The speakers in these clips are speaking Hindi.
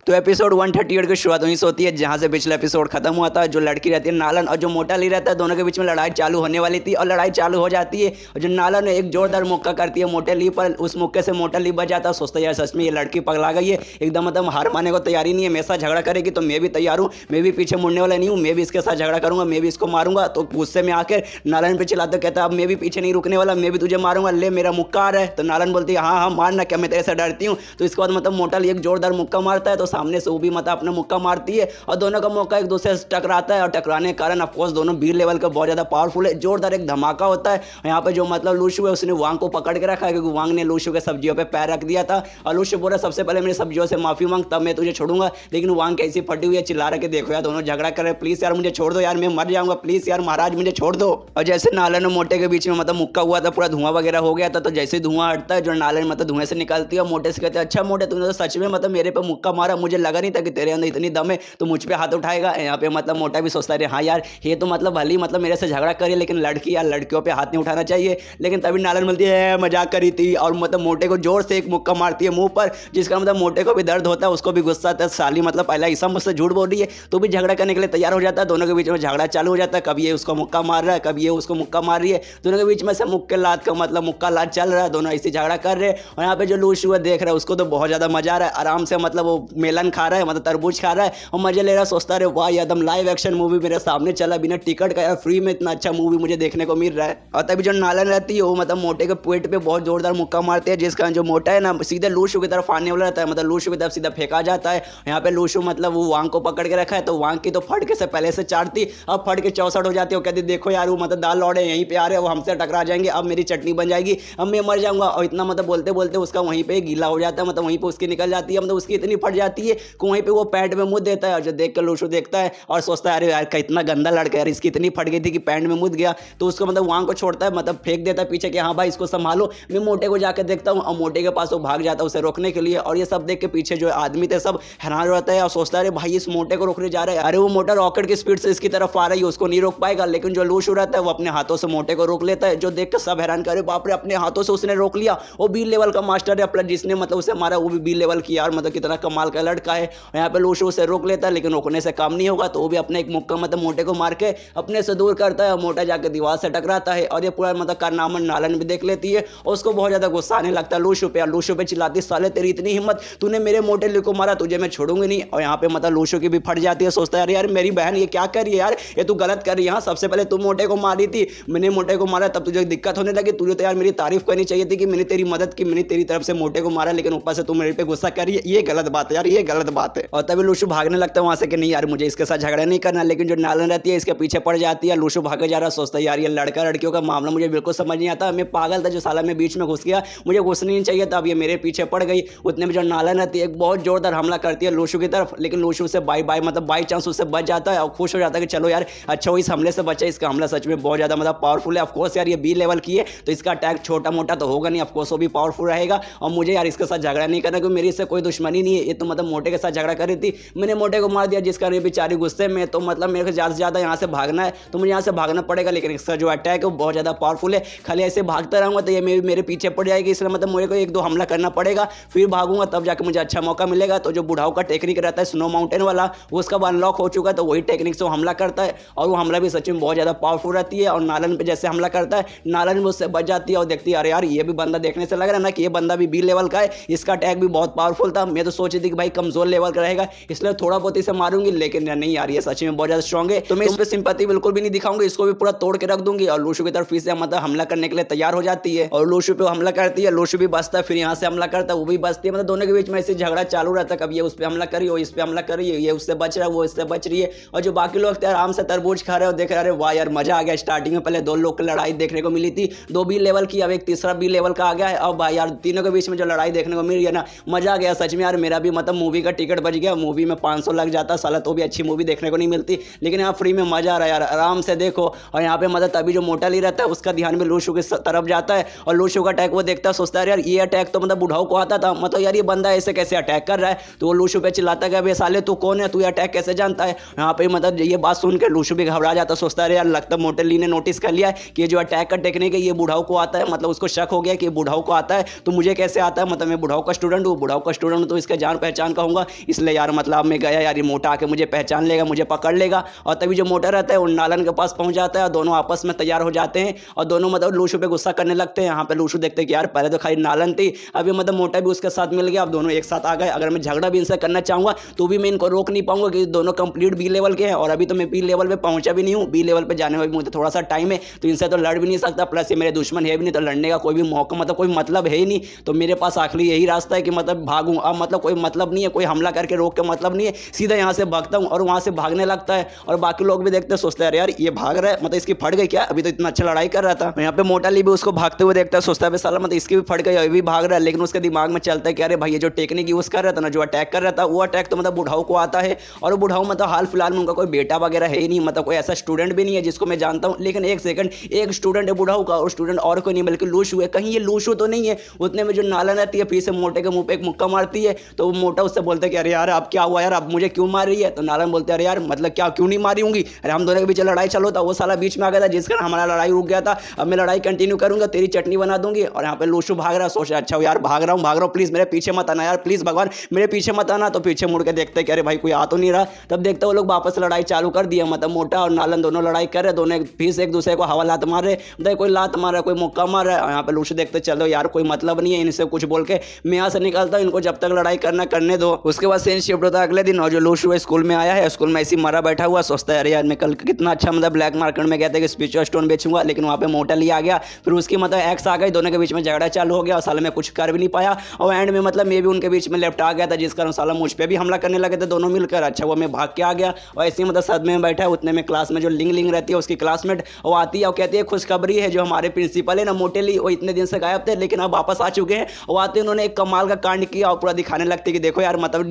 तो एपिसोड 138 की शुरुआत वहीं से होती है जहां से पिछला एपिसोड खत्म हुआ था। जो लड़की रहती है नालन और जो मोटा ली रहता है, दोनों के बीच में लड़ाई चालू होने वाली थी और लड़ाई चालू हो जाती है। और जो नालन एक जोरदार मुक्का करती है मोटे ली पर, उस मुक्के से मोटा ली बच जाता है। सोचता है यार सच में ये लड़की पगला गई है, एकदम मतलब हार मानने को तैयारी नहीं है, मेरे साथ झगड़ा करेगी तो मैं भी तैयार हूँ, मैं भी पीछे मुड़ने वाला नहीं हूँ, मैं भी इसके साथ झगड़ा करूंगा, मैं भी इसको मारूंगा। तो गुस्से में आकर नालन पे चिल्लाता कहता है अब मैं भी पीछे नहीं रुकने वाला, मैं भी तुझे मारूंगा, ले मेरा मुक्का आ रहा है। तो नालन बोलती है हाँ हाँ मारना, क्या मैं तेरे से डरती हूँ। तो इसके बाद मतलब मोटा ली एक जोरदार मुक्का मारता है तो सामने से वो भी मतलब अपना मुक्का मारती है और दोनों का मौका एक दूसरे से टकराता है। और टकराने के कारण ऑफकोर्स दोनों बी लेवल के बहुत ज़्यादा पावरफुल है। जोरदार एक धमाका होता है। यहाँ पे जो मतलब लूशु है उसने वांग को पकड़ के रखा है क्योंकि वांग ने लूशु के सब्जियों पे पैर रख दिया था। और लूशु बोला सबसे पहले मेरी सब्जियों से माफी मांग तब मैं तुझे छोड़ूंगा। लेकिन वांग कैसी फटी हुई है, चिल्ला रहा के देखो यार दोनों झगड़ा कर रहे, प्लीज यार मुझे छोड़ दो यार, मैं मर जाऊंगा, प्लीज यार महाराज मुझे छोड़ दो। और जैसे नालन और मोटे के बीच में मतलब मुक्का हुआ था, पूरा धुआं वगैरह हो गया था। तो जैसे धुआं हटता है जो नालन मतलब धुएं से निकलती है, मोटे से कहते हैं अच्छा मोटे तूने तो सच में मतलब मेरे पे मुक्का मारा, मुझे लगा नहीं था कि तेरे अंदर इतनी दम है तो मुझ पे हाथ उठाएगा। यहाँ पे मतलब मोटा भी सोचता है हाँ यार ये तो मतलब भली मतलब मेरे से झगड़ा करी, लेकिन लड़की यार लड़कियों पे हाथ नहीं उठाना चाहिए। लेकिन तभी नालन बोलती है मजाक करी थी और मतलब मोटे को जोर से एक मुक्का मारती है मुंह पर, जिसका मतलब मोटे को भी दर्द होता है, उसको भी गुस्सा आता है, साली मतलब पहला ईसा मुझसे झूठ बोल रही है, तो भी झगड़ा करने के लिए तैयार हो जाता है। दोनों के बीच में झगड़ा चालू हो जाता है, कभी ये उसको मुक्का मार रहा है, कभी ये उसको मुक्का मार रही है। दोनों के बीच में से मुक्के लात का मतलब मुक्का लात चल रहा है, दोनों ऐसे झगड़ा कर रहे हैं। और यहाँ पे जो लूशु है देख रहा है, उसको तो बहुत ज्यादा मजा आ रहा है, आराम से मतलब वो मेलन खा रहा है, मतलब तरबूज खा रहा है और मजे ले रहा है। सोचता है वाह एकदम लाइव एक्शन मूवी मेरे सामने चला, बिना टिकट का यार फ्री में इतना अच्छा मूवी मुझे देखने को मिल रहा है। और तभी जो नालन रहती है वो मतलब मोटे के पेट पे बहुत जोरदार मुक्का मारते हैं, जिसका जो मोटा है ना सीधे लूशु की तरफ आने वाला रहता है, मतलब लूशु की तरफ सीधा फेंका जाता है। यहाँ पे लूशु मतलब वो वांग को पकड़ के रखा है, तो वांग की तो फटके से पहले से चाटती, अब फट के 64 हो जाती है। वो कहती देखो यार वो मतलब दाल लौड़े यहीं पे आ रहे हैं, वो हमसे टकरा जाएंगे, अब मेरी चटनी बन जाएगी, अब मैं मर जाऊंगा। और इतना मतलब बोलते बोलते उसका वहीं पे गीला हो जाता है, मतलब वहीं पे उसकी निकल जाती है, मतलब उसकी इतनी फट जाती है कि वहीं पे वो पैंट में मुँह देता है। और जो देख कर लूशु देखता है और सोचता है अरे यार कितना गंदा लड़का यार, इसकी इतनी फट गई थी कि पैंट में मुद गया। तो उसको मतलब वांग को छोड़ता है, मतलब फेंक देता है पीछे कि हाँ भाई इसको संभालो। मैं मोटे को जाकर देखता हूँ और मोटे के पास वो भाग जाता है उसे रोकने के लिए। और ये सब देख के पीछे जो आदमी थे सब हैरान रहता है और सोचता है अरे भाई इस मोटे को रोकने जा रहा है, अरे वो मोटा रॉकेट की स्पीड से इसकी तरफ आ रही है, उसको नहीं रोक पाएगा। लेकिन जो लूशु रहता है वो अपने हाथों से मोटे को रोक लेता है, जो देख कर सब हैरान करे बाप रे अपने हाथों से उसने रोक लिया। वो बी लेवल का मास्टर है अपना, जिसने मतलब उसे मारा वो भी बी लेवल की, यार मतलब कितना कमाल का लड़का है। यहाँ पे लूशु उसे रोक लेता है, लेकिन रोकने से काम नहीं होगा, तो वो भी अपने एक मुक्का मतलब मोटे को मार के अपने से दूर करता है और मोटा जाकर दीवार से टकराता है। और ये पूरा मतलब कारनामा नालन भी देख लेती है और उसको बहुत ज्यादा गुस्सा आने लगता है लूशु पे। लूशु पे चिल्लाती साले तेरी इतनी हिम्मत, तूने मेरे मोटे ली को मारा, तुझे मैं छोड़ूंगी नहीं। और यहाँ पे मतलब लूशु की भी फट जाती है, सोचता है अरे यार मेरी बहन ये क्या कर रही है यार, ये तू गलत कर रही है, सबसे पहले तू मोटे को मारी थी, मैंने मोटे को मारा तब तुझे दिक्कत होने लगी, तुझे तो यार मेरी तारीफ करनी चाहिए थी कि मैंने तेरी मदद की, मैंने तेरी तरफ से मोटे को मारा, लेकिन ऊपर से तू मेरे पे गुस्सा कर रही है, ये गलत बात है यार, ये गलत बात है। और तभी लूशु भागने लगता है वहां से कि नहीं यार मुझे इसके साथ झगड़ा नहीं करना। लेकिन जो नालन रहती है इसके पीछे पड़ जाती है, लूशु भागे जा रहा, सोचता है यार ये लड़का लड़कियों का मामला मुझे बिल्कुल समझ नहीं आता, मैं पागल था जो साला में बीच में घुस गया, मुझे घुसना नहीं चाहिए था, अब ये मेरे पीछे पड़ गई। उतने में जो नालन रहती है एक बहुत जोरदार हमला करती है लूशु की तरफ, लेकिन लूशु से बाई बाई मतलब बाई चांस उससे बच जाता है और खुश हो जाता है कि चलो यार अच्छा इस हमले से बचा, इसका हमला सच में बहुत ज्यादा मतलब पावरफुल है। ऑफकोर्स यार ये बी लेवल की है तो इसका अटैक छोटा मोटा तो होगा नहीं, ऑफकोर्स वो भी पावरफुल रहेगा और मुझे यार इसके साथ झगड़ा नहीं करना क्योंकि मेरी इससे कोई दुश्मनी नहीं है, ये तो मतलब मोटे के साथ झगड़ा कर रही थी, मैंने मोटे को मार दिया जिसका ये बेचारी गुस्से में, तो मतलब मेरे को ज्यादा से ज्यादा यहाँ से भागना है तो मुझे यहाँ से भागना पड़ेगा। लेकिन इसका जो अटैक है वो बहुत ज्यादा पावरफुल है, खाली ऐसे भागता रहूंगा तो ये मेरे पीछे पड़ जाएगी, इसलिए मतलब मुझे को एक दो हमला करना पड़ेगा, फिर भागूंगा तब जाकर मुझे अच्छा मौका मिलेगा। तो जो बुढ़ाऊ का टेक्निक रहता है स्नो माउंटेन वाला वो उसका अनलॉक हो चुका है, तो वही टेक्निक से वो हमला करता है और वो हमला भी सच में बहुत ज्यादा पावरफुल रहती है। और नालन पे जैसे हमला करता है नालन भी उससे बच जाती है और देखती है अरे यार ये भी बंदा देखने से लग रहा है ना कि ये बंदा भी बी लेवल का है, इसका अटैक भी बहुत पावरफुल था, मैं तो सोची थी कि भाई कमजोर लेवल का रहेगा इसलिए थोड़ा बहुत इसे मारूंगी, लेकिन नहीं यार ये सच में बहुत ज्यादा स्ट्रॉन्ग है, तो मैं इस पर सिंपैथी बिल्कुल भी नहीं दिखाऊंगी, इसको भी पूरा तोड़ के रख दूंगी। और लूशु की तरफ फिर से मतलब हमला करने के लिए तैयार हो जाती है और लूशु पे हमला करती है, लूशु भी बचता है, फिर यहाँ से हमला करता है, वो भी बचती है, मतलब दोनों के बीच में ऐसे झगड़ा चालू रहता है, कभी ये उस पर हमला करी, वो इस पे हमला करी, ये उससे बच रहा है, वो इससे बच रही है। और जो बाकी लोग थे आराम से तरबूज खा रहे हो, देख रहे अरे वाह यार मजा आ गया। स्टार्टिंग में पहले दो लोग की लड़ाई देखने को मिली थी, दो बी लेवल की, अब एक तीसरा बी लेवल का आ गया है। अब भाई यार तीनों के बीच में जो लड़ाई देखने को मिल रही है ना, मजा आ गया सच में यार, मेरा भी मतलब मूवी का टिकट बच गया, मूवी में 500 लग जाता साला तो भी अच्छी मूवी देखने को नहीं मिलती, लेकिन यहाँ फ्री में मजा आ रहा है यार, आराम से देखो। और यहाँ पे मतलब तभी जो मोटा ली रहता है उसका ध्यान भी लूशु की तरफ जाता है और लूशु का अटैक वो देखता है, सोचता है यार ये अटैक तो मतलब बुढ़ाऊ को आता था, मतलब यार ये बंदा ऐसे कैसे अटैक कर रहा है, तो वो लूशु पे चिल्लाता है कि साले तू कौन है, तू अटैक कैसे जानता है। यहाँ पे मतलब ये बात सुन के लूशु भी घबरा जाता, सोचता है यार लगता है मोटे ली ने नोटिस कर लिया है कि ये जो अटैक का टेक्निक है ये बुढ़ाऊ को आता है, मतलब उसको शक हो गया कि ये बुढ़ाऊ को आता है, तो मुझे कैसे आता है, मतलब मैं बुढ़ाऊ का स्टूडेंट हूँ, बुढ़ाऊ का स्टूडेंट तो इसका जान पहचान इंसान का हूँगा, इसलिए यार मतलब मैं गया यार, ये मोटा आके मुझे पहचान लेगा, मुझे पकड़ लेगा। और तभी जो मोटा रहता है वो नालन के पास पहुंच जाता है और दोनों आपस में तैयार हो जाते हैं और दोनों मतलब लूशु पे गुस्सा करने लगते हैं। यहाँ पे लूशु देखते हैं कि यार पहले तो खाली नालन थी, अभी मतलब मोटा भी उसके साथ मिल गया, अब दोनों एक साथ आ गए। अगर मैं झगड़ा भी इनसे करना चाहूँगा तो भी मैं इनको रोक नहीं पाऊंगा कि दोनों कंप्लीट बी लेवल के हैं और अभी तो मैं बी लेवल पे पहुंचा भी नहीं हूँ। बी लेवल पे जाने में भी मुझे थोड़ा सा टाइम है, तो इनसे तो लड़ भी नहीं सकता, प्लस ये मेरे दुश्मन है भी नहीं, तो लड़ने का कोई भी मौका मतलब कोई मतलब है ही नहीं। तो मेरे पास आखिरी यही रास्ता है कि मतलब भागूं। अब मतलब कोई मतलब नहीं है, कोई हमला करके रोक के मतलब नहीं है, सीधा यहाँ से भागता हूँ और वहाँ से भागने लगता है। और बाकी लोग भी देखते हैं, सोचते हैं यार ये भाग रहा है, मतलब इसकी फट गई क्या, अभी तो इतना अच्छा लड़ाई कर रहा था। यहाँ पे मोटा ली भी उसको भागते हुए देखता है, सोचता है साला मतलब इसकी भी फट गई, अभी भी भाग रहा है। लेकिन उसके दिमाग में चलता है कि अरे भाई ये जो टेक्निक यूज कर रहा था ना, जो अटैक कर रहा था, वो अटैक तो मतलब बुढ़ाऊ को आता है। और वो बुढ़ाऊ मतलब हाल फिलहाल में उनका कोई बेटा वगैरह है ही नहीं, मतलब कोई ऐसा स्टूडेंट भी नहीं है जिसको मैं जानता हूँ। लेकिन एक सेकंड, एक स्टूडेंट है बुढ़ाऊ का और स्टूडेंट और कोई नहीं बल्कि लूशु है। कहीं ये लूशु तो नहीं है? उतने में जो नालन रहती है फिर से मोटे के मुंह पे एक मुक्का मारती है, तो वो मोटा उससे बोलता है कि अरे यार अब क्या हुआ यार, अब मुझे क्यों मार रही है? तो नालन बोलते हैं अरे यार मतलब क्या, क्यों नहीं मारी होंगी, अरे हम दोनों के बीच लड़ाई चलो था, वो साला बीच में आ गया था जिस कारण हमारा लड़ाई रुक गया था, अब मैं लड़ाई कंटिन्यू करूंगा, तेरी चटनी बना दूंगी। और यहाँ पे लूशु भाग रहा है, सोच रहा अच्छा यार भाग रहा हूँ प्लीज मेरे पीछे मत आना यार, प्लीज भगवान मेरे पीछे मत आना। तो पीछे मुड़ के देखते कि अरे भाई कोई आ तो नहीं रहा, तब देखते वो लोग वापस लड़ाई चालू कर दिया, मतलब मोटा और नालन दोनों लड़ाई कर रहे, दोनों फिर से एक दूसरे को हवा लात मार रहे, कोई लात मार रहा है, कोई मुक्का मार रहा है। यहाँ पे लूशु देखते चलो यार कोई मतलब नहीं है, इनसे कुछ बोल के मैं यहाँ से निकलता हूँ, इनको जब तक लड़ाई करना करने दो। उसके बाद सीन शिफ्ट होता है अगले दिन और जो लूशु स्कूल में आया है, स्कूल में ऐसी मरा बैठा हुआ, सोचता है अरे यार मैं कल कितना अच्छा मतलब ब्लैक मार्केट में गया था कि स्पिरिचुअल स्टोन बेचूंगा, लेकिन वहाँ पे मोटा लिया आ गया, फिर उसकी मतलब एक्स आ गई, दोनों के बीच में झगड़ा चालू हो गया और साला मैं कुछ कर भी नहीं पाया और एंड में मतलब मैं भी उनके बीच में लेफ्ट आ गया था, जिस कारण साला मुझ पे भी हमला करने लगे थे दोनों मिलकर। अच्छा वो मैं भाग के आ गया और ऐसे ही मतलब सदमे में बैठा है, उतने में क्लास में जो लिंग लिंग रहती है उसकी क्लासमेट वो आती है और कहती है खुशखबरी है, जो हमारे प्रिंसिपल है ना मोटे ली, वो इतने दिन से गायब थे लेकिन अब वापस आ चुके हैं। वो आते हैं, उन्होंने एक कमाल का कांड किया और पूरा दिखाने लगते कि देखो यार मतलब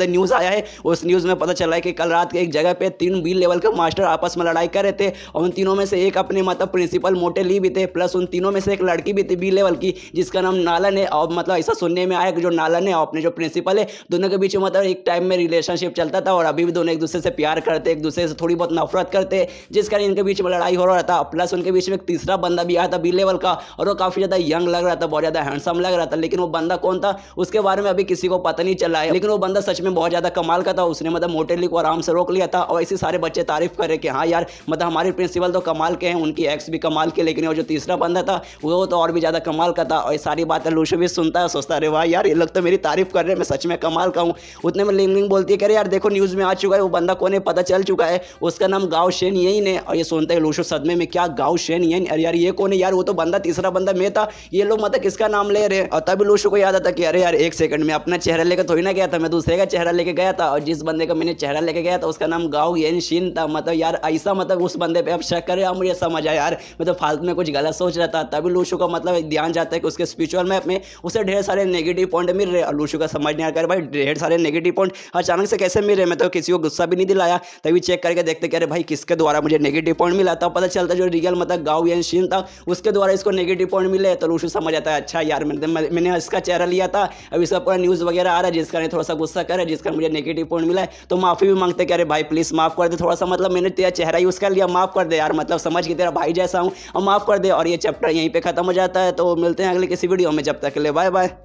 न्यूज़ आया है, उस न्यूज़ में पता चला है कि कल रात के एक जगह पे 3 बी लेवल के मास्टर आपस में लड़ाई कर रहे थे और उन तीनों में से एक अपने मतलब प्रिंसिपल मोटे ली भी थे, प्लस उन तीनों में से एक लड़की भी थी बी लेवल की जिसका नाम नालन है। और मतलब ऐसा सुनने में आया कि जो नालन है और अपने जो प्रिंसिपल है दोनों के बीच में मतलब एक टाइम में रिलेशनशिप चलता था और अभी भी दोनों एक दूसरे से प्यार करते, एक दूसरे से थोड़ी बहुत नफरत करते, जिस कारण इनके बीच में लड़ाई हो रहा था। प्लस उनके बीच में एक तीसरा बंदा भी आया था बी लेवल का और वो काफी ज्यादा यंग लग रहा था, बहुत ज्यादा हैंडसम लग रहा था, लेकिन वो बंदा कौन था उसके बारे में अभी किसी को पता नहीं चला है। लेकिन वो बंदा सच में बहुत ज्यादा कमाल का था, उसने मतलब मोटे ली को आराम से रोक लिया था और ऐसे सारे बच्चे तारीफ कर रहे कि हाँ यार मतलब हमारे प्रिंसिपल तो कमाल के हैं, उनकी एक्स भी कमाल के, लेकिन वो जो तीसरा बंदा था वो तो और भी ज्यादा कमाल का था। और ये सारी बातें लूशु भी सुनता है, सोचता अरे वाह यार ये लोग तो मेरी तारीफ कर रहे हैं, मैं सच में कमाल का हूँ। उतने में लिंग लिंग बोलती है कि अरे यार देखो न्यूज़ में आ चुका है, वो बंदा कौन है पता चल चुका है, उसका नाम गाओ शेन यही ने। और ये सुनते हैं लूशु सदमे में, क्या गाओ शेन यही? अरे यार ये कौन है यार, वो तो बंदा तीसरा बंदा मैं था, ये लोग मतलब किसका नाम ले रहे हैं। और तभी लूशु को याद आता कि अरे यार एक सेकंड में अपना चेहरा लेकर थोड़ी ना गया था, मैं दूसरे का चेहरा लेके गया था और जिस बंदे का मैंने चेहरा लेके गया था उसका नाम गाओ येन शिन था। मतलब यार ऐसा मतलब उस बंदे पे अब शक करे, अब मुझे समझ आया यार मैं तो फालतू में कुछ गलत सोच रहा था। तभी लूशु का मतलब ध्यान जाता है कि उसके स्पिरिचुअल मैप में उसे ढेर सारे नेगेटिव पॉइंट मिल रहे और लूशु का समझ नहीं आ रहा भाई ढेर सारे नेगेटिव पॉइंट अचानक से कैसे मिल रहे, मैं तो किसी को गुस्सा भी नहीं दिलाया। तभी चेक करके देखते कि अरे भाई किसके द्वारा मुझे नेगेटिव पॉइंट मिला, तब पता चलता जो रियल मतलब गाओ येन शिन था उसके द्वारा इसको नेगेटिव पॉइंट मिले। तो लूशु समझ आता है अच्छा यार मैंने इसका चेहरा लिया था, अब इसका पूरा न्यूज़ वगैरह आ रहा है जिस कारण थोड़ा सा गुस्सा करे, जिस कारण मुझे नेगेटिव पॉइंट मिला है। तो माफ़ी भी मांगते कि अरे भाई प्लीज़ माफ़ कर दे, थोड़ा सा मतलब मैंने तेरा चेहरा यूज़ कर लिया, माफ़ कर दे यार, मतलब समझ के तेरा भाई जैसा हूँ और माफ़ कर दे। और ये चैप्टर यहीं पे खत्म हो जाता है। तो मिलते हैं अगले किसी वीडियो में, जब तक के लिए बाय बाय।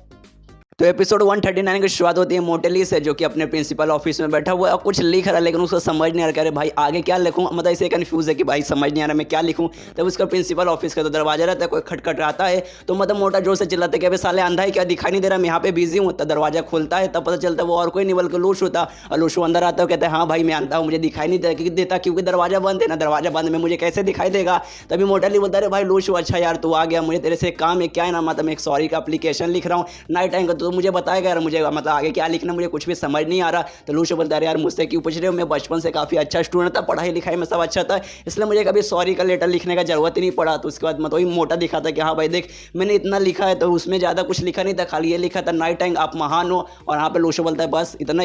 तो एपिसोड 139 की शुरुआत होती है मोटे ली से, जो कि अपने प्रिंसिपल ऑफिस में बैठा हुआ है और कुछ लिख रहा है, लेकिन उसको समझ नहीं आ रहा, अरे भाई आगे क्या लिखूं, मतलब इसे कंफ्यूज है कि भाई समझ नहीं आ रहा मैं क्या लिखूं। तब उसका प्रिंसिपल ऑफिस का तो दरवाजा रहता है, कोई खटखट आता है तो मतलब मोटा जोर से चिल्लाता है कि अबे साले अंधा है क्या, दिखाई नहीं दे रहा, मैं यहाँ पे बिजी हूँ। तो दरवाजा खुलता है, तब पता चलता है वो और कोई नहीं बल्कि लूशु होता। और लूशु अंदर आता है, कहता है हाँ भाई मैं अंधा हूँ, मुझे दिखाई नहीं देता क्योंकि दरवाजा बंद है ना, दरवाजा बंद में मुझे कैसे दिखाई देगा। तभी मोटा ली बोलता है भाई लूशु अच्छा यार तू आ गया, मुझे तेरे से काम है, क्या है ना मतलब मैं एक सॉरी का एप्लीकेशन लिख रहा हूँ नाइट टाइम का, तो मुझे बताएगा यार मुझे मतलब आगे क्या लिखना मुझे कुछ भी समझ नहीं आ रहा। तो लूशु बोलता है यार मुझसे क्यों पूछ रहे हो, मैं बचपन से काफ़ी अच्छा स्टूडेंट था, पढ़ाई लिखाई में सब अच्छा था, इसलिए मुझे कभी सॉरी का लेटर लिखने का जरूरत ही नहीं पड़ा। तो उसके बाद मतलब वही मोटा दिखाता कि हाँ भाई देख मैंने इतना लिखा है, तो उसमें ज़्यादा कुछ लिखा नहीं था, खाली ये लिखा था नाइट टाइम आप महान हो। और यहाँ पे लूशु बोलता है बस इतना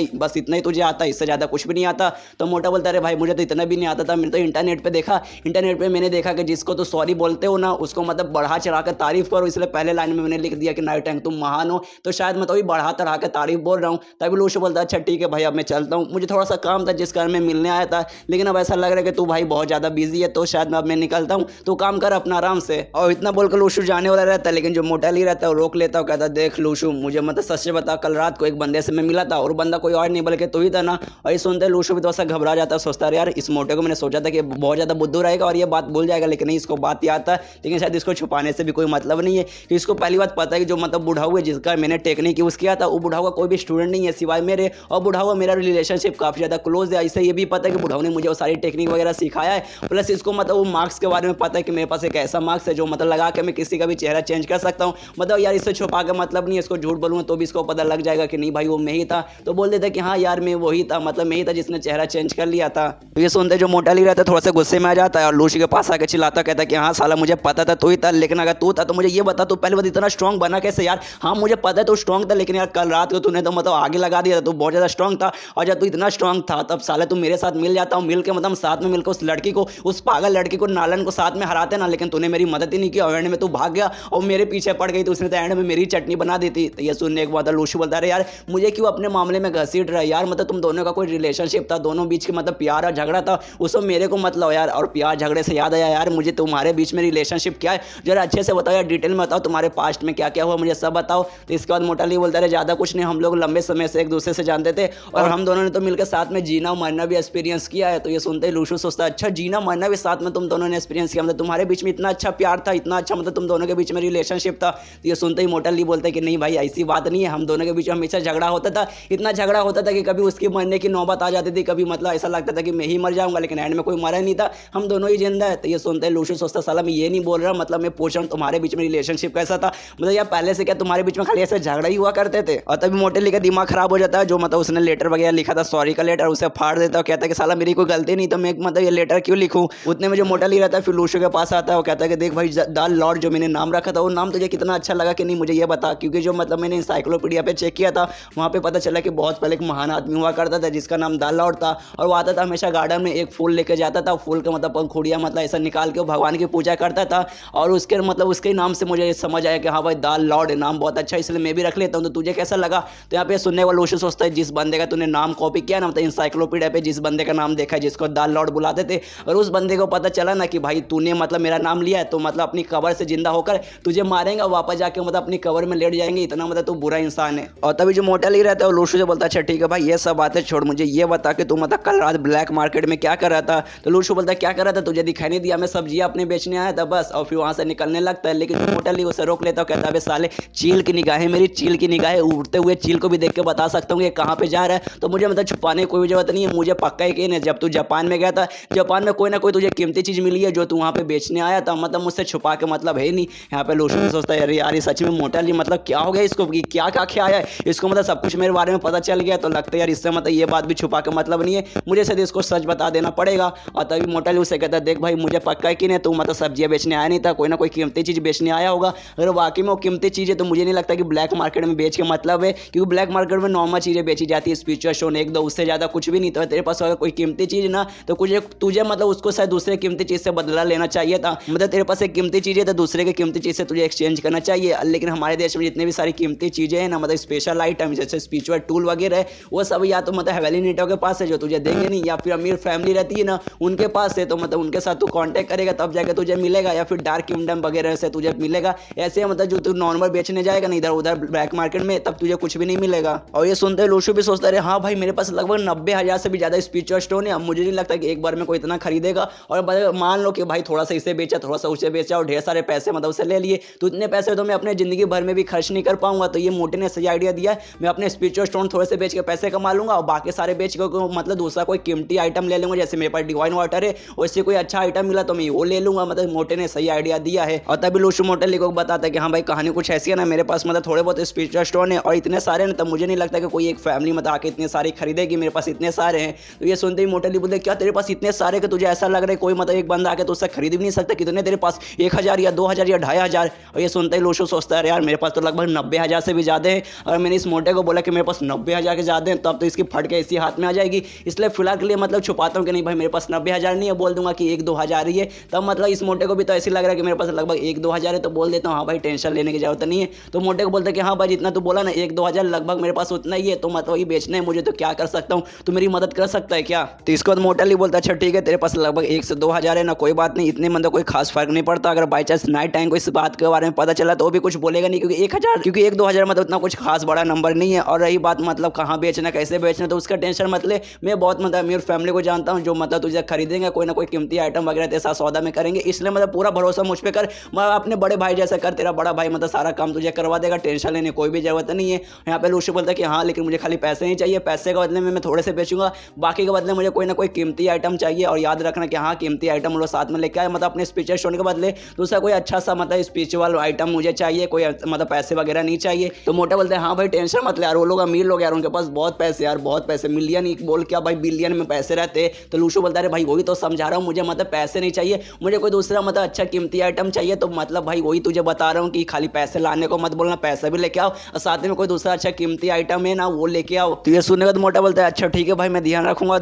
ही तुझे आता है, इससे ज़्यादा कुछ भी नहीं आता। तो मोटा बोलता है अरे भाई मुझे तो इतना भी नहीं आता था, मैंने तो इंटरनेट पर देखा, इंटरनेट पर मैंने देखा कि जिसको तो सॉरी बोलते हो ना उसको मतलब बढ़ा चढ़ा कर तारीफ करो, इसलिए पहले लाइन में मैंने लिख दिया कि नाइट टाइम तुम महान हो। तो शायद शायद मतलब बढ़ा चढ़ा के तारीफ बोल रहा हूँ। तभी लूशु बोलता है अच्छा ठीक है भाई अब मैं चलता हूँ, मुझे थोड़ा सा काम था जिस कारण मैं मिलने आया था, लेकिन अब ऐसा लग रहा है कि तू भाई बहुत ज़्यादा बिजी है तो शायद अब मैं निकलता हूँ, तो काम कर अपना आराम से। और इतना बोलकर लूशु जाने वाला रहता है, लेकिन जो मोटा ली रहता है वो रोक लेता है, कहता है देख लूशु मुझे मतलब सच से बता, कल रात को एक बंदे से मैं मिला था और बंदा कोई और नहीं बल्कि तू ही था ना। और ये सुनते लूशु भी थोड़ा सा घबरा जाता है, सोचता है यार इस मोटे को मैंने सोचा था कि बहुत ज़्यादा बुद्धू रहेगा और ये बात भूल जाएगा, लेकिन नहीं इसको बात याद था, लेकिन शायद इसको छुपाने से भी कोई मतलब नहीं है कि इसको पहली बात पता है कि जो मतलब बूढ़ा हुआ जिसका मैंने टेक्निक यूज़ किया था वो बूढ़ा हुआ कोई भी स्टूडेंट नहीं है सिवाय मेरे, और बूढ़ा हुआ मेरा रिलेशनशिप काफ़ी ज़्यादा क्लोज है। इससे ये भी पता है कि बूढ़ा ने मुझे वो सारी टेक्निक वगैरह सिखाया है, प्लस इसको मतलब वो मार्क्स के बारे में पता है कि मेरे पास एक ऐसा मार्क्स है जो मतलब लगा के मैं किसी का भी चेहरा चेंज कर सकता हूँ। मतलब यार इससे छुपा के मतलब नहीं है, इसको झूठ बोलूँगा तो भी इसको पता लग जाएगा कि नहीं भाई वो मैं ही था, तो बोल देते कि हाँ यार मैं वही था, मतलब मैं ही था जिसने चेहरा चेंज कर लिया था। तो ये सुनते जो मोटा ली रहता है थोड़ा सा गुस्से में आ जाता है और लूशु के पास आके चिल्लाता, कहता है कि हाँ साला मुझे पता था तू ही था, लेकिन अगर तू था तो मुझे ये बता तू पहले बात इतना स्ट्रॉन्ग बना कैसे यार। हाँ मुझे पता है तू स्ट्रॉन्ग था, लेकिन यार कल रात को तूने तो मतलब आगे लगा दिया था, तू बहुत ज़्यादा स्ट्रॉन्ग था, और जब तू इतना स्ट्रॉन्ग था तब साले तू मेरे साथ मिल जाता हूँ, मिल के मतलब साथ में मिलकर उस लड़की को, उस पागल लड़की को नालन को साथ में हराते ना, लेकिन तूने मेरी मदद ही नहीं की और एंड में तू भाग गया और मेरे पीछे पड़ गई, तो उसने तो एंड में मेरी चटनी बना दी थी। तो ये सुनने के बाद लूशु बोलता है यार मुझे क्यों अपने मामले में घसीट रहा है यार, मतलब तुम दोनों का कोई रिलेशनशिप था, दोनों बीच के मतलब प्यार और झगड़ा था, उसमें मेरे को मतलब यार। और प्यार झगड़े से याद आया यार मुझे तुम्हारे बीच में रिलेशनशिप क्या है जरा अच्छे से बताओ यार, डिटेल में बताओ, तुम्हारे पास्ट में क्या क्या हुआ मुझे सब बताओ। तो इसके बाद मोटा ली बोलता है ज़्यादा कुछ नहीं, हम लोग लंबे समय से एक दूसरे से जानते थे और हम दोनों ने तो मिलकर साथ में जीना मरना भी एक्सपीरियंस किया है। तो ये सुनते ही लूशु सोचता है अच्छा जीना मरना भी साथ में तुम दोनों ने एक्सपीरियंस किया, मतलब तुम्हारे बीच में इतना अच्छा प्यार था, इतना अच्छा मतलब तुम दोनों के बीच में रिलेशनशिप था। तो ये सुनते ही मोटा ली बोलता है कि नहीं भाई ऐसी बात नहीं है, हम दोनों के बीच में हमेशा झगड़ा होता था, इतना झगड़ा होता था कि कभी उसके मरने की नौबत आ जाती थी, कभी मतलब ऐसा लगता था कि मैं ही मर जाऊंगा, लेकिन एंड में कोई मरा नहीं था, हम दोनों ही जिंदा है। तो ये सुनते लूशु सोचता साला मैं ये नहीं बोल रहा, मतलब मैं पूछ रहा हूँ तुम्हारे बीच में रिलेशनशिप कैसा था, मतलब यार पहले से क्या तुम्हारे बीच में खाली ऐसे झगड़ा ही हुआ करते थे। और तभी मोटे ली का दिमाग खराब हो जाता है, जो मतलब उसने लेटर वगैरह लिखा था सॉरी का लेटर उसे फाड़ देता है, कहता है कि साला मेरी कोई गलती नहीं तो मैं मतलब ये लेटर क्यों लिखूं। उतने में जो मोटा ली रहता है फिर लूशु के पास आता है, वो कहता है कि देख भाई द लॉर्ड जो मैंने नाम रखा था वो नाम तुझे कितना अच्छा लगा कि नहीं मुझे ये बता, क्योंकि जो मतलब मैंने इंसाइक्लोपीडिया पे चेक किया था वहाँ पे पता चला कि बहुत पहले एक महान आदमी हुआ करता था जिसका नाम द लॉर्ड था, और वो आता था हमेशा गार्डन में एक फूल लेके जाता था, फूल का मतलब पंखुड़िया मतलब ऐसा निकाल के वो भगवान की पूजा करता था, और उसके मतलब उसके नाम से मुझे समझ आया कि हाँ भाई द लॉर्ड नाम बहुत अच्छा, इसलिए मैं भी रख लेता हूँ, तो तुझे कैसा लगा। तो यहाँ पे सुनने वाला लूशु सोचता है जिस बंदे का तूने नाम कॉपी किया ना मतलब इंसाइक्लोपीडिया पे जिस बंदे का नाम देखा है जिसको द लॉर्ड बुलाते थे, और उस बंदे को पता चला ना कि भाई तूने मतलब मेरा नाम लिया है तो मतलब अपनी कब्र से जिंदा होकर तुझे मारेंगे, वापस जाके मतलब अपनी कब्र में लेट जाएंगे, इतना मतलब तू बुरा इंसान है। और तभी जो मोटा ली रहता है लूशु से बोलता है अच्छा ठीक है भाई ये सब बातें छोड़, मुझे ये बता कि तू मतलब कल रात ब्लैक मार्केट में क्या कर रहा था। तो लूशु बोलता है क्या कर रहा था तुझे दिखाई नहीं दिया, मैं सब्जियां अपने बेचने आया था बस, और फिर वहां से निकलने लगता है, लेकिन मोटा ली उसे रोक लेता है, कहता है साले चील की निगाहें, मेरी चील की निगाहें उड़ते हुए चील को भी देख के बता सकता हूँ कि कहाँ पे जा रहा है, तो मुझे मतलब छुपाने की कोई जरूरत नहीं है, मुझे पक्का है कि जब तू जापान में गया था जापान में कोई ना कोई तुझे कीमती चीज मिली है जो तू वहाँ पे बेचने आया था, मतलब मुझसे छुपा के मतलब है नहीं। यहाँ पे लूशु भी सोचता है अरे यार सच में मोटा ली मतलब क्या हो गया इसको, क्या क्या क्या है इसको, मतलब सब कुछ मेरे बारे में पता चल गया, तो लगता है यार इससे मतलब ये बात भी छुपा के मतलब नहीं है, मुझे शायद इसको सच बता देना पड़ेगा। और तभी मोटा ली उसे कहता है देख भाई मुझे पक्का है कि नहीं तू मतलब सब्जियां बेचने आया नहीं था, कोई ना कोई कीमती चीज बेचने आया होगा, अगर वाकई में वो कीमती चीज है तो मुझे नहीं लगता कि ब्लैक मार्केट में बेच के मतलब है, क्योंकि ब्लैक मार्केट में नॉर्मल चीजें बेची जाती है, स्पिरिचुअल स्टोन एक दो उससे ज्यादा कुछ भी नहीं, तो तेरे पास अगर कोई कीमती चीज ना तो तुझे मतलब उसको शायद दूसरे कीमती चीज से बदला लेना चाहिए था, मतलब तेरे पास एक कीमती चीज है तो दूसरे के कीमती चीज से तुझे एक्सचेंज करना चाहिए। लेकिन हमारे देश में जितने भी सारी कीमती चीजें हैं ना मतलब स्पेशल आइटम जैसे स्पिरिचुअल टूल वगैरह वो सब या तो मतलब हवेली नीटों के पास है जो तुझे देंगे नहीं, या फिर अमीर फैमिली रहती है ना उनके पास है, तो मतलब उनके साथ तू कांटेक्ट करेगा तब जाकर तुझे मिलेगा, या फिर डार्क किंगडम वगैरह से तुझे मिलेगा, ऐसे मतलब जो तू नॉर्मल बेचने जाएगा ना इधर उधर ब्लैक मार्केट में तब तुझे कुछ भी नहीं मिलेगा। और ये सुनते ही लूशु भी सोचता है हाँ भाई मेरे पास लगभग 90,000 से भी ज्यादा स्पिरिचुअल स्टोन है, मुझे नहीं लगता कि एक बार में कोई इतना खरीदेगा, और मान लो कि भाई थोड़ा सा इसे बेचा थोड़ा सा उसे बेचा और ढेर सारे पैसे मतलब उसे ले लिए, तो इतने पैसे तो मैं अपने जिंदगी भर में भी खर्च नहीं कर पाऊंगा। तो ये मोटे ने सही आइडिया दिया है, मैं अपने स्पिरिचुअल स्टोन थोड़े से बेच के पैसे कमा लूंगा और बाकी सारे बेच के मतलब दूसरा कोई कीमती आइटम ले लूंगा, जैसे मेरे पास डिवाइन वाटर है उससे कोई अच्छा आइटम मिला तो मैं वो ले लूंगा, मतलब मोटे ने सही आइडिया दिया है। और तभी लूशु मोटे को बताता है कि हाँ भाई कहानी कुछ ऐसी है ना, मेरे पास मतलब थोड़े बहुत स्पिरिचुअल स्टोन है और इतने सारे ना, तब मुझे नहीं लगता कि कोई एक फैमिली मतलब आके इतने सारे खरीदेगी, मेरे पास इतने सारे हैं। तो ये सुनते ही मोटे बोलते क्या तेरे पास इतने सारे कि तुझे ऐसा लग रहा है कोई मतलब एक बंदा आके तो उससे खरीद भी नहीं सकता, कितने तेरे पास 1,000 या 2,000 या 2,500। और ये सुनते ही लूशु सोचता है यार मेरे पास तो लगभग 90,000 से भी ज़्यादा है, और मैंने इस मोटे को बोला कि मेरे पास 90,000 के ज़्यादा हैं तब तो इसकी फट के इसी हाथ में आ जाएगी, इसलिए फिलहाल के लिए मतलब छुपाता हूँ कि नहीं भाई मेरे पास 90,000 नहीं है, बोल दूंगा कि 1-2 हज़ार ही है, तब मतलब इस मोटे को भी तो ऐसे लग रहा है कि मेरे पास लगभग 1-2 हज़ार है, तो बोल देता हूँ हाँ भाई टेंशन लेने की जरूरत नहीं है। तो मोटे को बोलते हैं कि हाँ भाई जितना तू बोला ना 1-2 हज़ार लगभग मेरे पास उतना ही है, तो मतलब वही बेचना है मुझे, तो क्या कर सकता हूँ, तू मेरी मदद कर सकता है क्या? तो इसको बाद मोटली बोलता अच्छा ठीक है, तेरे पास लगभग 1 से 2 हज़ार है ना, कोई बात नहीं, इतने मतलब कोई खास फर्क नहीं पड़ता। अगर बाई चांस नाइट टाइम को इस बात के बारे में पता चला तो भी कुछ बोलेगा नहीं, क्योंकि 1 हज़ार, क्योंकि 1-2 हज़ार मतलब उतना कुछ खास बड़ा नंबर नहीं है। और रही बात मतलब कहाँ बेचना कैसे बेचना, तो उसका टेंशन मत ले, मैं बहुत मतलब अमीर फैमिली को जानता हूँ जो मतलब तुझे खरीदेंगे, कोई ना कोई कीमती आइटम वगैरह तेरे साथ सौदा में करेंगे, इसलिए मतलब पूरा भरोसा मुझ पे कर। मैं अपने बड़े भाई जैसा कर, तेरा बड़ा भाई मतलब सारा काम तुझे करवा देगा, टेंशन लेने कोई भी जरूरत नहीं है। यहाँ पे लूशु बोलता है कि हाँ लेकिन मुझे खाली पैसे नहीं चाहिए, पैसे के बदले में मैं थोड़े से बेचूंगा, बाकी के बदले मुझे कोई ना कोई कीमती आइटम चाहिए। और याद रखना कि हाँ कीमती आइटम हम लोग साथ में लेके आए, मतलब अपने स्पिरिचुअल स्टोन के बदले दूसरा कोई अच्छा सा मतलब स्पिरिचुअल आइटम मुझे चाहिए, कोई मतलब पैसे वगैरह नहीं चाहिए। तो मोटा बोलते हैं हाँ भाई टेंशन मत ले यार, वो लोग अमीर लोग यार, उनके पास बहुत पैसे यार, बहुत पैसे, मिलियन ही बोल क्या भाई बिलियन में पैसे रहते। तो लूशु बोलता है भाई वही तो समझा रहा हूँ, मुझे मतलब पैसे नहीं चाहिए, मुझे कोई दूसरा मतलब अच्छा कीमती आइटम चाहिए। तो मतलब भाई वही तुझे बता रहा हूँ कि खाली पैसे लाने को मत बोलना, पैसे भी लेके आओ और साथ में कोई दूसरा अच्छा कीमती आइटम है ना वो लेके आओ। तो ये सुनने का तो मोटा बोलता है अच्छा ठीक है भाई, मैं ध्यान रखूंगा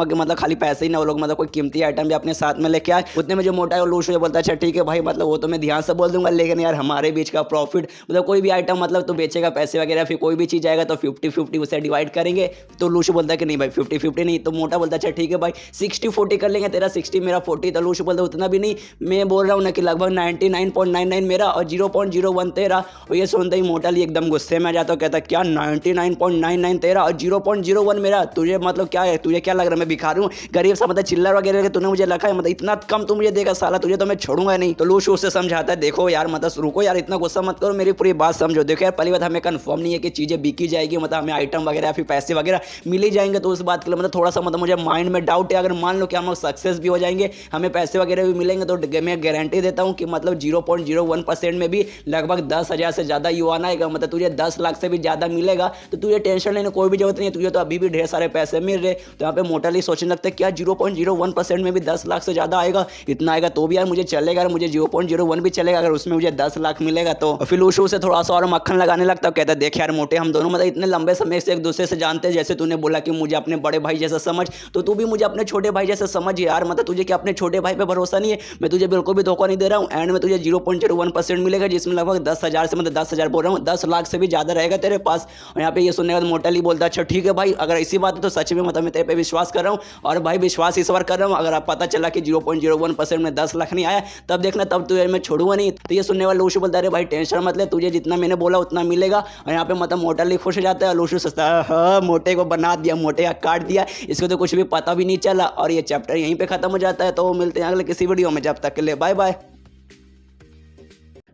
कि मतलब खाली पैसे ही ना वो लोग मतलब कोई कीमती आइटम भी अपने साथ में लेके आए। उतने में जो मोटा है लूशु बोलता है अच्छा ठीक है भाई, मतलब वो तो मैं ध्यान से बोल दूंगा, लेकिन यार हमारे बीच का प्रॉफिट मतलब कोई भी आइटम मतलब तो बेचेगा पैसे वगैरह, फिर कोई भी चीज़ आएगा तो 50-50 उसे डिवाइड करेंगे। तो लूशु बोलता है कि नहीं भाई 50-50 नहीं। तो मोटा बोलता है अच्छा ठीक है भाई 60-40 कर लेंगे, तेरा 60 मेरा 40। तो लूशु बोलता है उतना भी नहीं, मैं बोल रहा हूँ ना कि लगभग 99.99 मेरा और 0.01 तेरा। और ये सुनते ही मोटा ली एकदम गुस्से में आ जाता है, कहता है क्या 99.99 तेरा और 0.01 मेरा, तुझे मतलब क्या है, तुझे क्या लग रहा है मैं भिखारी हूँ, गरीब सा मतलब चिल्लर वगैरह तूने मुझे रखा है, मतलब इतना कम तू मुझे देगा साला, तुझे तो मैं छोड़ूंगा नहीं। तो लूशु उससे समझाता है देखो यार मतलब रुको यार, इतना गुस्सा मत करो, मेरी पूरी बात समझो। देखो यार पहली बात हमें कंफर्म नहीं है कि चीज़ें बिकी जाएगी, मतलब हमें आइटम वगैरह फिर पैसे वगैरह मिल ही जाएंगे, तो उस बात के लिए मतलब थोड़ा सा मतलब मुझे माइंड में डाउट है। अगर मान लो कि हम सक्सेस भी हो जाएंगे, हमें पैसे वगैरह भी मिलेंगे, तो मैं गारंटी देता हूँ कि मतलब 0.01% में भी लगभग 10,000 से ज़्यादा युवान आएगा, मतलब तुझे 10 लाख से भी ज़्यादा मिलेगा। तो तुझे टेंशन लेने कोई भी जरूरत नहीं है, तुझे तो अभी भी ढेर सारे पैसे मिल रहे। तो यहाँ पे मोटाली सोचने लगता है क्या 0.01% में भी 10 लाख से ज़्यादा आएगा, इतना आएगा तो भी यार मुझे चलेगा, अगर मुझे 0.01 भी चलेगा, अगर उसमें मुझे 10 लाख मिलेगा। तो फिर लूशु से थोड़ा सा और मक्खन लगाने लगता है, कहता है देख यार मोटे, हम दोनों मतलब इतने लंबे समय से एक दूसरे से जानते हैं, जैसे तूने बोला कि मुझे अपने बड़े भाई जैसा समझ, तो तू भी मुझे अपने छोटे भाई जैसा समझ यार, मतलब तुझे क्या अपने छोटे भाई पे भरोसा नहीं है? मैं तुझे बिल्कुल भी धोखा नहीं दे रहा हूँ, एंड में तुझे 0.01% मिलेगा, जिसमें लगभग 10,000 से मतलब 10,000 बोल रहा हूँ, 10 लाख से भी ज़्यादा रहेगा तेरे पास। और यहाँ पे ये सुनने के बाद मोटाली बोलता अच्छा ठीक है भाई, अगर ऐसी बात है तो सच में मतलब मैं तेरे पे विश्वास कर रहा हूँ, और भाई विश्वास इस बार कर रहा हूँ, अगर आप पता चला कि 0.01% में 10 लाख नहीं आया तब देखना, तब तुझे मैं छोड़ूंगा नहीं। तो ये सुनने वाला लूशु बोलता है भाई टेंशन मत ले, तुझे जितना मैंने बोला उतना मिलेगा। और यहाँ पे मतलब मोटाली खुश हो जाता है, लूशु सोचता है हाँ मोटे को बना दिया, मोटे का काट दिया, इसको तो कुछ भी पता भी नहीं चला। और ये चैप्टर यहीं पे खत्म हो जाता है। तो मिलते हैं अगले किसी वीडियो में, जब तक के लिए बाय बाय।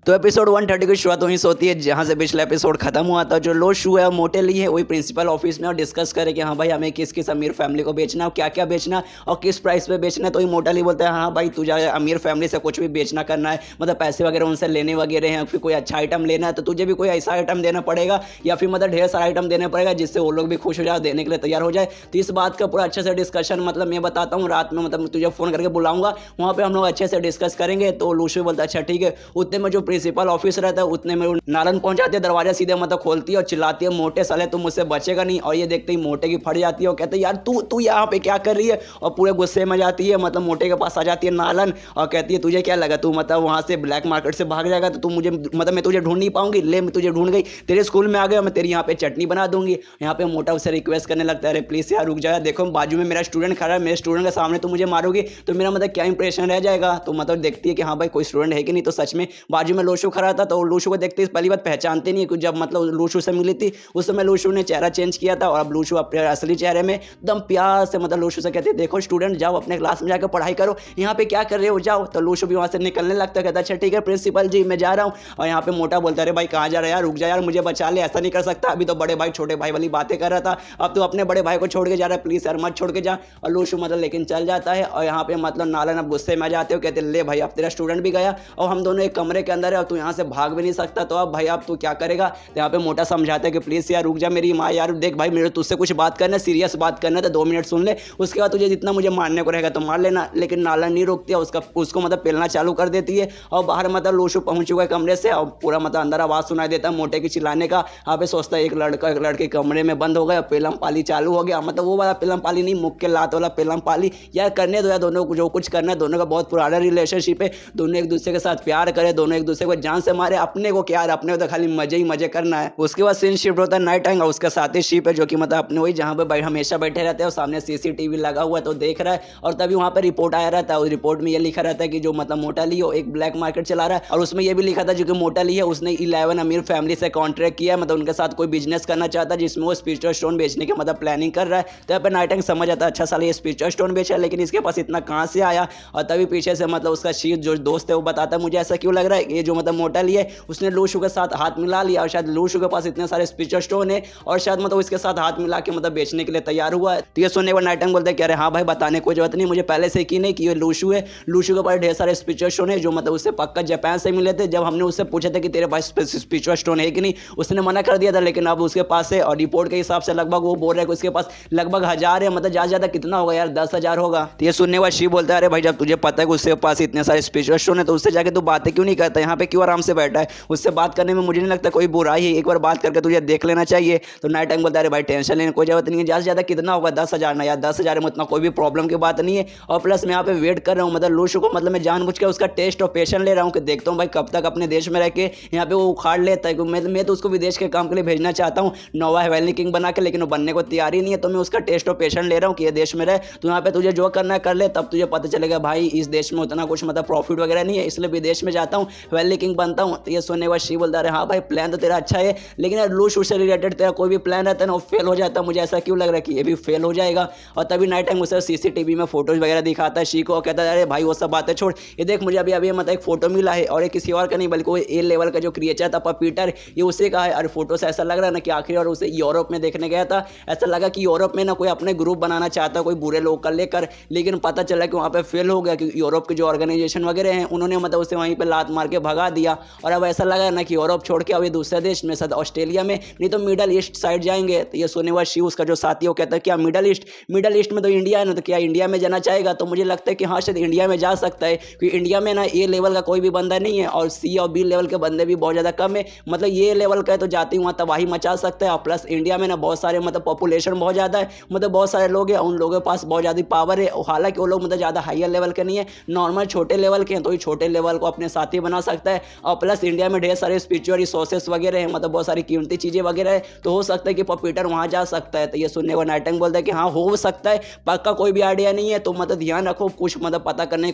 तो एपिसोड 130 की शुरुआत वहीं से होती है जहां से पिछला एपिसोड खत्म हुआ था। जो लूशु है मोटे ली है वही प्रिंसिपल ऑफिस में और डिस्कस करे कि हाँ भाई हमें किस किस अमीर फैमिली को बेचना है, क्या क्या बेचना और किस प्राइस पे बेचना है। तो ये मोटाली बोलता है हाँ भाई तुझे अमीर फैमिली से कुछ भी बेचना करना है, मतलब पैसे वगैरह उनसे लेने वगैरह हैं, फिर कोई अच्छा आइटम लेना है तो तुझे भी कोई ऐसा आइटम देना पड़ेगा, या फिर मतलब ढेर सारा आइटम देना पड़ेगा जिससे वो लोग भी खुश हो जाए, देने के लिए तैयार हो जाए। तो इस बात का पूरा अच्छे से डिस्कशन मतलब मैं बताता हूँ रात में, मतलब तुझे फोन करके बुलाऊंगा, वहाँ पे हम लोग अच्छे से डिस्कस करेंगे। तो लूशु बोलता है अच्छा ठीक है। उतने में जो प्रिंसिपल ऑफिस रहता है उतने में नालन पहुंच जाती है, दरवाजा सीधे मतलब खोलती है और चिल्लाती है मोटे साले तुम मुझसे बचेगा नहीं। और ये देखते ही मोटे की फट जाती है और कहते हैं यार तू तू यहाँ पे क्या कर रही है, और पूरे गुस्से में जाती है, मतलब मोटे के पास आ जाती है नालन और कहती है तुझे क्या लगा तू मतलब वहाँ से ब्लैक मार्केट से भाग जाएगा तो तू मुझे मतलब मैं तुझे ढूंढ नहीं पाऊंगी, ले मैं तुझे ढूंढ गई, तेरे स्कूल में आ गया, मैं तेरी यहाँ पे चटनी बना दूंगी। यहाँ पे मोटा उससे रिक्वेस्ट करने लगता है अरे प्लीज यार रुक जाए, देखो बाजू में मेरा स्टूडेंट खड़ा है, मेरे स्टूडेंट के सामने तो मुझे मारोगी तो मेरा मतलब क्या इंप्रेशन रह जाएगा। तो मतलब देखती है कि हाँ भाई कोई स्टूडेंट है कि नहीं, तो सच में बाजू में लूशु खड़ा था। तो लूशु को देखते पहली बात पहचानते नहीं है, जब मतलब लूशु से मिली थी उस समय लूशु ने चेहरा चेंज किया था, और अब लूशु अपने असली चेहरे में एकदम प्यार से मतलब लूशु से कहते हैं देखो स्टूडेंट जाओ अपने क्लास में जाकर पढ़ाई करो, यहाँ पे क्या कर रहे हो जाओ। तो लूशु भी वहाँ से निकलने लगता है, कहता अच्छा ठीक है प्रिंसिपल जी मैं जा रहा हूँ। और यहाँ पे मोटा बोलता है भाई कहाँ जा रहा है यार, रुक जा यार मुझे बचा ले, ऐसा नहीं कर सकता, अभी तो बड़े भाई छोटे भाई वाली बातें कर रहा था, अब तो अपने बड़े भाई को छोड़ के जा रहा है, प्लीज यार मत छोड़ के जा। और लूशु मतलब लेकिन चल जाता है। और यहाँ पे मतलब नालन अब गुस्से में जाते हो, कहते ले भाई अब तेरा स्टूडेंट भी गया और हम दोनों एक कमरे के अंदर है और तू यहाँ से भाग भी नहीं सकता, तो अब भाई अब तू क्या करेगा। तो यहाँ पे मोटा समझाता है कि प्लीज यार रुक जा मेरी माँ, यार देख भाई मेरे तुझसे कुछ बात करना, सीरियस बात करना तो 2 मिनट सुन ले, उसके बाद तुझे जितना मुझे मारने को रहेगा तो मार लेना। लेकिन नालन नहीं रोकती है, उसको मतलब पेलना चालू कर देती है। और बाहर मतलब लूशु पहुंच चुका है कमरे से और पूरा मतलब अंदर आवाज सुनाई देता है मोटे की चिल्लाने का। यहाँ पे सोचता है एक लड़का एक लड़के कमरे में बंद हो गया, पेलम पाली चालू हो गया, मतलब वो वाला पेलम पाली नहीं, मुक्के लात वाला पेलम पाली। यार करने दो यार, दोनों को जो कुछ करना है, दोनों का बहुत पुराना रिलेशनशिप है, दोनों एक दूसरे के साथ प्यार करे, दोनों एक दूसरे दूसरे को जान से मारे, अपने को क्या, अपने को तो खाली मजे ही मजे करना है। उसके बाद सीन शिफ्ट होता है नाइट टाइम, और उसका साथ ही शिप है जो कि मतलब अपने वही जहाँ पे हमेशा बैठे रहते हैं और सामने सीसीटीवी लगा हुआ है तो देख रहा है। और तभी वहाँ पे रिपोर्ट आया रहता है, उस रिपोर्ट में ये लिखा रहता है कि जो मतलब मोटा ली हो एक ब्लैक मार्केट चला रहा है। और उसमें ये भी लिखा था जो कि मोटा ली है उसने 11 अमीर फैमिली से कॉन्ट्रैक्ट किया है, मतलब उनके साथ कोई बिजनेस करना चाहता है जिसमें वो स्पिरिचुअल स्टोन बेचने की मतलब प्लानिंग कर रहा है। तो यहाँ पे नाइट टाइम समझ आता है अच्छा साल ये स्पिरिचुअल स्टोन बेचा है, लेकिन इसके पास इतना कहाँ से आया। और तभी पीछे से मतलब उसका शीत जो दोस्त है वो बताता है मुझे ऐसा क्यों लग रहा है ये जो मतलब मोटा ली है उसने लूशू के साथ हाथ मिला लिया, और शायद लूशू के पास इतने सारे स्पिरिचुअल स्टोन है और शायद मतलब इसके साथ हाथ मिला के मतलब बेचने के लिए तैयार हुआ है। तो ये सुनने के नाइट टाइम बोलते हैं कि अरे हाँ भाई बताने कोई जरूरत नहीं, मुझे पहले से की नहीं कि ये लूशू है, लूशू के पास ढेर सारे स्पिरिचुअल स्टोन है जो मतलब उससे पक्का जापान से मिले थे। जब हमने उससे पूछा था कि तेरे पास स्पिरिचुअल स्टोन है कि नहीं, उसने मना कर दिया था, लेकिन अब उसके पास है। और रिपोर्ट के हिसाब से लगभग वो बोल रहा है कि उसके पास लगभग 1000 है, मतलब ज़्यादा कितना होगा यार, 10,000 होगा। तो ये सुनने के बाद शिव बोलता है अरे भाई जब तुझे पता है कि उसके पास इतने सारे स्पिरिचुअल स्टोन है तो उससे जाके तू बातें क्यों नहीं करता, यहाँ पे क्यों आराम से बैठा है, उससे बात करने में मुझे नहीं लगता कोई बुराई है, एक बार बात करके तुझे देख लेना चाहिए। तो नाइट टाइम बोलता है अरे भाई टेंशन लेने कोई जरूरत नहीं है, ज़्यादा से ज़्यादा कितना होगा 10,000 ना यार, 10,000 में उतना कोई भी प्रॉब्लम की बात नहीं है। और प्लस मैं यहाँ पे वेट कर रहा हूँ मतलब लूशू को, मतलब मैं जानबूझ के उसका टेस्ट और पेशेंट ले रहा हूँ कि देखता हूँ भाई कब तक अपने देश में रह के यहाँ पे वो उखाड़ लेता है। मैं तो उसको विदेश के काम के लिए भेजना चाहता हूँ नोवा हेवेली किंग बना के, लेकिन वो बनने को तैयार ही नहीं है। तो मैं उसका टेस्ट और पेशेंट ले रहा हूँ कि ये देश में रहे, तो यहाँ पे तुझे जो करना है कर ले, तब तुझे पता चलेगा भाई इस देश में उतना कुछ मतलब प्रॉफिट वगैरह नहीं है, इसलिए विदेश में जाता हूँ हेवेली किंग बनता हूँ। तो ये सुनने के बाद शिव बोलता है हाँ भाई प्लान तो तेरा अच्छा है, लेकिन यार लूशू से रिलेटेड तेरा कोई भी प्लान रहता है ना वो फेल हो जाता है, मुझे ऐसा क्यों लग रहा है कि ये भी फेल हो जाएगा। और तभी नाइट टाइम उसे सीसीटीवी में फोटोज वगैरह दिखाता है शी को, कहता है अरे भाई वो सब बातें छोड़, ये देख मुझे अभी अभी मतलब एक फोटो मिला है और ये किसी और का नहीं बल्कि वो ए लेवल का जो क्रिएचर था पपीटर, ये उसी का है। और फोटो से ऐसा लग रहा है ना कि आखिर और उसे यूरोप में देखने गया था, ऐसा लगा कि यूरोप में ना कोई अपने ग्रुप बनाना चाहता कोई बुरे लोग का लेकर, लेकिन पता चला कि वहाँ पे फेल हो गया कि यूरोप के जो ऑर्गेनाइजेशन वगैरह हैं उन्होंने मतलब उसे वहीं पे लात मार के भगा दिया। और अब ऐसा लगा ना कि यूरोप छोड़ के अब ये दूसरे देश में शायद ऑस्ट्रेलिया में नहीं तो मिडल ईस्ट साइड जाएंगे। तो ये सुनने के बाद शिव उसका जो साथी है वो कहता है क्या मिडल ईस्ट में तो इंडिया है ना, तो क्या इंडिया में जाना चाहेगा। तो मुझे लगता है कि हाँ शायद इंडिया में जा सकता है, क्योंकि इंडिया में ना ए लेवल का कोई भी बंदा नहीं है और सी और बी लेवल के बंदे भी बहुत ज़्यादा कम है, मतलब ये लेवल का है तो जाते ही वहाँ तबाही मचा सकता है। और प्लस इंडिया में ना बहुत सारे मतलब पॉपुलेशन बहुत ज़्यादा है, मतलब बहुत सारे लोग हैं, उन लोगों के पास बहुत ज़्यादा पावर है, हालांकि वो लोग मतलब ज़्यादा हायर लेवल के नहीं है, नॉर्मल छोटे लेवल के हैं, तो ये छोटे लेवल को अपने साथी बना सकता है। और प्लस इंडिया में ढेर सारे स्पिरिचुअल रिसोर्सेस वगैरह हैं, मतलब बहुत सारी कीमती चीज़ें वगैरह है, तो हो सकता है कि पपीटर वहाँ जा सकता है। तो ये सुनने को नाइट टाइम बोलता है कि हाँ हो सकता है, पक्का कोई भी आइडिया नहीं है, तो मतलब ध्यान रखो, कुछ मतलब पता करने की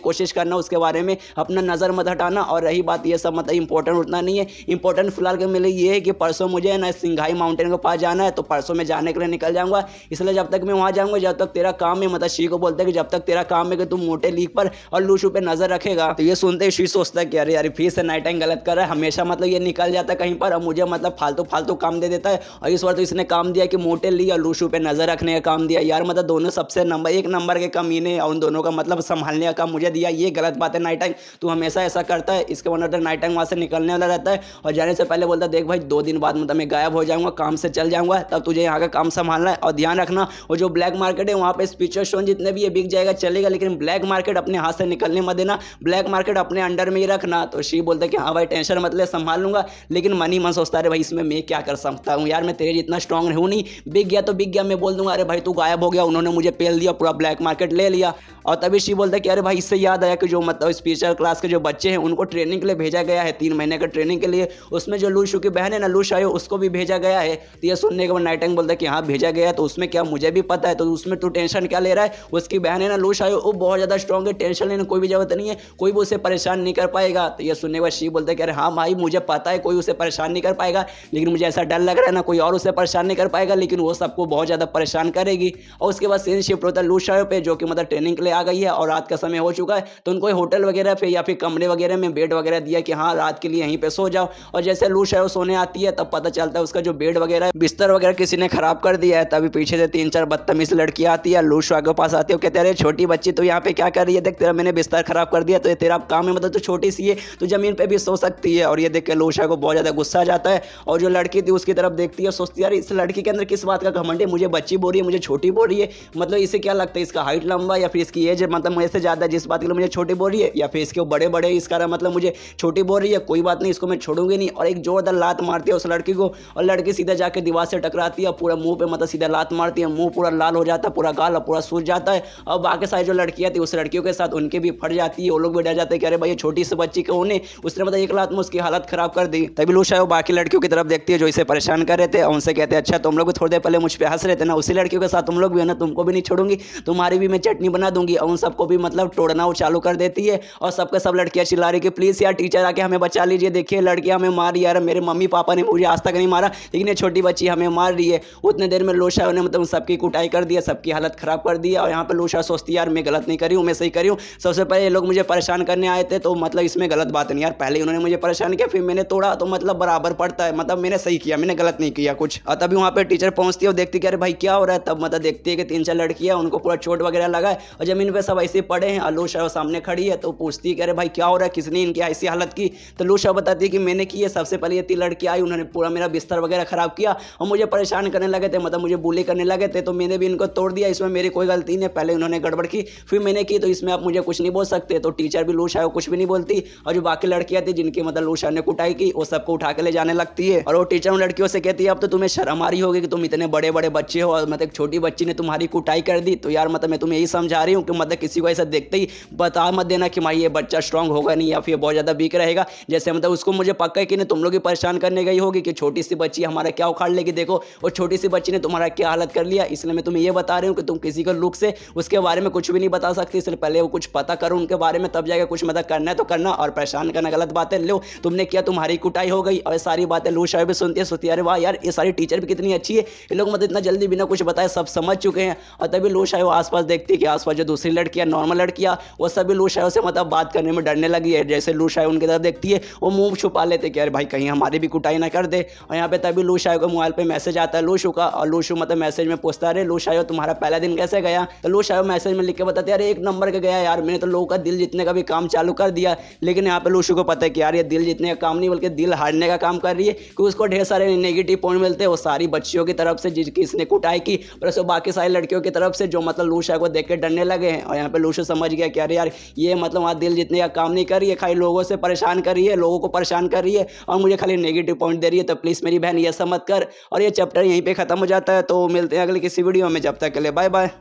कोशिश करना, उसके बारे में अपना नज़र मत हटाना। और रही बात ये सब मतलब इंपॉर्टेंट उतना नहीं है, इंपॉर्टेंट फिलहाल के मेरे ये है कि परसों मुझे ना सिंघाई माउंटेन के पास जाना है, तो परसों मैं जाने के लिए निकल जाऊँगा, इसलिए जब तक मैं वहाँ जाऊँगा जब तक तेरा काम है, मतलब शी को बोलता है कि जब तक तेरा काम है कि तुम मोटे लीग पर और लूशू पे नजर रखेगा। तो ये सुनते ही शी सोचता है कि अरे यार फिर से नाइट टाइम गलत कर रहा है, हमेशा मतलब ये निकल जाता है कहीं पर और मुझे मतलब फालतू काम दे देता है, और इस बार तो इसने काम दिया कि मोटे ली और लूशू पे नजर रखने का काम दिया। यार मतलब दोनों सबसे एक नंबर के कमीने, और उन दोनों का मतलब संभालने का काम मुझे दिया, ये गलत बात है नाइट टाइम, तू हमेशा ऐसा करता है। इसके बाद नाइट टाइम वहाँ से निकलने वाला रहता है और जाने से पहले बोलता है देख भाई 2 दिन बाद मतलब मैं गायब हो जाऊंगा, काम से चल जाऊंगा, तब तुझे यहाँ का काम संभालना है। और ध्यान रखना वो जो ब्लैक मार्केट है वहाँ पे स्पिरिचुअल स्टोन जितने भी ये बिक जाएगा चलेगा, लेकिन ब्लैक मार्केट अपने हाथ से निकलने मत देना, ब्लैक मार्केट अपने अंडर में ही रखना। तो शी बोलता है कि हाँ भाई टेंशन मत ले, संभाल लूंगा, लेकिन मन ही मन सोचता है भाई इसमें मैं क्या कर सकता हूँ यार, मैं तेरे जितना स्ट्रांग हूँ नहीं, बिक गया तो बिक गया, मैं बोल दूंगा अरे भाई तू गायब हो गया, उन्होंने मुझे पेल दिया, पूरा ब्लैक मार्केट ले लिया। और तभी शी बोलता है कि अरे भाई इससे याद आया कि जो मतलब स्पिरिचुअल क्लास के जो बच्चे हैं उनको ट्रेनिंग के लिए भेजा गया है, 3 महीने का ट्रेनिंग के लिए, उसमें जो लूशू की बहन है ना लूशायो उसको भी भेजा गया है। तो ये सुनने के बाद नाइट टाइम बोलता है कि हाँ भेजा गया है, तो उसमें क्या मुझे भी पता है, तो उसमें तू टेंशन क्या ले रहा है, उसकी बहन है ना लूशायो वो बहुत ज़्यादा स्ट्रॉन्ग है, टेंशन लेने कोई भी जरूरत नहीं है, कोई भी उसे परेशान नहीं कर पाएगा। तो ये सुनने के बाद शी बोलता है कि अरे हाँ भाई मुझे पता है कोई उसे परेशान नहीं कर पाएगा, लेकिन मुझे ऐसा डर लग रहा है ना कोई और उसे परेशान नहीं कर पाएगा, लेकिन वो सबको बहुत ज़्यादा परेशान करेगी। और उसके बाद सीन शिफ्ट होता है लूशायो पे, जो कि मतलब ट्रेनिंग के लिए आ गई है और रात का समय हो चुका है, तो उनको होटल वगैरह पे या फिर कमरे वगैरह में बेड वगैरह दिया कि हाँ रात के लिए यहीं पे सो जाओ। और जैसे लूशायो सोने आती है तब पता चलता है उसका जो बेड वगैरह बिस्तर वगैरह किसी ने खराब कर दिया है। तभी पीछे से 3-4 बदतमीज लड़की आती है, लूशा के पास आती है, कहते हैं अरे छोटी बच्ची तो यहाँ पे क्या कर रही है, देख तेरा मैंने बिस्तर खराब कर दिया, तो ये तेरा काम है, मतलब तो छोटी सी है तो जमीन पे भी सो सकती है। और ये देख के लूशा को बहुत ज़्यादा गुस्सा आ जाता है, और जो लड़की थी उसकी तरफ देखती है, सोचती है यार इस लड़की के अंदर किस बात का घमंड है, मुझे बच्ची बोल रही है, मुझे छोटी बोल रही है, मतलब इसे क्या लगता है इसका हाइट लंबा या फिर इसकी एज मतलब मुझे से ज़्यादा, जिस बात के लिए मुझे छोटी बोल रही है, या फिर इसके बड़े बड़े इस कारण मतलब मुझे छोटी बोल रही है, कोई बात नहीं इसको मैं छोड़ूंगी नहीं। और एक जोरदार लात मारती है उस लड़की को, और लड़की सीधा जाके दीवार से टकराती है, पूरा मुंह पे मतलब सीधा लात मारती है, मुंह पूरा लाल हो जाता है, पूरा गाल पूरा सूज जाता है। और बाकी सारी जो लड़कियां थी उस लड़कियों के साथ उनके भी फट जाती है, वो लोग भी डर जाते हैं कि अरे भाई ये छोटी सी बच्ची को उन्हें उसने मतलब एक लात में उसकी हालत खराब कर दी। तभी लूशा वो बाकी लड़कियों की तरफ देखती है जो इसे परेशान कर रहे थे और उनसे कहते हैं अच्छा तुम लोग भी थोड़ी देर पहले मुझ पे हंस रहे थे ना, उसी लड़कियों के साथ तुम लोग भी है ना, तुमको भी नहीं छोड़ूंगी, तुम्हारी भी मैं चटनी बना दूंगी। और उन सबको भी मतलब तोड़ना वो चालू कर देती है और सबके सब लड़कियां चिल्ला रही कि प्लीज यार टीचर आके हमें बचा लीजिए, देखिए लड़कियां हमें मार यार, मेरे मम्मी पापा ने मुझे आज तक नहीं मारा लेकिन ये छोटी बच्ची हमें मार रही है। उतने देर में लूशा ने मतलब सबकी कुटाई कर दिया, सबकी हालत खराब कर दिया। और यहाँ पे लूशा सोचती है यार मैं गलत नहीं करी हूँ, मैं सही करी हूँ। सबसे पहले ये लोग मुझे परेशान करने आए थे तो मतलब इसमें गलत बात नहीं यार, पहले उन्होंने मुझे परेशान किया फिर मैंने तोड़ा तो मतलब बराबर पड़ता है, मतलब मैंने सही किया, मैंने गलत नहीं किया कुछ। और तभी वहाँ पे टीचर पहुंचती है और देखती है अरे भाई क्या हो रहा है। तब मतलब देखती है कि 3-4 लड़कियां उनको पूरा चोट वगैरह लगा है और जमीन पे सब ऐसे पड़े हैं। और लूशा सामने खड़ी है तो पूछती है कि अरे भाई क्या हो रहा है, किसने इनकी ऐसी हालत की। तो लूशा बताती है कि मैंने की है, सबसे पहले ये 3 लड़की आई, उन्होंने पूरा मेरा बिस्तर वगैरह खराब किया और मुझे परेशान करने लगे थे, मतलब मुझे बुली करने लगे थे, तो मैंने भी इनको तोड़ दिया, इसमें मेरी कोई गलती नहीं, पहले उन्होंने गड़बड़ की फिर मैंने की, तो इसमें आप मुझे कुछ नहीं बोल सकते। तो टीचर भी लूशा को कुछ भी नहीं बोलती और जो बाकी लड़कियां थी जिनकी मतलब लूशा ने कुटाई की वो सबको उठा के ले जाने लगती है। और वो टीचर उन लड़कियों से कहती है अब तो तुम्हें शर्म आ रही होगी कि तुम इतने बड़े बड़े बच्चे हो और मतलब एक छोटी बच्ची ने तुम्हारी कुटाई कर दी, तो यार मतलब मैं तुम्हें यही समझा रही हूँ कि मतलब किसी को ऐसा देखते ही बता मत देना कि भाई ये बच्चा स्ट्रांग होगा नहीं या फिर बहुत ज़्यादा वीक रहेगा। जैसे मतलब उसको मुझे पक्का है कि नहीं तुम लोग ही परेशान करने गई होगी कि छोटी सी बच्ची हमारा क्या उखाड़ लेगी, देखो और छोटी सी बच्ची ने तुम्हारा क्या हालत कर लिया। इसलिए मैं तुम्हें ये बता रही हूँ कि तुम किसी को लुक से उसके बारे में कुछ भी नहीं बता सकती, इसलिए पहले वो कुछ पता करो उनके बारे में तब जाकर कुछ मतलब करना है तो करना, और परेशान करना गलत बात है। लो तुमने किया, तुम्हारी कुटाई हो गई। और सारी बातें लूशा भी सुनती है, सोचती है अरे वाह यार ये सारी टीचर भी कितनी अच्छी है, ये लोग मतलब इतना जल्दी बिना कुछ बताए सब समझ चुके हैं। और तभी लूशा वो आसपास देखती है कि आसपास जो दूसरी लड़कियां नॉर्मल लड़कियां वो सभी लूशा से मतलब बात करने में डरने लगी है। जैसे लूशा उनकी तरफ देखती है वो मुंह छुपा लेते कि अरे भाई कहीं हमारी भी कुटाई ना कर दे। और यहाँ पे तभी लूशा को मोबाइल पे मैसेज आता है लूशू का, और लूशू मतलब मैसेज में पूछता है लूशा तुम्हारा पहला दिन कैसे गया। तो लूशा मैसेज में लिख के बताते यार 1 नंबर का गया यार, मैंने तो लोगों का दिल जीतने का भी काम चालू कर दिया। लेकिन यहाँ पे लूशू को पता है कि यार ये दिल जीतने का काम नहीं बल्कि दिल हारने का काम कर रही है, क्योंकि उसको ढेर सारे नेगेटिव पॉइंट मिलते हैं वो सारी बच्चियों की तरफ से जिसकी इसने कुटाई की, प्लस बाकी सारी लड़कियों की तरफ से जो मतलब लूशा को देख के डरने लगे हैं। और यहाँ पे लूशू समझ गया कि अरे यार ये मतलब वहाँ दिल जीतने का काम नहीं कर रही है, खाली लोगों से परेशान कर रही है, लोगों को परेशान कर रही है और मुझे खाली नेगेटिव पॉइंट दे रही है। तो प्लीज़ मेरी बहन ये सब मत कर। और ये चैप्टर यहीं पे खत्म हो जाता है, तो मिलते हैं अगले किसी वीडियो में, जब तक के लिए बाय बाय।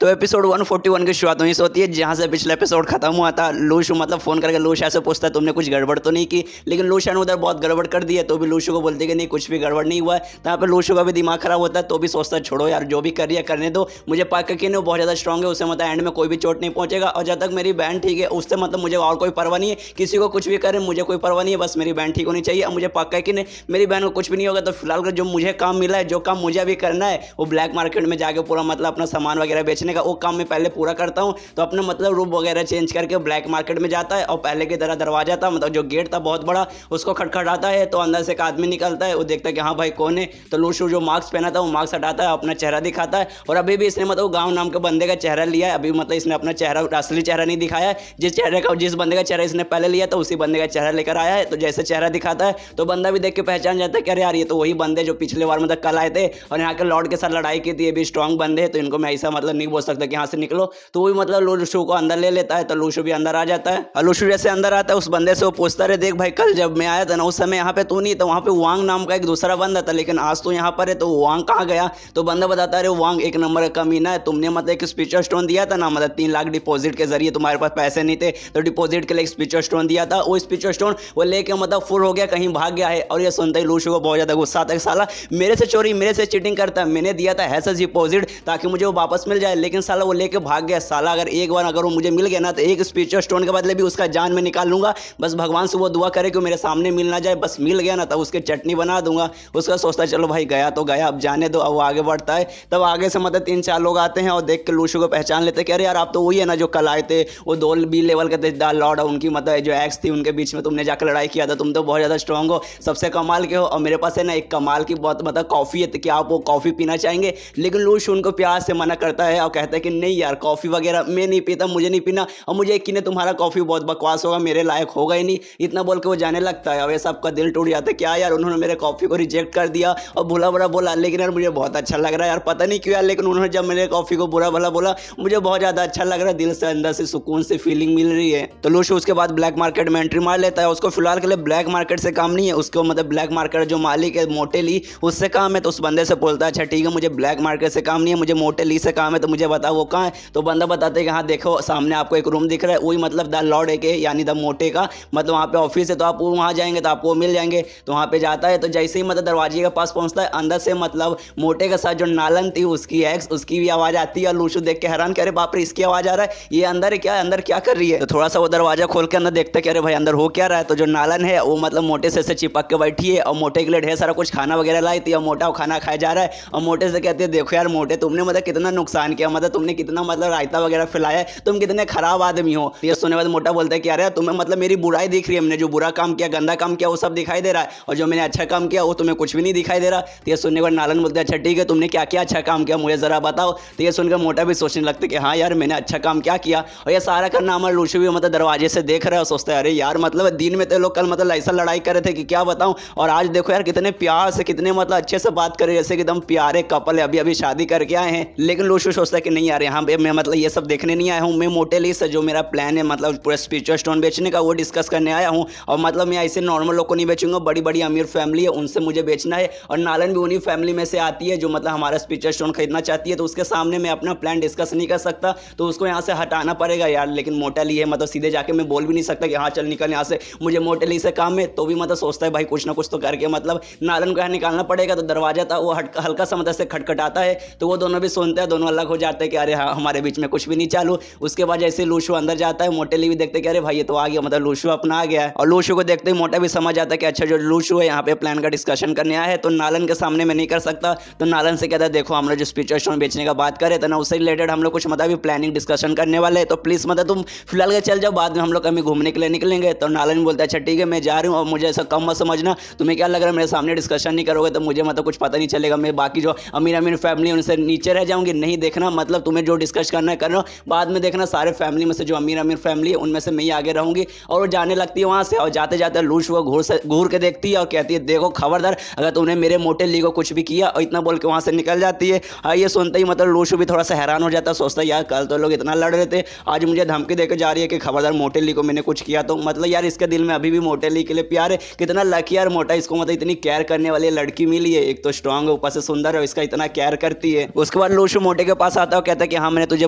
तो एपिसोड 141 की शुरुआत वहीं से होती है जहाँ से पिछला एपिसोड खत्म हुआ था। लूशू मतलब फोन करके लूशा से पूछता है तुमने कुछ गड़बड़ तो नहीं की, लेकिन लूशा ने उधर बहुत गड़बड़ कर दी है, तो भी लूशू को बोलते कि नहीं कुछ भी गड़बड़ नहीं हुआ है। तो यहाँ पे लूशू का भी दिमाग खराब होता है, तो भी सोचता है छोड़ो यार जो भी कर रही है करने दो, मुझे पक्का कि नहीं वो बहुत ज़्यादा स्ट्रॉन्ग है, उससे मतलब एंड में कोई भी चोट नहीं पहुंचेगा। और जब तक मेरी बहन ठीक है उससे मतलब मुझे और कोई परवाह नहीं है, किसी को कुछ भी करे मुझे कोई परवाह नहीं है, बस मेरी बहन ठीक होनी चाहिए। और मुझे पक्का है कि नहीं मेरी बहन को कुछ भी नहीं होगा। तो फिलहाल जो मुझे काम मिला है, जो काम मुझे अभी करना है वो ब्लैक मार्केट में जाके पूरा मतलब अपना सामान वगैरह बेचने का, वो काम मैं पहले पूरा करता हूं। तो अपना मतलब रूप वगैरह चेंज करके ब्लैक मार्केट में जाता है और पहले की तरह दरवाजा था मतलब जो गेट था बहुत बड़ा उसको खटखटाता है, तो अंदर से एक आदमी निकलता है, वो देखता है कि हाँ भाई कौन है। तो लूशू जो मास्क पहना था वो मास्क हटाता है, अपना चेहरा दिखाता है। और अभी भी इसने मतलब गाँव नाम के बंदे का चेहरा लिया है, अभी मतलब इसने अपना चेहरा असली चेहरा नहीं दिखाया है। जिस बंदे का चेहरा इसने पहले लिया था उसी बंदे का चेहरा लेकर आया है। तो जैसे चेहरा दिखाता है तो बंदा भी देख के पहचान जाता है कि अरे यार ये तो वही बंदे जो पिछले बार मतलब कल आए थे और यहाँ के लॉर्ड के साथ लड़ाई की थी, ये भी स्ट्रॉन्ग बंदे हैं, तो इनको मैं ऐसा मतलब नहीं बोल सकता कि यहाँ से निकलो। तो वो भी मतलब लूशू को अंदर ले लेता है, तो लूशू भी अंदर आ जाता है। और लूशू जैसे अंदर आता है उस बंदे से वो पूछता है देख भाई कल जब मैं आया था ना उस समय यहाँ पे तू नहीं था, वहाँ पे वांग नाम का एक दूसरा बंदा था, लेकिन आज तो यहाँ पर है, तो वांग कहाँ गया। तो बंदा बताता है वांग 1 नंबर का कमीना है, तुमने मतलब एक स्पीचर स्टोन दिया था ना, मतलब 3 लाख डिपॉजिट के जरिए, तुम्हारे पास पैसे नहीं थे तो डिपॉजिट के लिए एक स्पीचर स्टोन दिया था, वो स्पीचर स्टोन वो लेके मतलब फुल हो गया, कहीं भाग गया है। और ये सुनते ही लूशू को बहुत ज्यादा गुस्सा आता है, साला मेरे से चोरी मेरे से चीटिंग करता है, मैंने दिया था ऐसा डिपॉजिट ताकि मुझे वो वापस मिल जाए, लेकिन साला वो लेके भाग गया। साला अगर एक बार अगर वो मुझे मिल गया ना तो एक स्पीचर स्टोन के बदले भी उसका जान में निकाल लूंगा, बस भगवान से वो दुआ करे कि मेरे सामने मिल ना जाए, बस मिल गया ना तब उसके चटनी बना दूंगा। उसका सोचता चलो भाई गया तो गया, अब जाने दो। अब वो आगे बढ़ता है, तब आगे से मतलब 3-4 लोग आते हैं और देख के लूशू को पहचान लेते हैं कि अरे यार आप तो वही है ना जो कल आए थे, वो 2 बी लेवल के थे लॉर्ड, उनकी मतलब जो एक्स थी उनके बीच में तुमने जाकर लड़ाई किया था, तुम तो बहुत ज़्यादा स्ट्रॉन्ग हो, सबसे कमाल के हो, और मेरे पास है ना एक कमाल की बहुत मतलब कॉफ़ी है, तो क्या आप वो कॉफ़ी पीना चाहेंगे। लेकिन लूशू उनको प्यार से मना करता है और कहता है कि नहीं यार कॉफ़ी वगैरह मैं नहीं पीता, मुझे नहीं पीना, और मुझे यकीन है तुम्हारा कॉफ़ी बहुत बकवास होगा, मेरे लायक होगा ही नहीं। इतना बोल के वो जाने लगता है। और ये सबका दिल टूट जाता है, क्या यार उन्होंने मेरे कॉफ़ी को रिजेक्ट कर दिया और बुरा भला बोला, लेकिन यार मुझे बहुत अच्छा लग रहा है यार, पता नहीं क्यों यार, लेकिन उन्होंने जब मेरे कॉफ़ी को बुरा भला बोला मुझे बहुत ज़्यादा अच्छा लग रहा है, दिल से अंदर से सुकून से फीलिंग मिल रही है। तो लूशू उसके बाद ब्लैक मार्केट में एंट्री मार लेता है। उसको फिलहाल के लिए ब्लैक मार्केट से काम नहीं है, उसको मतलब ब्लैक मार्केट जो मालिक है मोटे ली उससे काम है। तो उस बंदे से बोलता है अच्छा ठीक है मुझे ब्लैक मार्केट से काम नहीं है, मुझे मोटे ली से काम है, तो मुझे मुझे बता वो कहाँ है। तो बंदा बताते हैं कि हाँ देखो सामने आपको एक रूम दिख रहा है, वही मतलब द लॉर्ड है के यानी द मोटे का मतलब वहाँ पे ऑफिस है, तो आप वहाँ जाएंगे तो आपको मिल जाएंगे। तो वहाँ पे जाता है, तो जैसे ही मतलब दरवाजे के पास पहुँचता है, अंदर से मतलब मोटे के साथ जो नालन थी उसकी एक्स, उसकी भी आवाज़ आती है। और लूशु देख के हैरान करे बाप रे इसकी आवाज़ आ रहा है, ये अंदर है क्या, अंदर क्या कर रही है। तो थोड़ा सा वो दरवाजा खोल के अंदर देखते कि अरे भाई अंदर हो क्या रहा है। तो जो नालन है वो मतलब मोटे से चिपक के बैठी है और मोटे के लिए ढेर सारा कुछ खाना वगैरह लाई थी और मोटा वो खाना खाया जा रहा है। और मोटे से कहती है देखो यार मोटे तुमने मतलब कितना नुकसान किया, मतलब तुमने कितना मतलब रायता वगैरह खिलाया है, तुम कितने खराब आदमी हो। ये सुनने बाद मोटा बोलता है कि अरे तुम्हें मतलब मेरी बुराई दिख रही है, मैंने जो बुरा काम किया गंदा काम किया वो सब दिखाई दे रहा है, और जो मैंने अच्छा काम किया वो तुम्हें कुछ भी नहीं दिखाई दे रहा। तो ये सुनने के बाद नालन बोलते हैं अच्छा ठीक है तुमने क्या क्या अच्छा काम किया मुझे जरा बताओ। तो ये सुनकर मोटा भी सोचने लगता है कि हाँ यार मैंने अच्छा काम क्या किया। और ये सारा करना हमारा लूशु भी मतलब दरवाजे से देख रहा है और सोचता है अरे यार मतलब दिन में तो लोग कल मतलब ऐसा लड़ाई कर रहे थे कि क्या बताऊं, और आज देखो यार कितने प्यार से कितने मतलब अच्छे से बात करे जैसे कि एकदम प्यारे कपल है, अभी अभी शादी करके आए हैं। लेकिन लूशु सोचता है कि नहीं यार यहाँ पे मैं मतलब ये सब देखने नहीं आया हूँ, मैं मोटे ली से जो मेरा प्लान है मतलब पूरा स्पिरिचुअल स्टोन बेचने का वो डिस्कस करने आया हूँ। और मतलब मैं ऐसे नॉर्मल लोग को नहीं बेचूंगा, बड़ी बड़ी अमीर फैमिली है उनसे मुझे बेचना है। और नालन भी उन्हीं फैमिली में से आती है जो मतलब हमारा स्पिरिचुअल स्टोन खरीदना चाहती है, तो उसके सामने मैं अपना प्लान डिस्कस नहीं कर सकता, तो उसको यहाँ से हटाना पड़ेगा यार। लेकिन मोटा ली है मतलब सीधे जाके मैं बोल भी नहीं सकता कि हाँ चल निकल यहाँ से, मुझे मोटे ली से काम है। तो भी मतलब सोचता है भाई कुछ ना कुछ तो करके मतलब नालन को यहाँ निकालना पड़ेगा। तो दरवाजा था वो हल्का सा मतलब से खटखटाता है, तो वो दोनों भी सुनते हैं, दोनों अलग हो जाते हैं कि अरे हाँ हमारे बीच में कुछ भी नहीं चालू। उसके बाद जैसे लूशु अंदर जाता है, मोटे ली भी देखते कि अरे भाई ये तो आ गया, मतलब लूशु अपना आ गया है। और लूशु को देखते ही मोटा भी समझ आता है कि अच्छा जो लूशु है यहाँ पे प्लान का डिस्कशन करने आया है, तो नालन के सामने मैं नहीं कर सकता। तो नालन से कहता है देखो हम लोग जो स्पिरिचुअल स्टोन बेचने का बात करे तो ना उससे रिलेटेड हम लोग कुछ मतलब भी प्लानिंग डिस्कशन करने वाले हैं, तो प्लीज मतलब तुम फिलहाल के चल जाओ, बाद में हम लोग कहीं घूमने के लिए निकलेंगे। तो नालन बोलता है अच्छा ठीक है मैं जा रही हूँ, और मुझे ऐसा कम मत समझना, तुम्हें क्या लग रहा है मेरे सामने डिस्कशन नहीं करोगे तो मुझे मतलब कुछ पता नहीं चलेगा, मैं बाकी जो अमीर अमीर फैमिली है उनसे नीचे रह जाऊंगी, नहीं देखना मतलब तुम्हें जो डिस्कस करना है कर लो, बाद में देखना सारे फैमिली में से जो अमीर अमीर फैमिली है उनमें से मैं ही आगे रहूंगी। और वो जाने लगती है वहाँ से, और जाते जाते लूश वो घूर के देखती है और कहती है देखो खबरदार अगर तुमने मेरे मोटे ली को कुछ भी किया, और इतना बोल के वहाँ से निकल जाती है। हाँ ये सुनते ही मतलब लूशु भी थोड़ा सा हैरान हो जाता है, सोचता है यार कल तो लोग इतना लड़ रहे थे, आज मुझे धमकी देकर जा रही है कि खबरदार मोटे ली को मैंने कुछ किया तो मतलब यार इसके दिल में अभी भी मोटे ली के लिए प्यार है। कितना लकी यार मोटा इसको मतलब इतनी केयर करने वाली लड़की मिली है, एक तो स्ट्रांग है ऊपर से सुंदर है, इसका इतना केयर करती है। उसके बाद लूशु मोटे के पास आता है और कहता है कि हाँ मैंने तुझे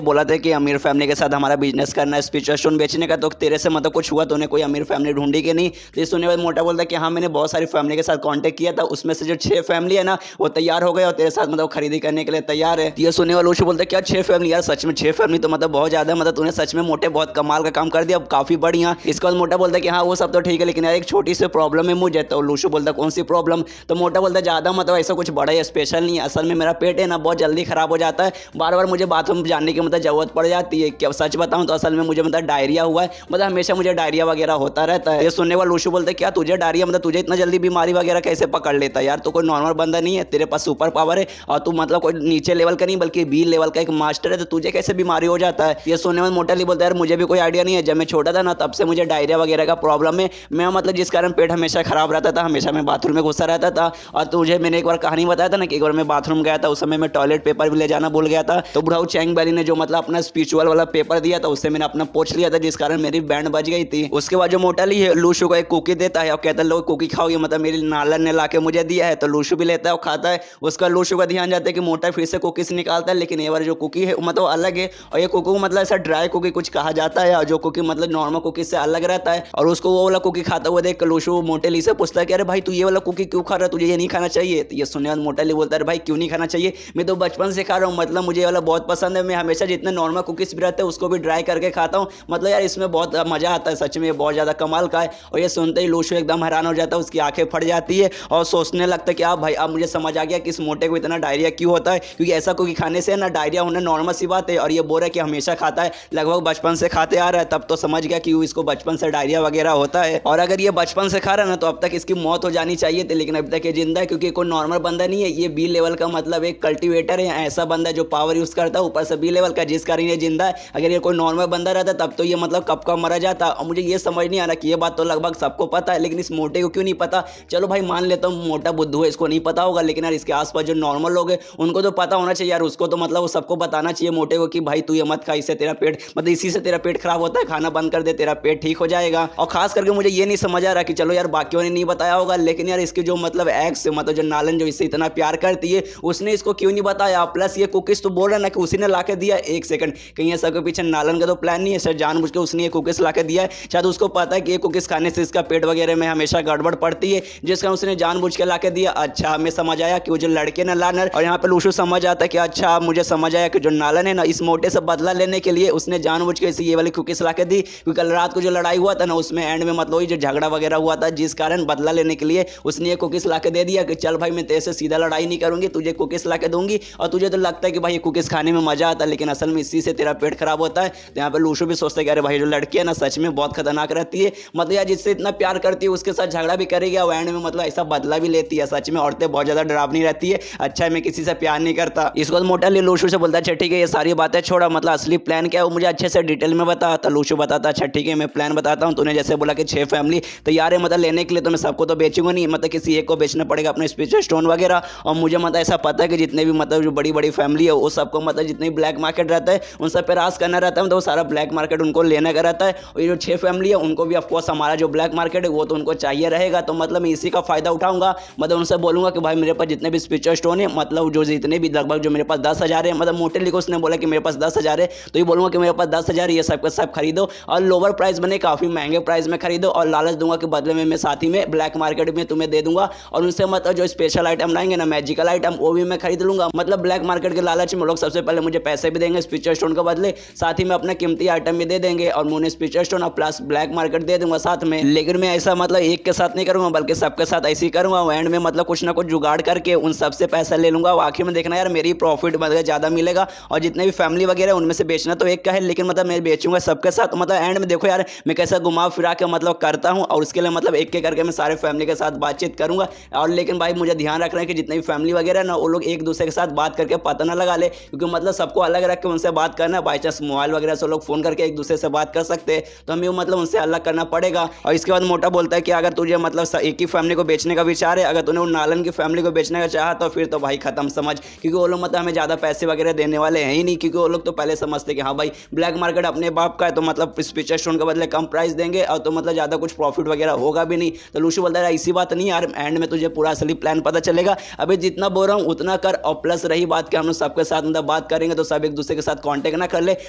बोला था कि अमीर फैमिली के साथ हमारा बिजनेस करना है स्पिरिचुअल स्टोन बेचने का, तो तेरे से मतलब कुछ हुआ तो उन्हें कोई अमीर फैमिली ढूंढी कि नहीं। तो ये सुनने बाद मोटा बोलता है कि हाँ मैंने बहुत सारी फैमिली के साथ कांटेक्ट किया था, उसमें से जो 6 फैमिली है ना वो तैयार हो गए और तेरे साथ मतलब खरीदी करने के लिए तैयार है। ये सुनने वाला लूशु बोलता है क्या 6 फैमिली, यार सच में 6 फैमिली तो मतलब बहुत ज्यादा, मतलब तूने सच में मोटे बहुत कमाल का काम कर दिया, अब काफी बढ़िया। इसके बाद मोटा बोलता है कि हाँ वो सब तो ठीक है लेकिन यार एक छोटी सी प्रॉब्लम है मुझे। तो लूशु बोलता है कौन सी प्रॉब्लम। तो मोटा बोलता है ज्यादा मतलब ऐसा कुछ बड़ा या स्पेशल नहीं है, असल में मेरा पेट है ना बहुत जल्दी खराब हो जाता है, बार बार मुझे बाथरूम जाने की मतलब जरूरत पड़ जाती है। क्या सच बताऊं तो असल में मुझे मतलब डायरिया हुआ है, मतलब हमेशा मुझे डायरिया वगैरह होता रहता है। ये सुनने वाला लूशु बोलते क्या तुझे डायरिया, मतलब तुझे इतना जल्दी बीमारी वगैरह कैसे पकड़ लेता है, यार तो कोई नॉर्मल बंदा नहीं है, तेरे पास सुपर पावर है और तू मतलब कोई नीचे लेवल का नहीं बल्कि बी लेवल का एक मास्टर है, तो तुझे कैसे बीमारी हो जाता है। ये सुनने में मोटा ली बोलता है यार मुझे भी कोई आइडिया नहीं है, जब मैं छोटा था ना तब से मुझे डायरिया वगैरह का प्रॉब्लम है, मैं मतलब जिस कारण पेट हमेशा खराब रहता था, हमेशा मैं बाथरूम में घुसा रहता था। और तुझे मैंने एक बार कहानी बताया था ना कि एक बार मैं बाथरूम गया था, उस समय मैं टॉयलेट पेपर भी ले जाना भूल गया था, तो बुढ़ाऊ चैंग बैली ने जो मतलब अपना स्पिरिचुअल वाला पेपर दिया था उससे मैंने अपना पोंछ लिया था, जिस कारण मेरी बैंड बज गई थी। उसके बाद जो मोटा ली है लूशु को एक कुकी देता है और कहता है लो कुकी खाओगे, मतलब मेरी नालन ने लाके मुझे दिया है, तो लूशु भी लेता है और खाता है। उसका लूशु का ध्यान जाता है कि मोटा फिर से कुकीज निकालता है, लेकिन ये बार जो कुकी है मतलब अलग है, और ये कुकी मतलब ऐसा ड्राई कुकी कुछ कहा जाता है, और जो कुकी मतलब नॉर्मल कुकी से अलग रहता है। और उसको वो वाला कुकी खाता हुआ देख लूशु मोटे ली से पूछता है कि अरे भाई तू ये वाला कुकी क्यों खा रहा है, तुझे ये नहीं खाना चाहिए। तो ये सुनने बाद मोटा ली बोलता है भाई क्यों नहीं खाना चाहिए, मैं तो बचपन से खा रहा हूँ, मतलब मुझे ये वाला बहुत पसंद है, मैं हमेशा जितने नॉर्मल कुकीज भी रहते हैं उसको भी ड्राई करके खाता हूँ, मतलब यार इसमें बहुत मजा आता है, सच में बहुत ज्यादा कमाल का है। और ये सुनते ही लूशु एकदम हैरान हो जाता है, उसकी आंखें फट जाती है और सोचने लगता है कि आप भाई अब मुझे समझ आ गया कि इस मोटे को इतना डायरिया क्यों होता है, क्योंकि ऐसा कुकी खाने से ना डायरिया होना नॉर्मल सी बात है, और ये बोल रहा है कि हमेशा खाता है, लगभग बचपन से खाते आ रहा है, तब तो समझ गया कि इसको बचपन से डायरिया वगैरह होता है। और अगर ये बचपन से खा रहा है ना तो अब तक इसकी मौत हो जानी चाहिए थी, लेकिन अभी तक ये जिंदा है, क्योंकि कोई नॉर्मल बंदा नहीं है, ये बी लेवल का मतलब एक कल्टीवेटर है, ऐसा बंदा जो पावर यूज करता है ऊपर से बी लेवल का, जिस कारण ये जिंदा है। अगर ये कोई नॉर्मल बंदा रहता तब तो ये मतलब कब का मरा जाता। और मुझे ये समझ नहीं आ रहा कि ये बात तो लगभग सबको पता है, लेकिन इस मोटे को क्यों नहीं पता। चलो भाई मान लेता हूँ मोटा बुद्धू है, इसको नहीं पता होगा, लेकिन यार इसके आसपास जो नॉर्मल लोग हैं उनको तो पता होना चाहिए यार, उसको तो मतलब वो सबको बताना चाहिए मोटे को कि भाई तू ये मत खा, इससे तेरा पेट मतलब इसी से तेरा पेट खराब होता है, खाना बंद कर दे तेरा पेट ठीक हो जाएगा। और खास करके मुझे ये नहीं समझ आ रहा कि चलो यार बाकियों ने नहीं बताया होगा, लेकिन यार इसकी जो मतलब एक्स मतलब जो नालन जो इससे इतना प्यार करती है उसने इसको क्यों नहीं बताया। प्लस ये कुकीज तो बोल रहा ना कि उसी ने ला के दिया। एक सेकंड, कहीं ये सबके पीछे नालन का तो प्लान नहीं है सर, जानबूझ के उसने ये कुकीज़ ला के दिया है। शायद उसको पता है कि ये कुकीज़ खाने से इसका पेट वगैरह में हमेशा गड़बड़ पड़ती है, जिसका उसने जानबूझ के ला के दिया। अच्छा, हमें समझ आया कि वो जो लड़के ना लानर, और यहाँ पे लूशु समझ आता है कि अच्छा मुझे समझ आया कि जो नालन है ना, इस मोटे से बदला लेने के लिए उसने जानबूझ के ये वाली कुकीज़ ला के दी। क्योंकि कल रात को जो लड़ाई हुआ था ना, उसमें एंड में मतलब जो झगड़ा वगैरह हुआ था, जिस कारण बदला लेने के लिए उसने ये कुकीज़ ला के दे दिया कि चल भाई मैं तेरे से सीधा लड़ाई नहीं करूंगी, तुझे कुकीज़ ला के दूंगी। और तुझे तो लगता है कि भाई ये कुकीज़ खाने में मजा आता है, लेकिन असल में इसी से तेरा पेट खराब होता है। तो यहाँ पे लूशु भी सोचता है कि अरे भाई जो लड़की है ना सच में बहुत खतरनाक रहती है, मतलब यार जिससे इतना प्यार करती है उसके साथ झगड़ा भी करेगी और एंड में मतलब ऐसा बदला भी लेती है। सच में औरतें बहुत ज्यादा डरावनी रहती है। अच्छा मैं किसी से प्यार नहीं करता। इसको मोटा लिए लूशु से बोलता है अच्छा ठीक है ये सारी बातें छोड़ा, मतलब असली प्लान क्या है वो मुझे अच्छे से डिटेल में बता। तो लूशु बताता अच्छा ठीक है मैं प्लान बताता हूँ। तूने जैसे बोला कि 6 फैमिली तैयार है मतलब लेने के लिए, तो मैं सबको तो बेचूंगा नहीं, मतलब किसी एक को बेचना पड़ेगा अपने स्पेशल स्टोन वगैरह। और मुझे मतलब ऐसा पता है कि जितने भी मतलब जो बड़ी बड़ी फैमिली है वो सबको मतलब जितने ब्लैक मार्केट रहता है उन सब पे राज करना रहता है, मतलब वो सारा ब्लैक मार्केट उनको लेने का रहता है। और ये जो 6 फैमिली है उनको भी ऑफकोर्स हमारा जो ब्लैक मार्केट है वो तो उनको चाहिए रहेगा। तो मतलब मैं इसी का फायदा उठाऊंगा, मतलब उनसे बोलूंगा कि भाई मेरे पास जितने भी स्पिरिचुअल स्टोन है, मतलब जो जितने भी लगभग जो मेरे पास 10,000 है, मतलब मोटे लिखो उसने बोला कि मेरे पास 10,000 है, तो ये बोलूंगा कि मेरे पास 10,000 ये सब का सब खरीदो और लोअर प्राइस बने काफ़ी महंगे प्राइस में खरीदो, और लालच दूंगा कि बदले में मैं साथ ही में ब्लैक मार्केट में तुम्हें दे दूंगा। और उनसे मतलब जो स्पेशल आइटम लाएंगे ना, मैजिकल आइटम, वो भी मैं खरीद लूंगा। मतलब ब्लैक मार्केट के लालच में लोग सबसे पहले मुझे पैसे भी देंगे स्पिरिचुअल स्टोन के बदले, साथ ही में अपना कीमती आइटम भी दे देंगे, और मुझे स्पिरिचुअल स्टोन और प्लस ब्लैक मार्केट दे दूंगा साथ में। लेकिन मैं ऐसा मतलब एक के साथ नहीं करूंगा बल्कि सबके साथ ऐसे ही करूंगा। एंड में मतलब कुछ ना कुछ जुगाड़ करके उन सबसे पैसा ले लूंगा। आखिर में देखना यार मेरी प्रॉफिट मतलब ज़्यादा मिलेगा, और जितने भी फैमिली वगैरह उनमें से बेचना तो एक का है, लेकिन मतलब मैं बेचूंगा सबके साथ। मतलब एंड में देखो यार मैं कैसा घुमा फिरा के मतलब करता हूँ, और उसके लिए मतलब एक के करके मैं सारे फैमिली के साथ बातचीत करूंगा। और लेकिन भाई मुझे ध्यान रखना है कि जितनी भी फैमिली वगैरह ना वो लोग एक दूसरे के साथ बात करके पता ना लगा ले, क्योंकि मतलब सबको अलग रख के उनसे बात करना, बाई चांस मोबाइल वगैरह से लोग फोन करके एक दूसरे से बात कर सकते हैं, तो हमें मतलब उनसे अलग करना पड़ेगा। और इसके बाद मोटा बोलता है कि अगर तुझे मतलब एक ही फैमिली को बेचने का विचार है, अगर तूने वो नालन की फैमिली को बेचने का चाहा तो फिर तो भाई खत्म समझ, क्योंकि वो लोग मतलब हमें ज़्यादा पैसे वगैरह देने वाले हैं ही नहीं, क्योंकि वो लोग तो पहले समझते कि हाँ भाई ब्लैक मार्केट अपने बाप का है, तो मतलब स्पिरिचुअल स्टोन के बदले कम प्राइस देंगे और तो मतलब ज़्यादा कुछ प्रॉफिट वगैरह होगा भी नहीं। तो लूशु बोलता है इसी बात नहीं यार, एंड में तुझे पूरा असली प्लान पता चलेगा। अभी जितना बोल रहा हूँ उतना कर, और प्लस रही बात कि हम लोग सबके साथ मतलब बात करेंगे तो सब एक दूसरे के साथ कांटेक्ट ना कर ले,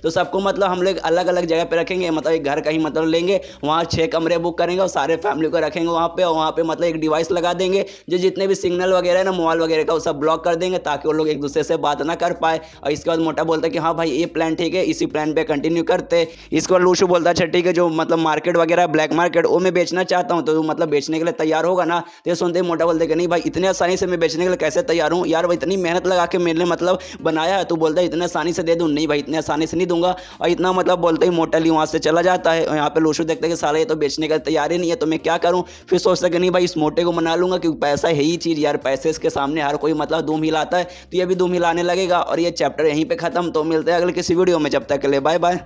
तो सबको मतलब हम लोग अलग अलग जगह पे रखेंगे, मतलब एक घर कहीं मतलब लेंगे, वहाँ 6 कमरे बुक करेंगे और सारे फैमिली को रखेंगे वहाँ पे, और वहाँ पे मतलब एक डिवाइस लगा देंगे जो जितने भी सिग्नल वगैरह है ना मोबाइल वगैरह का वो सब ब्लॉक कर देंगे, ताकि वो लोग एक दूसरे से बात ना कर पाए। और इसके बाद मोटा बोलता है कि हाँ भाई ये प्लान ठीक है, इसी प्लान पे कंटिन्यू करते। इसके बाद लूशु बोलता है अच्छा ठीक है, जो मतलब मार्केट वगैरह ब्लैक मार्केट वो मैं बेचना चाहता हूँ, तो मतलब बेचने के लिए तैयार होगा ना। तो ये सुनते ही मोटा बोलते कि नहीं भाई इतने आसानी से मैं बेचने के लिए कैसे तैयार हूँ यार, भाई इतनी मेहनत लगा के मैंने मतलब बनाया है, तो बोलता है इतने आसानी से दे दूँ, नहीं भाई इतने आसानी से नहीं दूंगा। और इतना मतलब बोलते ही मोटा ली वहाँ से चला जाता है। और यहाँ पे लूशु देखते कि साला ये तो बेचने का तैयार ही नहीं है, तो मैं क्या करूँ। फिर सोचता कि नहीं भाई इस मोटे को मना लूंगा, क्योंकि पैसा है ही चीज़ यार, पैसे इसके सामने हर कोई मतलब धूम हिलाता है, तो ये भी धूम हिलाने लगेगा। और ये चैप्टर यहीं पे खत्म, तो मिलते हैं अगले किसी वीडियो में, जब तक के लिए बाय बाय।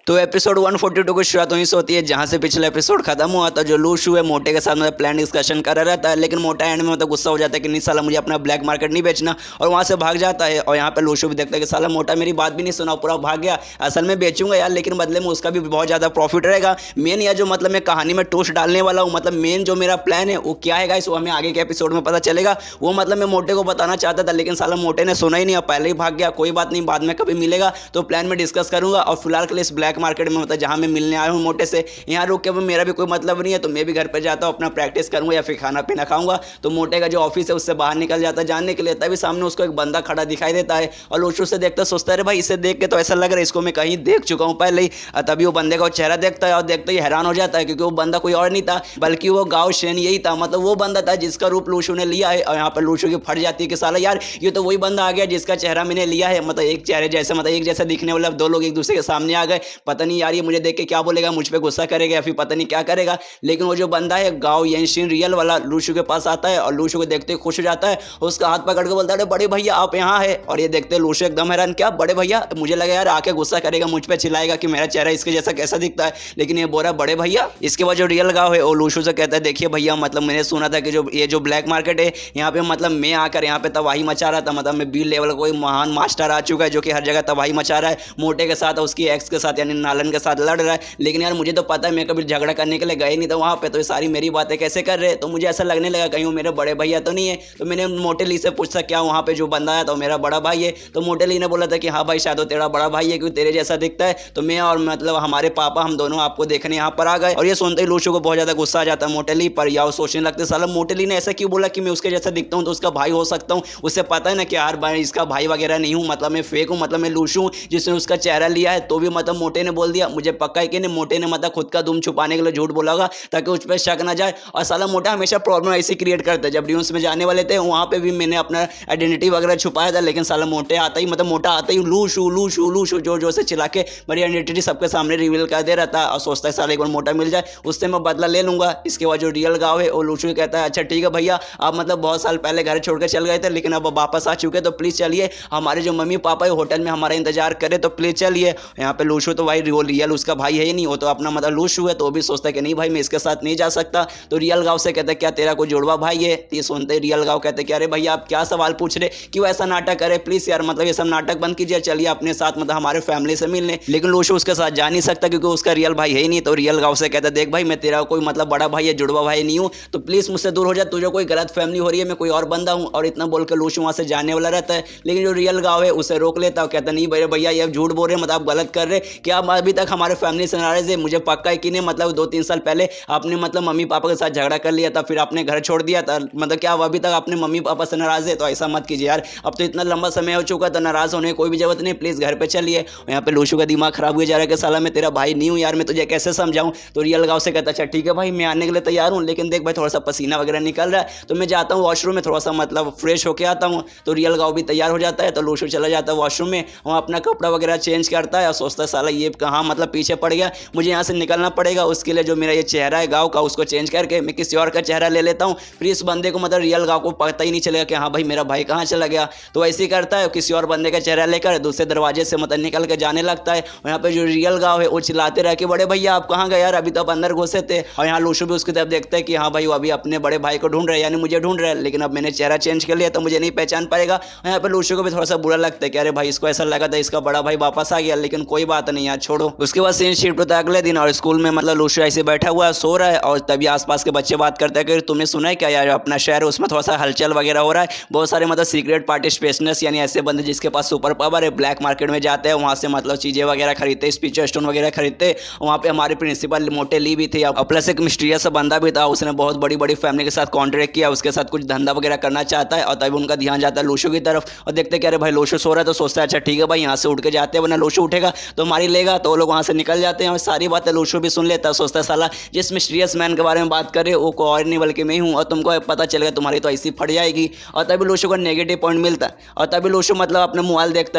तो एपिसोड 142 की शुरुआत वहीं से होती है जहाँ से पिछला एपिसोड खत्म हुआ था। जो लूशु है मोटे के साथ मतलब प्लान डिस्कशन कर रहा रहता है, लेकिन मोटा एंड में मतलब गुस्सा हो जाता है कि नहीं साला मुझे अपना ब्लैक मार्केट नहीं बेचना, और वहाँ से भाग जाता है। और यहाँ पे लूशु भी देखता है कि साला मोटा मेरी बात भी नहीं सुना, पूरा भाग गया। असल में बेचूंगा यार, लेकिन बदले में उसका भी बहुत ज़्यादा प्रॉफिट रहेगा। मेन या जो मतलब मैं कहानी में टोस्ट डालने वाला हूँ, मतलब मेन जो मेरा प्लान है वो क्या है गाइस, वो हमें आगे के एपिसोड में पता चलेगा। वो मतलब मैं मोटे को बताना चाहता था, लेकिन साला मोटे ने सुना ही नहीं, पहले ही भाग गया। कोई बात नहीं, बाद में कभी मिलेगा तो प्लान में डिस्कस करूंगा। और फिलहाल के लिए इस ब्लैक मार्केट में मतलब मैं मिलने आया हूँ मोटे से, यहाँ रुक के मेरा भी कोई मतलब नहीं है, तो मैं भी घर पे जाता हूँ, अपना प्रैक्टिस करूंगा या फिर खाना पीना खाऊंगा। तो मोटे का जो ऑफिस है उससे बाहर निकल जाता है जानने के लिए, तभी सामने उसको एक बंदा खड़ा दिखाई देता है। और लूशु से देखता सोचता है भाई इसे देख के तो ऐसा लग रहा है इसको मैं कहीं देख चुका हूँ पहले ही। तभी वो बंदे का चेहरा देखता है और देखते ही हैरान हो जाता है, क्योंकि वो बंदा कोई और नहीं था बल्कि वो गाँव शेन यही था, मतलब वो बंदा था जिसका रूप लूशु ने लिया है। और यहाँ पर लूशु की फट जाती है कि साला यार ये तो वही बंदा आ गया जिसका चेहरा मैंने लिया है, मतलब एक चेहरे जैसे, मतलब एक जैसा दिखने वाला दो लोग एक दूसरे के सामने आ गए। पता नहीं यार ये मुझे देख के क्या बोलेगा, मुझ पे गुस्सा करेगा या फिर पता नहीं क्या करेगा। लेकिन वो जो बंदा है गाँव येनशिन रियल वाला लूशु के पास आता है, और लूशु को देखते खुश हो जाता है, उसका हाथ पकड़ के बोलता है बड़े भैया आप यहाँ है। और ये देखते लूशु एकदम हैरान, क्या बड़े भैया, मुझे लगा यार आके गुस्सा करेगा, मुझ पे चिल्लाएगा कि मेरा चेहरा इसके जैसा कैसा दिखता है, लेकिन ये बोल रहा बड़े भैया। इसके बाद जो रियल गाँव है वो लूशु से कहता है देखिए भैया, मतलब मैंने सुना था कि जो ये जो ब्लैक मार्केट है यहाँ पे मतलब मैं आकर यहाँ पे तबाही मचा रहा था, मतलब मैं बी लेवल कोई महान मास्टर आ चुका है जो कि हर जगह तबाही मचा रहा है मोटे के साथ, उसकी एक्स के साथ यानी नालन के साथ लड़ रहा है, लेकिन यार मुझे तो पता है मैं कभी झगड़ा करने के लिए गए नहीं था वहाँ पे, तो ये सारी मेरी बातें कैसे कर रहे। तो मुझे ऐसा लगने लगा कहीं वो मेरे बड़े भैया तो नहीं है। तो मैंने मोटे ली से पूछा क्या वहाँ पे जो बंदा आया तो मेरा बड़ा भाई है। तो मोटे ली ने बोला था कि हाँ भाई शायद वो तेरा बड़ा भाई है क्योंकि तेरे जैसा दिखता है। तो मैं और मतलब हमारे पापा हम दोनों आपको देखने यहाँ पर आ गए। और ये सुनते ही लूशु को बहुत ज्यादा गुस्सा आ जाता है मोटे ली पर, या वो सोचने लगते साला मोटे ली ने ऐसा क्यों बोला कि मैं उसके जैसा दिखता हूँ तो उसका भाई हो सकता हूँ। उससे पता है ना कि यार भाई इसका भाई वगैरह नहीं हूँ, मतलब मैं फेक हूँ, मतलब मैं लूशु हूँ जिसने उसका चेहरा लिया है। तो भी मतलब मोटे ने बोल दिया, मुझे पक्का है कि नहीं मोटे ने मतलब खुद का दुम छुपाने के लिए झूठ बोला होगा ताकि उस पर शक ना जाए। और साला मोटा हमेशा प्रॉब्लम ऐसी क्रिएट करता है। जब ड्यून्स में जाने वाले थे वहाँ पे भी मैंने अपना आइडेंटिटी वगैरह छुपाया था, लेकिन साला मोटे आता ही मतलब मोटा आता ही लूशु लूशु लूशु जोर जोर से चिल्ला के मेरी आइडेंटिटी सबके सामने रिवील कर दे रहा था। और सोचता है साला एक बार मोटा मिल जाए उससे मैं बदला ले लूंगा। इसके बाद जो रियल गाँव है वो लूशु कहता है अच्छा ठीक है भैया, आप मतलब बहुत साल पहले घर छोड़ कर चल गए थे लेकिन अब वापस आ चुके तो प्लीज़ चलिए, हमारे जो मम्मी पापा है होटल में हमारा इंतजार करे तो प्लीज़ चलिए। यहाँ पे लूशु तो भाई रियल उसका भाई है ही नहीं, वो तो अपना मतलब लूशु है। तो वो भी सोचता है कि नहीं भाई मैं इसके साथ नहीं जा सकता। तो रियल गाँव से कहते हैं क्या तेरा कोई जुड़वा भाई है। ये सुनते रियल गाँव कहते कि अरे भैया आप क्या सवाल पूछ रहे, क्यों ऐसा नाटक करे, प्लीज़ यार मतलब ये सब नाटक बंद कीजिए, चलिए अपने साथ मतलब हमारे फैमिली से मिलने। लेकिन लूशु उसके साथ जा नहीं सकता क्योंकि उसका रियल भाई है ही नहीं। तो रियल गाँव से कहता देख भाई मैं तेरा कोई मतलब बड़ा भाई है जुड़वा भाई नहीं हूँ, तो प्लीज़ मुझसे दूर हो जा, तुझे कोई गलत फैमिली हो रही है, मैं कोई और बंदा हूँ। और इतना बोल के लूशु वहाँ से जाने वाला रहता है, लेकिन जो रियल गाँव है उसे रोक लेता है। कहता नहीं भैया भैया ये झूठ बोल रहे हैं, मतलब आप गलत कर रहे हैं, क्या आप अभी तक हमारे फैमिली से नाराज है। मुझे पक्का है कि नहीं मतलब 2-3 साल पहले आपने मतलब मम्मी पापा के साथ झगड़ा कर लिया था, फिर आपने घर छोड़ दिया था, मतलब क्या अभी तक आपने मम्मी पापा से नाराज है। तो ऐसा मत कीजिए यार, अब तो इतना लंबा समय हो चुका तो नाराज होने की कोई भी जरूरत नहीं, प्लीज़ घर पे चलिए। यहाँ पे लूशु का दिमाग खराब हुआ जा रहा है कि साला मैं तेरा भाई नहीं हूँ यार, मैं तुझे कैसे समझाऊँ। तो रियल गाँव से कहता अच्छा ठीक है भाई मैं आने के लिए तैयार हूँ, लेकिन देख भाई थोड़ा सा पसीना वगैरह निकल रहा है तो मैं जाता हूँ वॉशरूम में थोड़ा सा मतलब फ्रेश होके आता हूँ। तो रियल गाँव भी तैयार हो जाता है। तो लूशु चला जाता है वॉशरूम में, वहाँ अपना कपड़ा वगैरह चेंज करता है और सोचता है साला ये कहाँ मतलब पीछे पड़ गया, मुझे यहाँ से निकलना पड़ेगा। उसके लिए जो मेरा ये चेहरा है गाँव का उसको चेंज करके मैं किसी और का चेहरा ले लेता हूँ, फिर इस बंदे को मतलब रियल गाँव को पता ही नहीं चलेगा कि हाँ भाई मेरा भाई कहाँ चला गया। तो ऐसे ही करता है, किसी और बंदे का चेहरा लेकर दूसरे दरवाजे से मतलब निकल के जाने लगता है। और यहाँ पे जो रियल गाँव है वो चिल्लाते रहे कि बड़े भैया आप कहाँ गए यार, अभी तो आप अंदर घुसे थे। और यहाँ लूशु भी उसकी तरफ देखता है कि हाँ भाई वो अभी अपने बड़े भाई को ढूंढ रहे हैं, यानी मुझे ढूंढ रहे हैं, लेकिन अब मैंने चेहरा चेंज कर लिया तो मुझे नहीं पहचान पाएगा। यहाँ पे लूशु को भी थोड़ा सा बुरा लगता है कि अरे भाई इसको ऐसा लगा था इसका बड़ा भाई वापस आ गया, लेकिन कोई बात नहीं यार छोड़ो। उसके बाद सीन शिफ्ट होता है अगले दिन और स्कूल में मतलब लूशु ऐसे बैठा हुआ है सो रहा है, और तभी आसपास के बच्चे बात करते हैं कि तुमने सुना है क्या यार अपना शहर उसमें थोड़ा सा हलचल वगैरह हो रहा है, बहुत सारे मतलब सीक्रेट पार्टिसिपेशनर्स यानी ऐसे बंदे जिसके पास सुपर पावर है ब्लैक मार्केट में जाते हैं, वहाँ से मतलब चीज़ें वगैरह खरीदते, स्पीचर स्टोन वगैरह खरीदते। वहाँ पे हमारे प्रिंसिपल मोटे ली भी थे और प्लस एक मिस्टीरियस बंदा भी था, उसने बहुत बड़ी बड़ी फैमिली के साथ कॉन्ट्रैक्ट किया, उसके साथ कुछ धंधा वगैरह करना चाहता है। और तभी उनका ध्यान जाता है लूशु की तरफ और देखते कि अरे भाई लूशु सो रहा है, तो सोचता है अच्छा ठीक है भाई यहाँ से उठ के जाते हैं वरना लूशु उठेगा तो मारी लेगा। तो वो लोग वहाँ से निकल जाते हैं और सारी बातें लूशु भी सुन लेता है। सोचता है साला जिस मिस्टीरियस मैन के बारे में बात करे वो कोई और नहीं बल्कि मैं हूँ, और तुमको पता चलेगा तुम्हारी तो ऐसी फट जाएगी। और तभी लूशु को नेगेटिव पॉइंट मिलता है और तभी लूशु मतलब अपने मोबाइल देखता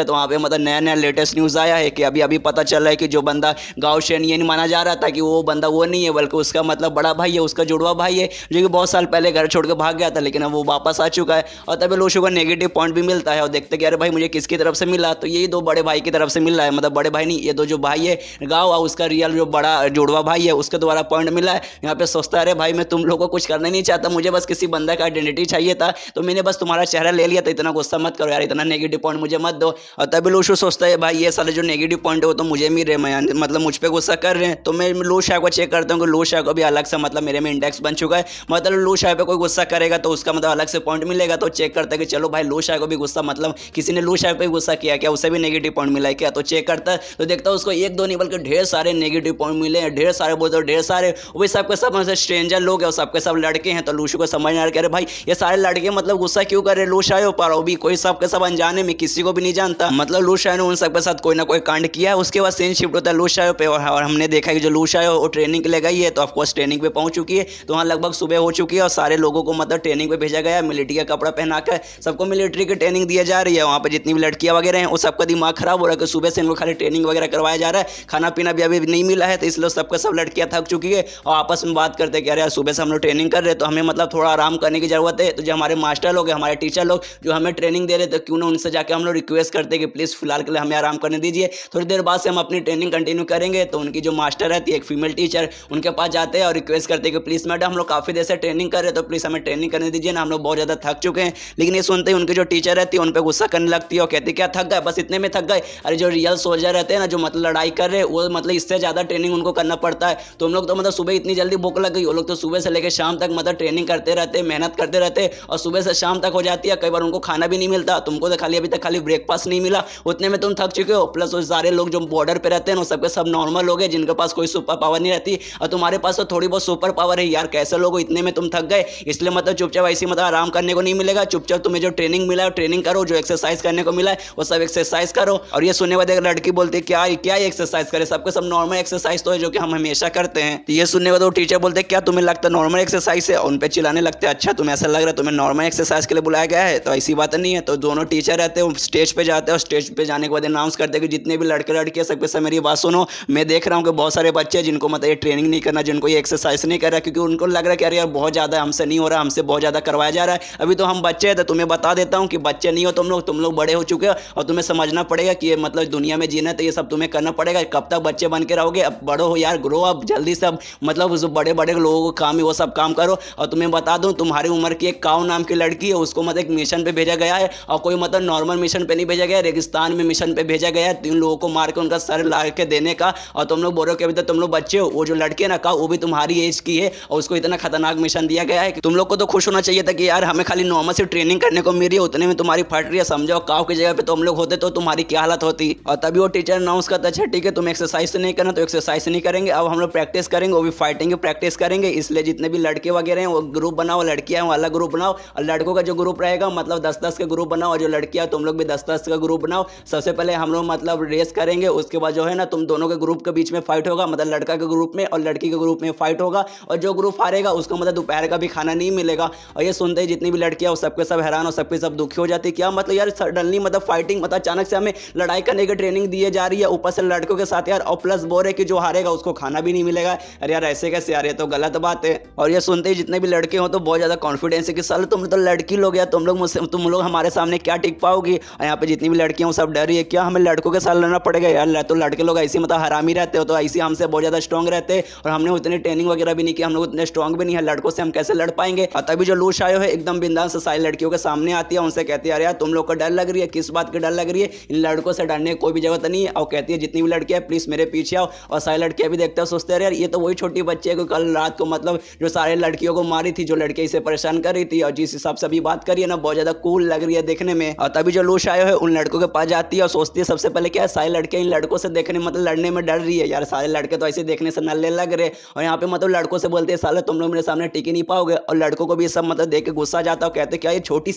है तो वहाँ पे मतलब नया नया लेटेस्ट न्यूज़ आया है कि अभी अभी पता चल रहा है कि जो बंदा गाँव शेन ये नहीं माना जा रहा था कि वो बंदा वो नहीं है बल्कि उसका मतलब बड़ा भाई है, उसका जुड़वा भाई है जो कि बहुत साल पहले घर छोड़ के भाग गया था, लेकिन अब वो वापस आ चुका है। और तभी लूशु को नेगेटिव पॉइंट भी मिलता है और देखते कि अरे भाई मुझे किसकी तरफ से मिला, तो यही 2 बड़े भाई की तरफ से मिल रहा है, मतलब बड़े भाई नहीं ये 2 जो भाई है गाँव और उसका रियल जो बड़ा जुड़वा भाई है उसके द्वारा पॉइंट मिला है। यहाँ पे सोचता है अरे भाई मैं तुम लोगों को कुछ करना नहीं चाहता, मुझे बस किसी बंदा का आइडेंटिटी चाहिए था तो मैंने बस तुम्हारा चेहरा ले लिया था, इतना गुस्सा मत करो यार, इतना नेगेटिव पॉइंट मुझे मत दो। और तभी लूशु सोचता है भाई ये सारे जो नेगेटिव पॉइंट है वो तो मुझे मिल रहे हैं, मतलब मुझ पर गुस्सा कर रहे हैं। तो मैं लू शाह को चेक करता हूँ कि लू शाह को भी अलग से मतलब मेरे में इंडेक्स बन चुका है, मतलब लू शाह पे कोई गुस्सा करेगा तो उसका मतलब अलग से पॉइंट मिलेगा। तो चेक करता है कि चलो भाई लू शाह को भी गुस्सा मतलब किसी ने लू शाह पे गुस्सा किया क्या, उसे भी नेगेटिव पॉइंट मिला है क्या। तो चेक करता है तो देखता है उसको 1-2 नहीं बल्कि ढेर सारे नेगेटिव पॉइंट मिले हैं, ढेर सारे बोलते ढेर सारे, वो सबके सब स्ट्रेंजर लोग हैं और सबके सब लड़के हैं। तो लूशु को समझ नहीं आ रहा अरे भाई ये सारे लड़के मतलब गुस्सा क्यों कर रहे, लू शाह पर भी कोई सबके सब अनजाने में किसी को भी नहीं जानता, मतलब लू शाह ने उन सबके साथ कोई ना कोई कांड किया है। उसके बाद सीन शिफ्ट होता है लू शाह पे और हमने देखा कि जो लू शाह है वो ट्रेनिंग के लिए गई है, तो ऑफकोर्स ट्रेनिंग पे पहुंच चुकी है। तो वहाँ लगभग सुबह हो चुकी है और सारे लोगों को मतलब ट्रेनिंग पे भेजा गया है, मिलिट्री का कपड़ा पहनाकर सबको मिलिट्री की ट्रेनिंग दी जा रही है। वहाँ पर जितनी भी लड़कियाँ वगैरह हैं वो सबका दिमाग खराब हो रहा है कि सुबह से इनको खाली ट्रेनिंग वगैरह करवाया जा रहा है, खाना पीना भी अभी नहीं मिला है, तो इसलिए सबका सब लड़कियाँ थक चुकी है और आपस में बात करते हैं कि अरे यार सुबह से हम लोग ट्रेनिंग कर रहे हैं तो हमें मतलब थोड़ा आराम करने की जरूरत है। तो जो हमारे मास्टर लोग हैं, हमारे टीचर लोग जो हमें ट्रेनिंग दे रहे थे, क्यों ना उनसे जाकर हम लोग रिक्वेस्ट करते हैं कि प्लीज़ फिलहाल के लिए हमें आराम करने दीजिए, थोड़ी देर बाद से हम अपनी ट्रेनिंग कंटिन्यू करेंगे। तो उनकी जो मास्टर रहती है एक फीमेल टीचर, उनके पास जाते हैं और रिक्वेस्ट करते हैं कि प्लीज़ मैडम हम लोग काफ़ी देर से ट्रेनिंग कर रहे हैं तो प्लीज़ हमें ट्रेनिंग करने दीजिए ना, हम लोग बहुत ज़्यादा थक चुके हैं। लेकिन ये सुनते ही उनकी जो टीचर रहती है उन पर गुस्सा करने लगती है और कहती है क्या थक गए, बस इतने में थक गए। अरे जो रियल सोल्जर रहते हैं ना, जो मतलब लड़ाई कर रहे हैं वो मतलब इससे ज़्यादा ट्रेनिंग उनको करना पड़ता है। तुम लोग तो मतलब सुबह इतनी जल्दी भूख लग गई, वो लोग तो सुबह से लेकर शाम तक मतलब ट्रेनिंग करते रहते, मेहनत करते रहते और सुबह से शाम तक हो जाती है। कई बार उनको खाना भी नहीं मिलता, तुमको तो खाली अभी तक खाली ब्रेकफास्ट नहीं मिला, उतने में तुम थक चुके हो। प्लस वो सारे लोग जो बॉर्डर पे रहते हैं ना सबके सब नॉर्मल लोग हैं जिनके पास कोई सुपर पावर नहीं रहती, और तुम्हारे पास तो थोड़ी बहुत सुपर पावर है यार। कैसे लोग इतने में तुम थक गए, इसलिए मतलब चुपचाप ऐसी मतलब आराम करने को नहीं मिलेगा। चुपचाप तुम्हें जो ट्रेनिंग मिला है ट्रेनिंग करो, जो एक्सरसाइज करने को मिला है वो सब एक्सरसाइज करो। और ये सुनने के बाद एक लड़की बोलती है क्या क्या एक्सरसाइज करे, सबके सब नॉर्मल एक्सरसाइज तो है जो कि हम हमेशा करते हैं। तो ये सुनने के बाद वो टीचर बोलते क्या तुम्हें लगता है नॉर्मल एक्सरसाइज है, उन पे चिल्लाने लगते हैं अच्छा तुम्हें ऐसा लग रहा है तुम्हें नॉर्मल एक्सरसाइज के लिए बुलाया गया है, तो ऐसी बात नहीं है। तो दोनों टीचर रहते हैं स्टेज पे जाते हैं और स्टेज पे जाने के बाद अनाउंस करते हैं कि जितने भी लड़के लड़कियां सबके सब मेरी बात सुनो, मैं देख रहा हूँ कि बहुत सारे बच्चे जिनको मतलब ये ट्रेनिंग नहीं करना, जिनको ये एक्सरसाइज नहीं कर रहा, क्योंकि उनको लग रहा है कि अरे यार बहुत ज़्यादा हमसे नहीं हो रहा, हमसे बहुत ज़्यादा करवाया जा रहा है, अभी तो हम बच्चे हैं। तो तुम्हें बता देता हूँ कि बच्चे नहीं हो तुम लोग बड़े हो चुके हो और तुम्हें समझना पड़ेगा कि ये मतलब दुनिया में जीना है तो ये सब तुम्हें करना पड़ेगा। कब तक बच्चे बन के रहोगे, अब बड़ो हो यार, ग्रो अप जल्दी से। अब मतलब जो बड़े बड़े लोगों को काम है वो सब काम करो। और तुम्हें बता दूं तुम्हारी उम्र की एक काऊ नाम की लड़की है, उसको मतलब एक मिशन पे भेजा गया है, और कोई मतलब नॉर्मल मिशन पे नहीं भेजा गया है, रेगिस्तान में मिशन पे भेजा गया है 3 लोगों को मार के उनका सर ला के देने का। और तुम लोग बोल रहे हो कि अभी तक तुम लोग बच्चे हो, वो जो लड़की है ना काऊ वो भी तुम्हारी एज की है और उसको इतना खतरनाक मिशन दिया गया है कि तुम लोग को तो खुश होना चाहिए था कि यार हमें खाली नॉर्मल से ट्रेनिंग करने को मिल रही है, उतने में तुम्हारी फट रही है। समझो काऊ की जगह पे तुम लोग होते तो तुम्हारी क्या हालत होती। और तभी वो टीचर अनाउंस करता अच्छा ठीक है तुम एक्सरसाइज नहीं करना तो एक्सरसाइज नहीं करेंगे, अब हम लोग प्रैक्टिस करेंगे, वो भी फाइटिंग की प्रैक्टिस करेंगे। इसलिए जितने भी लड़के वगैरह हैं वो ग्रुप बनाओ, लड़कियां हैं वो अलग ग्रुप बनाओ, और लड़कों का जो ग्रुप रहेगा मतलब 10-10 के ग्रुप बनाओ, और जो लड़कियां तुम लोग भी 10-10 का ग्रुप बनाओ। सबसे पहले हम लोग मतलब रेस करेंगे, उसके बाद जो है ना तुम दोनों के ग्रुप के बीच में फाइट होगा, मतलब लड़का के ग्रुप में और लड़की के ग्रुप में फाइट होगा, और जो ग्रुप हारेगा उसको मतलब दोपहर का भी खाना नहीं मिलेगा। और ये सुनते ही जितनी भी लड़कियां वो सबके सब हैरान और सबके सब दुखी हो जाती है। क्या मतलब यार सडनली मतलब फाइटिंग मतलब अचानक से हमें लड़ाई करने की ट्रेनिंग दी जा रही है, ऊपर से लड़कों के साथ यार, और प्लस बोल रहे कि जो हारेगा उसको खाना भी नहीं मिलेगा। अरे यार ऐसे कैसे यार, ये तो गलत बात है। और ये सुनते ही जितने भी लड़के हो तो बहुत ज्यादा कॉन्फिडेंस है कि साले तुम तो लड़की लोग या तुम लोग हमारे सामने क्या टिक पाओगी। और यहाँ पे जितनी भी लड़कियां सब डर रही है क्या हमें लड़कों के साथ लड़ना पड़ेगा यार, तो लड़के लोग ऐसे मतलब हरामी रहते हो, तो ऐसे हमसे बहुत ज्यादा स्ट्रॉन्ग रहते हैं और हमने उतनी ट्रेनिंग वगैरह भी नहीं की, हम लोग उतने स्ट्रॉन्ग भी नहीं है, लड़कों से हम कैसे लड़ पाएंगे। और तभी जो लूश आयो है एकदम बिंदास से सारी लड़कियों के सामने आती है, उनसे कहती है अरे यार तुम लोग को डर लग रही है, किस बात की डर लग रही है, इन लड़कों से डरने की कोई भी जरूरत नहीं है। और कहती है जितनी भी लड़कियां प्लीज मेरे पीछे आओ। और सारी लड़कियां भी देखते हैं सोचते हैं यार ये तो वही छोटी बच्ची है कल रात को मतलब जो सारे लड़कियों को मारी थी, जो लड़की इसे परेशान कर रही थी, और जिस हिसाब से अभी बात करी है ना बहुत ज्यादा कूल लग रही है देखने में। और तभी जो लूश आयो है उन लड़कों के पास जाती है और सोचती है सबसे पहले क्या है सारे लड़के इन लड़कों से देखने मतलब लड़ने में डर रही है यार, सारे लड़के तो ऐसे देखने से नल्ले लग रहे। और यहाँ पे मतलब लड़कों से बोलते हैं साले तुम लोग मेरे सामने टिक ही नहीं पाओगे, और लड़कों को भी सब मतलब देख के गुस्सा जाता है, कहते क्या ये छोटी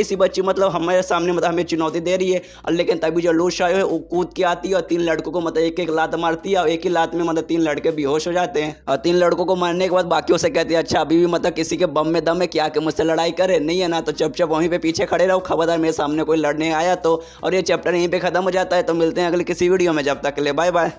सी बच्ची मतलब हमारे सामने मतलब हमें चुनौती दे रही है। और लेकिन तभी जो लूश आयो है वो कूद के आती है और 3 लड़कों को मतलब एक लात मारती है, और एक ही लात में मतलब 3 लड़के बेहोश हो जाते हैं। और 3 लड़कों को मारने के बाद बाकियों से कहती है अच्छा अभी भी मतलब किसी के बम में दम है क्या कि मुझसे लड़ाई करे, नहीं है ना तो चुपचाप वहीं पे पीछे खड़े रहो, खबरदार मेरे सामने कोई लड़ने आया तो। और ये चैप्टर यहीं पे खत्म हो जाता है। तो मिलते हैं अगले किसी वीडियो में, जब तक के लिए बाय बाय।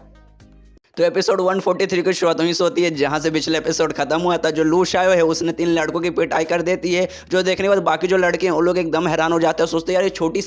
तो एपिसोड 143 की शुरुआत वहीं से होती है जहां से पिछले एपिसोड खत्म हुआ था। जो लूश आयो है उसने 3 लड़कों की पिटाई कर देती है, जो देखने के बाद बाकी जो लड़के हैं वो लोग एकदम हैरान हो जाते हैं, सोचते हैं यार ये छोटी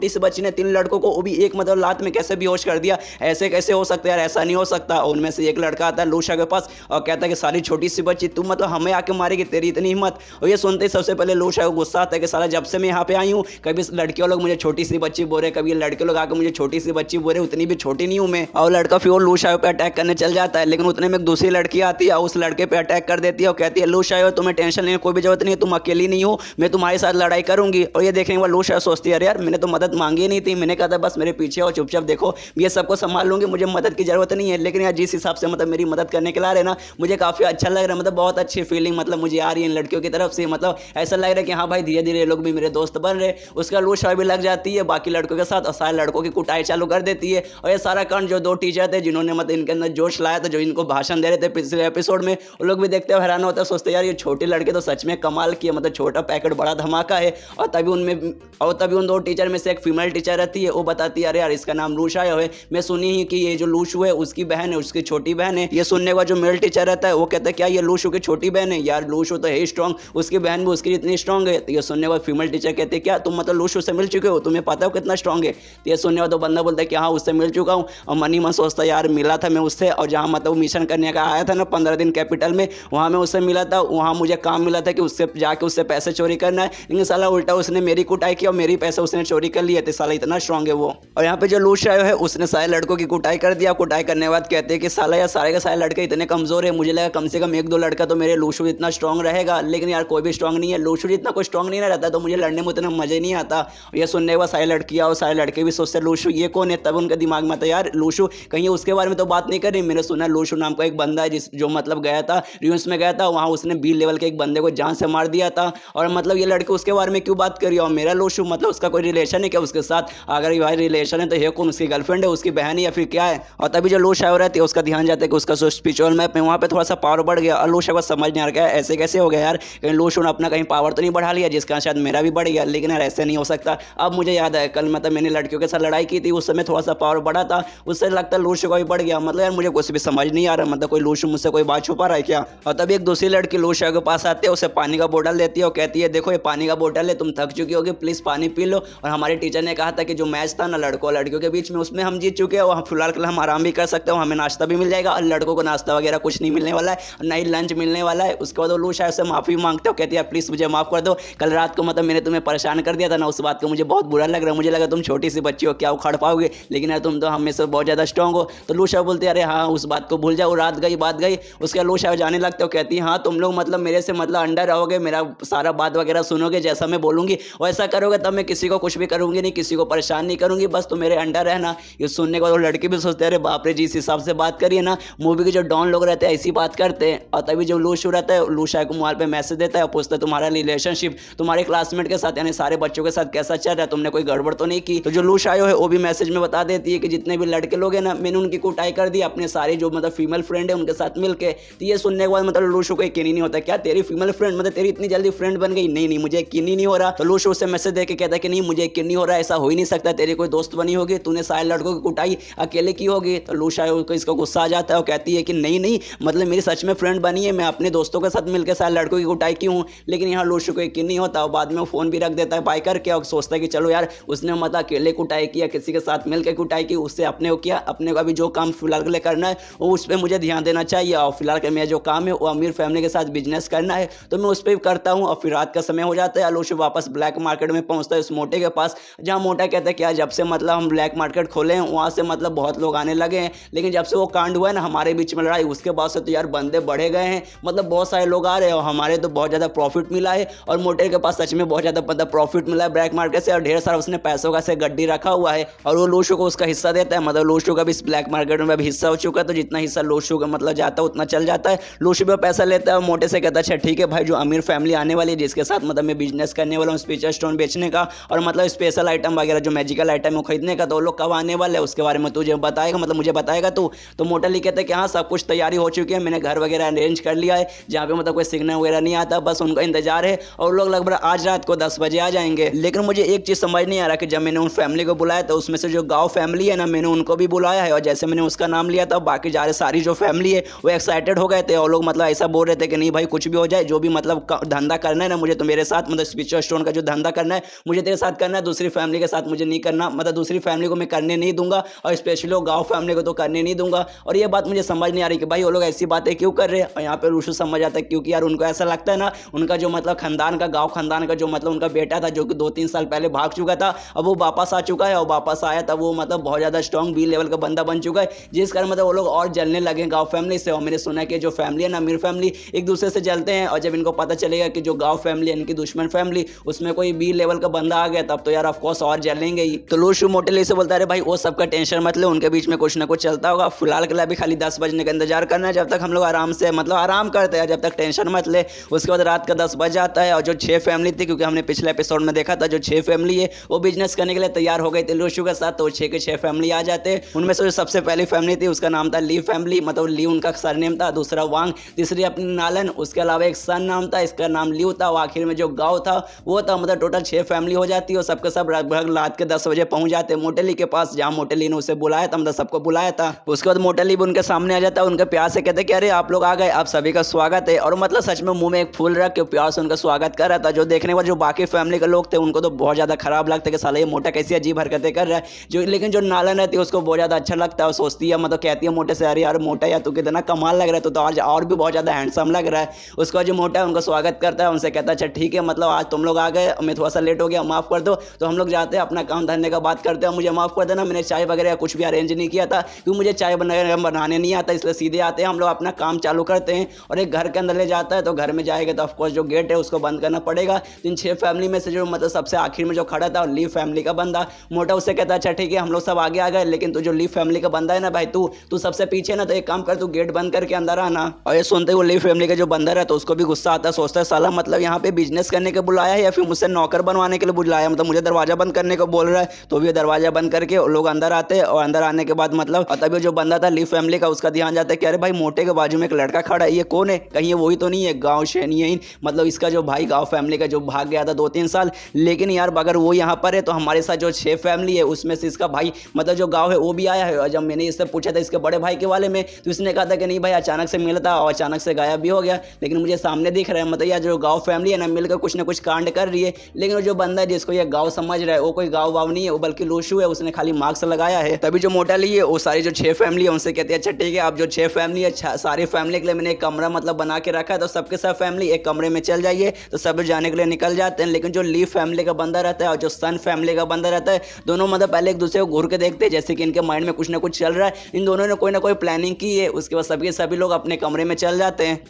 सी बच्ची ने 3 लड़कों को वो भी एक मतलब लात में कैसे बेहोश कर दिया, ऐसे कैसे हो सकता है यार, ऐसा नहीं हो सकता। और उनमें से एक लड़का आता है लूशा के पास और कहता है कि सारी छोटी सी बच्ची तू मतलब हमें आके मारेगी, तेरी इतनी हिम्मत। और ये सुनते ही सबसे पहले लूशा को गुस्सा आता है कि साला जब से मैं यहाँ पे आई हूँ कभी लड़कियों लोग मुझे छोटी सी बच्ची बोल रहे, कभी लड़के लोग आकर मुझे छोटी सी बच्ची बोल रहे, उतनी भी छोटी नहीं हूँ मैं। और लड़का फिर लूशा पे अटैक करने चल जाता है, लेकिन उतने में एक दूसरी लड़की आती है उस लड़के पे अटैक कर देती है और कहती है लूश आयो तुम्हें टेंशन लेने की कोई भी जरूरत नहीं है, तुम अकेली नहीं हो, मैं तुम्हारे साथ लड़ाई करूंगी। और ये देखने के बाद लूश आयो सोचती है यार मैंने तो मदद मांगी नहीं थी, मैंने कहा था बस मेरे पीछे हो चुपचाप देखो ये सबको संभाल लूंगी, मुझे मदद की जरूरत नहीं है। लेकिन यार जिस हिसाब से मतलब मेरी मदद करने के ला रहे ना मुझे काफी अच्छा लग रहा है, मतलब बहुत अच्छी फीलिंग मतलब मुझे आ रही है इन लड़कियों की तरफ से, मतलब ऐसा लग रहा है कि हाँ भाई धीरे धीरे लोग भी मेरे दोस्त बन रहे। उसका लूश आयो भी लग जाती है बाकी लड़कों के साथ और सारे लड़कों की कुटाई चालू कर देती है। और ये सारा कांड जो 2 टीचर थे जिन्होंने मतलब इनके अंदर जोश लाया था, जो इनको भाषण दे रहे थे पिछले एपिसोड में, वो लोग भी देखते हुए हैरान होते हैं, सोचते यार ये छोटे लड़के तो सच में कमाल किए, मतलब छोटा पैकेट बड़ा धमाका है। और तभी उन 2 टीचर में से एक फीमेल टीचर रहती है, वो बताती है अरे यार इसका नाम लूश आयो है, मैं सुनी ही कि ये जो लूशू है उसकी बहन है, उसकी छोटी बहन है। ये सुनने के बाद जो मेल टीचर रहता है वो कहता है क्या ये लूशू की छोटी बहन है, यार लूशू तो है स्ट्रॉन्ग, उसकी बहन भी उसकी इतनी स्ट्रॉन्ग है। तो ये सुनने के बाद फीमेल टीचर कहते हैं क्या तुम मतलब लूशू से मिल चुके हो, तुम्हें पता हो कितना स्ट्रॉन्ग है। तो ये सुनने के बाद तो बंदा बोलता है कि हाँ उससे मिल चुका हूँ, और मनी मन सोचता है यार मिला था मैं उससे, और जहाँ मतलब वो मिशन करने का आया था ना 15 दिन कैपिटल में, वहाँ मैं उससे मिला था। वहाँ मुझे काम मिला था कि उससे जाके उससे पैसे चोरी करना है, लेकिन साला उल्टा उसने मेरी कुटाई की और मेरी पैसे उसने चोरी कर लिए थे। साला इतना स्ट्रांग है वो। और यहाँ पे जो लूट शायो है उसने सारे लड़कों की कुटाई कर दिया। कुटाई करने के बाद कहते हैं कि साला यार सारे के सारे लड़के इतने कमजोर है, मुझे लगा कम से कम एक दो लड़का तो मेरे लूशू इतना स्ट्रांग रहेगा, लेकिन यार कोई भी स्ट्रांग नहीं है। लूशू इतना कोई स्ट्रांग नहीं रहता, तो मुझे लड़ने में उतना मजे नहीं आता। ये सुनने के बाद सारे लड़कियां और सारे लड़के भी सोचते लूशू ये कौन है, तब उनके दिमाग में था यार लूशू कहीं उसके बारे में तो बात नहीं कर रही। मैंने सुना लूशू नाम का एक बंदा है जो मतलब गया था रियून्स में गया था, वहाँ उसने बी लेवल के एक बंदे को जान से मार दिया था। और मतलब ये लड़के उसके बारे में क्यों बात करी, और मेरा लूशू मतलब उसका कोई रिलेशन है क्या उसके साथ? अगर भाई रिलेशन है तो ये कौन, उसकी गर्लफ्रेंड है, उसकी बहन है, या फिर क्या है? और तभी जो लूशा हो रहती है उसका ध्यान जाता है कि उसका जो स्पिरिचुअल मैप है वहाँ पे थोड़ा सा पावर बढ़ गया। और लूशा को समझ नहीं आ रहा ऐसे कैसे हो गया यार, कहीं लूशू ने अपना कहीं पावर तो नहीं बढ़ा लिया जिसका शायद मेरा भी बढ़ गया। लेकिन यार ऐसे नहीं हो सकता। अब मुझे याद है कल मतलब मैंने लड़कियों के साथ लड़ाई की थी, उस समय थोड़ा सा पावर बढ़ा था, उससे लगता है लूशू का भी बढ़ गया। मतलब यार मुझे कुछ भी समझ नहीं आ रहा, मतलब कोई लूशू मुझसे कोई बात छुपा रहा है क्या? और तभी एक दूसरी लड़की लूशा के पास आती है, उसे पानी का बोतल देती है और कहती है देखो ये पानी का बोतल है, तुम थक चुकी होगी, प्लीज पानी पी लो। और हमारे टीचर ने कहा था कि जो मैच था ना लड़कों लड़कियों के बीच में उसमें हम जीत चुके हैं, और फिलहाल के लिए हम आराम भी कर सकते हो, हमें नाश्ता भी मिल जाएगा। और लड़कों को नाश्ता वगैरह कुछ नहीं मिलने वाला है, ना ही लंच मिलने वाला है। उसके बाद वो लूशा से माफी मांगते हो, कहती है प्लीज मुझे माफ कर दो, कल रात को मतलब मैंने तुम्हें परेशान कर दिया था ना, उस बात को मुझे बहुत बुरा लग रहा है, मुझे लगा तुम छोटी सी बच्ची हो क्या उखाड़ पाओगे, लेकिन यार तुम तो हमें से बहुत ज़्यादा स्ट्रांग हो। तो लूशा बोलते अरे हाँ उस बात को भूल जाओ, रात गई बात गई। उसके बाद लूशा जाने लगते हो, कहती है हाँ तुम लोग मतलब मेरे से मतलब अंडर रहोगे, मेरा सारा बात वगैरह सुनोगे, जैसा मैं बोलूँगी वैसा करोगे, तब मैं किसी को कुछ भी करूँगी नहीं, किसी को परेशान नहीं करूँगी, बस तुम मेरे अंडर रहना। ये सुनने के बाद वो लड़की भी सोचते अरे बाप रे, जिस हिसाब से बात करिए ना मूवी के जो डॉन लोग रहते हैं ऐसी बात करते हैं। और तभी जो लूशू रहता है लूशा को मोबाइल पे मैसेज देता है और पूछता है तुम्हारा रिलेशनशिप तुम्हारे क्लासमेट के साथ यानी सारे बच्चों के साथ कैसा चल रहा है, तुमने कोई गड़बड़ तो नहीं की? तो जो लूशा है वो भी मैसेज में बता देती है कि जितने भी लड़के लोग हैं ना मैंने उनकी कुटाई कर दी अपने सारे जो मतलब फीमेल फ्रेंड है उनके साथ मिलके। तो ये सुनने के बाद मतलब लूशू को यकीन नहीं होता, क्या तेरी फीमेल फ्रेंड मतलब तेरी इतनी जल्दी फ्रेंड बन गई? नहीं मुझे यकीन ही नहीं हो रहा। तो लूशू उससे मैसेज देके कहता है कि नहीं मुझे यकीन नहीं हो रहा, ऐसा हो ही नहीं सकता, तेरी कोई दोस्त बनी होगी, तूने सारे लड़कों की कुटाई अकेले की होगी। तो लूशा को इसका गुस्सा आ जाता है और कहती है कि नहीं मतलब मेरी सच में फ्रेंड बनी है, मैं अपने दोस्तों के साथ मिलकर सारे लड़कों की कुटाई की हूँ। लेकिन यहाँ लूशू को यकीन नहीं होता और बाद में वो फोन भी रख देता है बाय करके और सोचता है कि चलो यार उसने मतलब अकेले कुटाई किया, किसी के साथ मिलकर कुटाई की, उससे अपने को किया, अपने को अभी जो काम फिलहाल के लिए करना है वो उस पर मुझे ध्यान देना चाहिए। और फिलहाल के मेरा जो काम है वो अमीर फैमिली के साथ बिजनेस करना है तो मैं उस पर करता हूँ। और फिर रात का समय हो जाता है, लूशू वापस ब्लैक मार्केट में पहुँचता है उस मोटे के पास, जहाँ मोटा कहता है कि यार जब से मतलब हम ब्लैक मार्केट खोले हैं वहाँ से मतलब बहुत लोग आने लगे हैं, लेकिन जब से वो कांड हुआ है ना हमारे बीच में लड़ाई उसके बाद से तो यार बंदे बढ़े गए हैं, मतलब बहुत सारे लोग आ रहे हैं और हमारे तो बहुत ज़्यादा प्रॉफिट मिला है। और मोटे के पास सच में बहुत ज़्यादा मतलब प्रॉफिट मिला है ब्लैक मार्केट से, और ढेर सारा उसने पैसों का से गड्डी रखा हुआ है और वो लूशू को उसका हिस्सा देता है। मतलब लूशू का भी इस ब्लैक मार्केट में भी हिस्सा हो चुका है, तो जितना हिस्सा लूशू का मतलब जाता है उतना चल जाता है। लूशू भी पैसा लेता है और मोटे से कहता है अच्छा ठीक है भाई, जो अमीर फैमिली आने वाली है जिसके साथ मतलब मैं बिजनेस करने वाला हूँ स्पिरिचुअल स्टोन बेचने का और मतलब स्पेशल आइटम वगैरह जो मैजिकल आइटम है खरीदने का, तो वो लोग कब आने वाले हैं उसके बारे में तुझे बताएगा, मतलब मुझे बताएगा तू? तो मोटा ली कहता है कि हाँ सब कुछ तैयारी हो चुकी है, मैंने घर वगैरह अरेंज कर लिया है, जहाँ पे मतलब कोई सिग्नल वगैरह नहीं आता, बस उनका इंतजार है और लोग लगभग आज रात को 10 बजे आ जाएंगे। लेकिन मुझे एक चीज़ समझ नहीं आ रहा कि जब मैंने उन फैमिली को बुलाया तो उसमें से जो गाँव फैमिली है ना मैंने उनको भी बुलाया है, और जैसे मैंने उसका नाम लिया था बाकी सारी जो फैमिली है वो एक्साइटेड हो गए थे और लोग मतलब ऐसा बोल रहे थे कि नहीं भाई कुछ भी हो जाए, जो भी मतलब धंधा करना है ना मुझे तो मेरे साथ मतलब स्पिरिचुअल स्टोन का जो धंधा करना है मुझे तेरे साथ करना है, दूसरी फैमिली के साथ मुझे नहीं करना, मतलब दूसरी फैमिली को मैं करने नहीं दूंगा और स्पेशली गाँव फैमिली को तो करने नहीं दूंगा। और ये बात मुझे समझ नहीं आ रही कि भाई वो लोग ऐसी बातें क्यों कर रहे हैं। और यहाँ पे लूशू समझ आता है क्योंकि यार उनको ऐसा लगता है ना उनका जो मतलब खानदान का गाँव खानदान का जो मतलब उनका बेटा था जो कि 2-3 साल पहले भाग चुका था, अब वो वापस आ चुका है और वापस आया था वो मतलब बहुत ज़्यादा स्ट्रॉन्ग बी लेवल का बंदा बन चुका है, जिस कारण मतलब वो लोग और जलने लगे गाँव फैमिली से। और मैंने सुना कि जो फैमिली है ना अमीर फैमिली एक दूसरे से जलते हैं, और जब इनको पता चलेगा कि जो गाँव फैमिली है इनकी दुश्मन फैमिली उसमें कोई बी लेवल का बंदा आ गया तब तो यार ऑफकोर्स और जलेंगे ही। तो लूशू मोटेली से बोलता है भाई वो सबका टेंशन मत ले, उनके बीच में कुछ ना कुछ चलता होगा, फिलहाल के लिए अभी खाली 10 बजने का इंतजार करना है, जब तक हम लोग आराम से मतलब आराम करते हैं, जब तक टेंशन मत ले। उसके बाद रात का 10 बज जाता है और जो 6 फैमिली थी, क्योंकि हमने पिछले एपिसोड में देखा था जो 6 फैमिली है वो बिजनेस करने के लिए तैयार हो गई थी लूशू के साथ, तो 6 के 6 फैमिली आ जाते हैं। उनमें से जो सबसे पहली फैमिली थी उसका नाम था ली फैमिली, मतलब ली उनका सरनेम था, दूसरा वांग, तीसरी अपनी नालन, उसके अलावा एक सन नाम था इसका नाम लियो था, और आखिर में जो गाँव था वो था। मतलब टोटल 6 फैमिली हो जाती है और सबके सब लगभग रात के 10 बजे पहुंच जाते हैं मोटेली के पास, जहाँ मोटेली ने उसे बुलाया था, मतलब सबको बुलाया था। उसके बाद मोटेली भी उनके सामने आ जाता है, उनके प्यार से कहते कि अरे आप लोग आ गए, आप सभी का स्वागत है। और मतलब सच में मुंह में एक फूल रख के प्यार से उनका स्वागत कर रहा था, जो देखने के बाद जो बाकी फैमिली के लोग थे उनको तो बहुत ज़्यादा खराब लगता है कि साला ये मोटा कैसी अजीब हरकतें कर रहा है, जो लेकिन जो नालन रहती है उसको बहुत ज़्यादा अच्छा लगता है और सोचती है मतलब कहती है मोटे से, अरे यार मोटा यार तू कितना कमाल लग रहा है, तो आज और भी बहुत ज़्यादा हैंडसम लग रहा है। उसका जो मोटा है उनको स्वागत करता है, उनसे कहता है अच्छा ठीक है, मतलब आज तुम लोग आ गए, मैं थोड़ा सा लेट हो गया, माफ़ कर दो। तो हम लोग जाते हैं अपना काम धंधे का बात करते हैं, मुझे माफ़ कर देना, मैंने चाय वगैरह कुछ भी अरेंज नहीं किया था क्योंकि मुझे चाय बनाने नहीं आता, इसलिए सीधे आते हैं हम लोग अपना काम चालू करते हैं। और एक घर के अंदर ले जाता है, तो घर में जाएगा तो ऑफकोर्स जो गेट है उसको बंद करना पड़ेगा। तो इन 6 फैमिली में से जो मतलब सबसे आखिर में जो खड़ा था, लीव फैमिली का बंदा मोटा, उससे कहता है अच्छा ठीक है हम लोग सब आगे आ गए, लेकिन तू जो लीव फैमिली का बंदा है ना भाई, तू सबसे पीछे ना, तो एक काम कर, तू गेट बंद करके अंदर आना। और ये सुनते ही वो लीव फैमिली का जो बंदा है तो उसको भी गुस्सा आता है, सोचता है साला मतलब यहाँ पे बिजनेस करने के बुलाया है या फिर मुझसे नौकर बनवाने के लिए बुलाया, मतलब मुझे दरवाजा बंद करने को बोल रहा है। तो भी दरवाजा बंद करके लोग अंदर आते हैं, और अंदर आने के बाद मतलब तभी जो बंदा था लीव फैमिली का, उसका ध्यान जाता है कि अरे भाई मोटे के बाजू में एक लड़का खड़ा है, ये कौन है, कहीं ये वही तो नहीं है गाँव शेनी है, मतलब इसका जो भाई गाँव फैमिली का जो भाग गया था 2-3 साल। लेकिन यार अगर वो यहाँ पर है तो हमारे साथ जो 6 फैमिली है उसमें से इसका भाई मतलब जो गाँव है वो भी आया है। और जब मैंने इससे पूछा था इसके बड़े भाई के बारे में, तो इसने कहा था कि नहीं भाई अचानक से मिला था और अचानक से गायब भी हो गया, लेकिन मुझे सामने दिख रहा है, मतलब यार जो गाँव फैमिली है ना मिलकर कुछ ना कुछ कांड कर रही है। लेकिन वो जो बंदा है जिसको ये गाँव समझ रहा है वो कोई गाँव वाव नहीं है, वो बल्कि लोशू है, उसने खाली मार्क्स लगाया है। तभी जो मोटा ली है वो सारी जो 6 फैमिली है उनसे कहते हैं अच्छा ठीक है, आप जो 6 फैमिली है सारी फैमिली के लिए मैंने एक कमरा मतलब बना के रखा है, तो सबके सब फैमिली एक कमरे में चल जाइए। तो सब जाने के लिए निकल जाते हैं, लेकिन जो लीव फैमिली का बंदा रहता है और जो सन फैमिली का बंदा रहता है, दोनों मतलब पहले एक दूसरे को घूर के देखते हैं, जैसे कि इनके माइंड में कुछ ना कुछ चल रहा है, इन दोनों ने कोई ना कोई प्लानिंग की है। उसके बाद सभी लोग अपने कमरे में चल जाते हैं।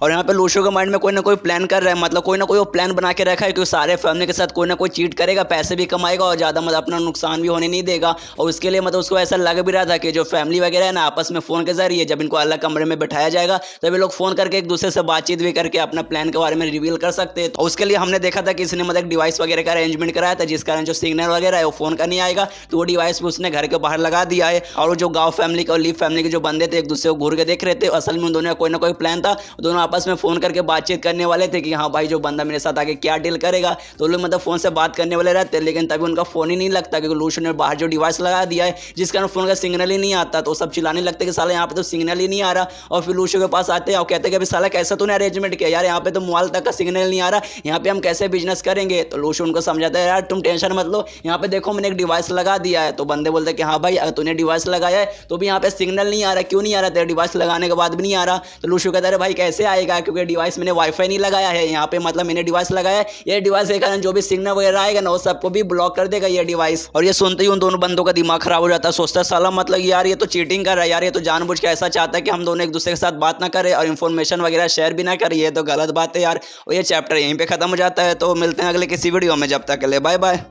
और यहाँ पे लोशो के माइंड में कोई ना कोई प्लान कर रहा है, मतलब कोई ना कोई वो प्लान बना के रखा है कि सारे फैमिली के साथ कोई ना कोई चीट करेगा, पैसे भी कमाएगा और ज़्यादा मतलब अपना नुकसान भी होने नहीं देगा। और उसके लिए मतलब उसको ऐसा लग भी रहा था कि जो फैमिली वगैरह है ना आपस में फ़ोन के जरिए जब इनको अलग कमरे में बैठाया जाएगा तब ये लोग फ़ोन करके एक दूसरे से बातचीत भी करके अपना प्लान के बारे में रिवील कर सकते हैं। तो उसके लिए हमने देखा था कि इसने मतलब एक डिवाइस वगैरह का अरेंजमेंट कराया था, जिस कारण जो सिग्नल वगैरह है वो फ़ोन का नहीं आएगा, तो वो डिवाइस भी उसने घर के बाहर लगा दिया है। और जो गाँव फैमिली का और लीव फैमिली के जो बंदे थे एक दूसरे को घूर के देख रहे थे, असल में उन दोनों का कोई ना कोई प्लान था, दोनों आपस में फ़ोन करके बातचीत करने वाले थे कि हाँ भाई जो बंदा मेरे साथ आके क्या डील करेगा। तो लोग मतलब फोन से बात करने वाले रहते, लेकिन तभी उनका फोन ही नहीं लगता क्योंकि लूशो ने बाहर जो डिवाइस लगा दिया है जिस कारण फोन का सिग्नल ही नहीं आता। तो सब चिल्लाने लगते कि साला यहाँ पे तो सिग्नल ही नहीं आ रहा। और फिर लूशो के पास आते हैं और कहते हैं कि अभी साला कैसा तूने अरेंजमेंट किया यार, यहाँ पे तो मोबाइल तक का सिग्नल नहीं आ रहा, यहाँ पे हम कैसे बिजनेस करेंगे। तो लूशो उनको समझाता है यार तुम टेंशन मत लो, यहाँ पे देखो मैंने एक डिवाइस लगा दिया है। तो बंदे बोलते हैं कि हाँ भाई अगर तूने डिवाइस लगाया है तो भी यहाँ पे सिग्नल नहीं आ रहा, क्यों नहीं आ रहा, तेरे डिवाइस लगाने के बाद भी नहीं आ रहा। तो लूशो कहता है भाई कैसे आएगा, क्योंकि डिवाइस मैंने वाईफाई नहीं लगाया है, यहाँ पे मतलब मैंने डिवाइस लगाया है, ये डिवाइस के कारण जो भी सिग्नल वगैरह आएगा ना वो सबको भी ब्लॉक कर देगा ये डिवाइस। और ये सुनते ही उन दोनों बंदों का दिमाग खराब हो जाता है, सोचता है साला मतलब यार ये तो चीटिंग कर रहा है यार, ये तो जानबूझ के ऐसा चाहता है कि हम दोनों एक दूसरे के साथ बात ना करें और इन्फॉर्मेशन वगैरह शेयर भी ना करें, ये तो गलत बात है यार। और ये चैप्टर यहीं पे खत्म हो जाता है। तो मिलते हैं अगले किसी वीडियो में, जब तक के लिए बाय बाय।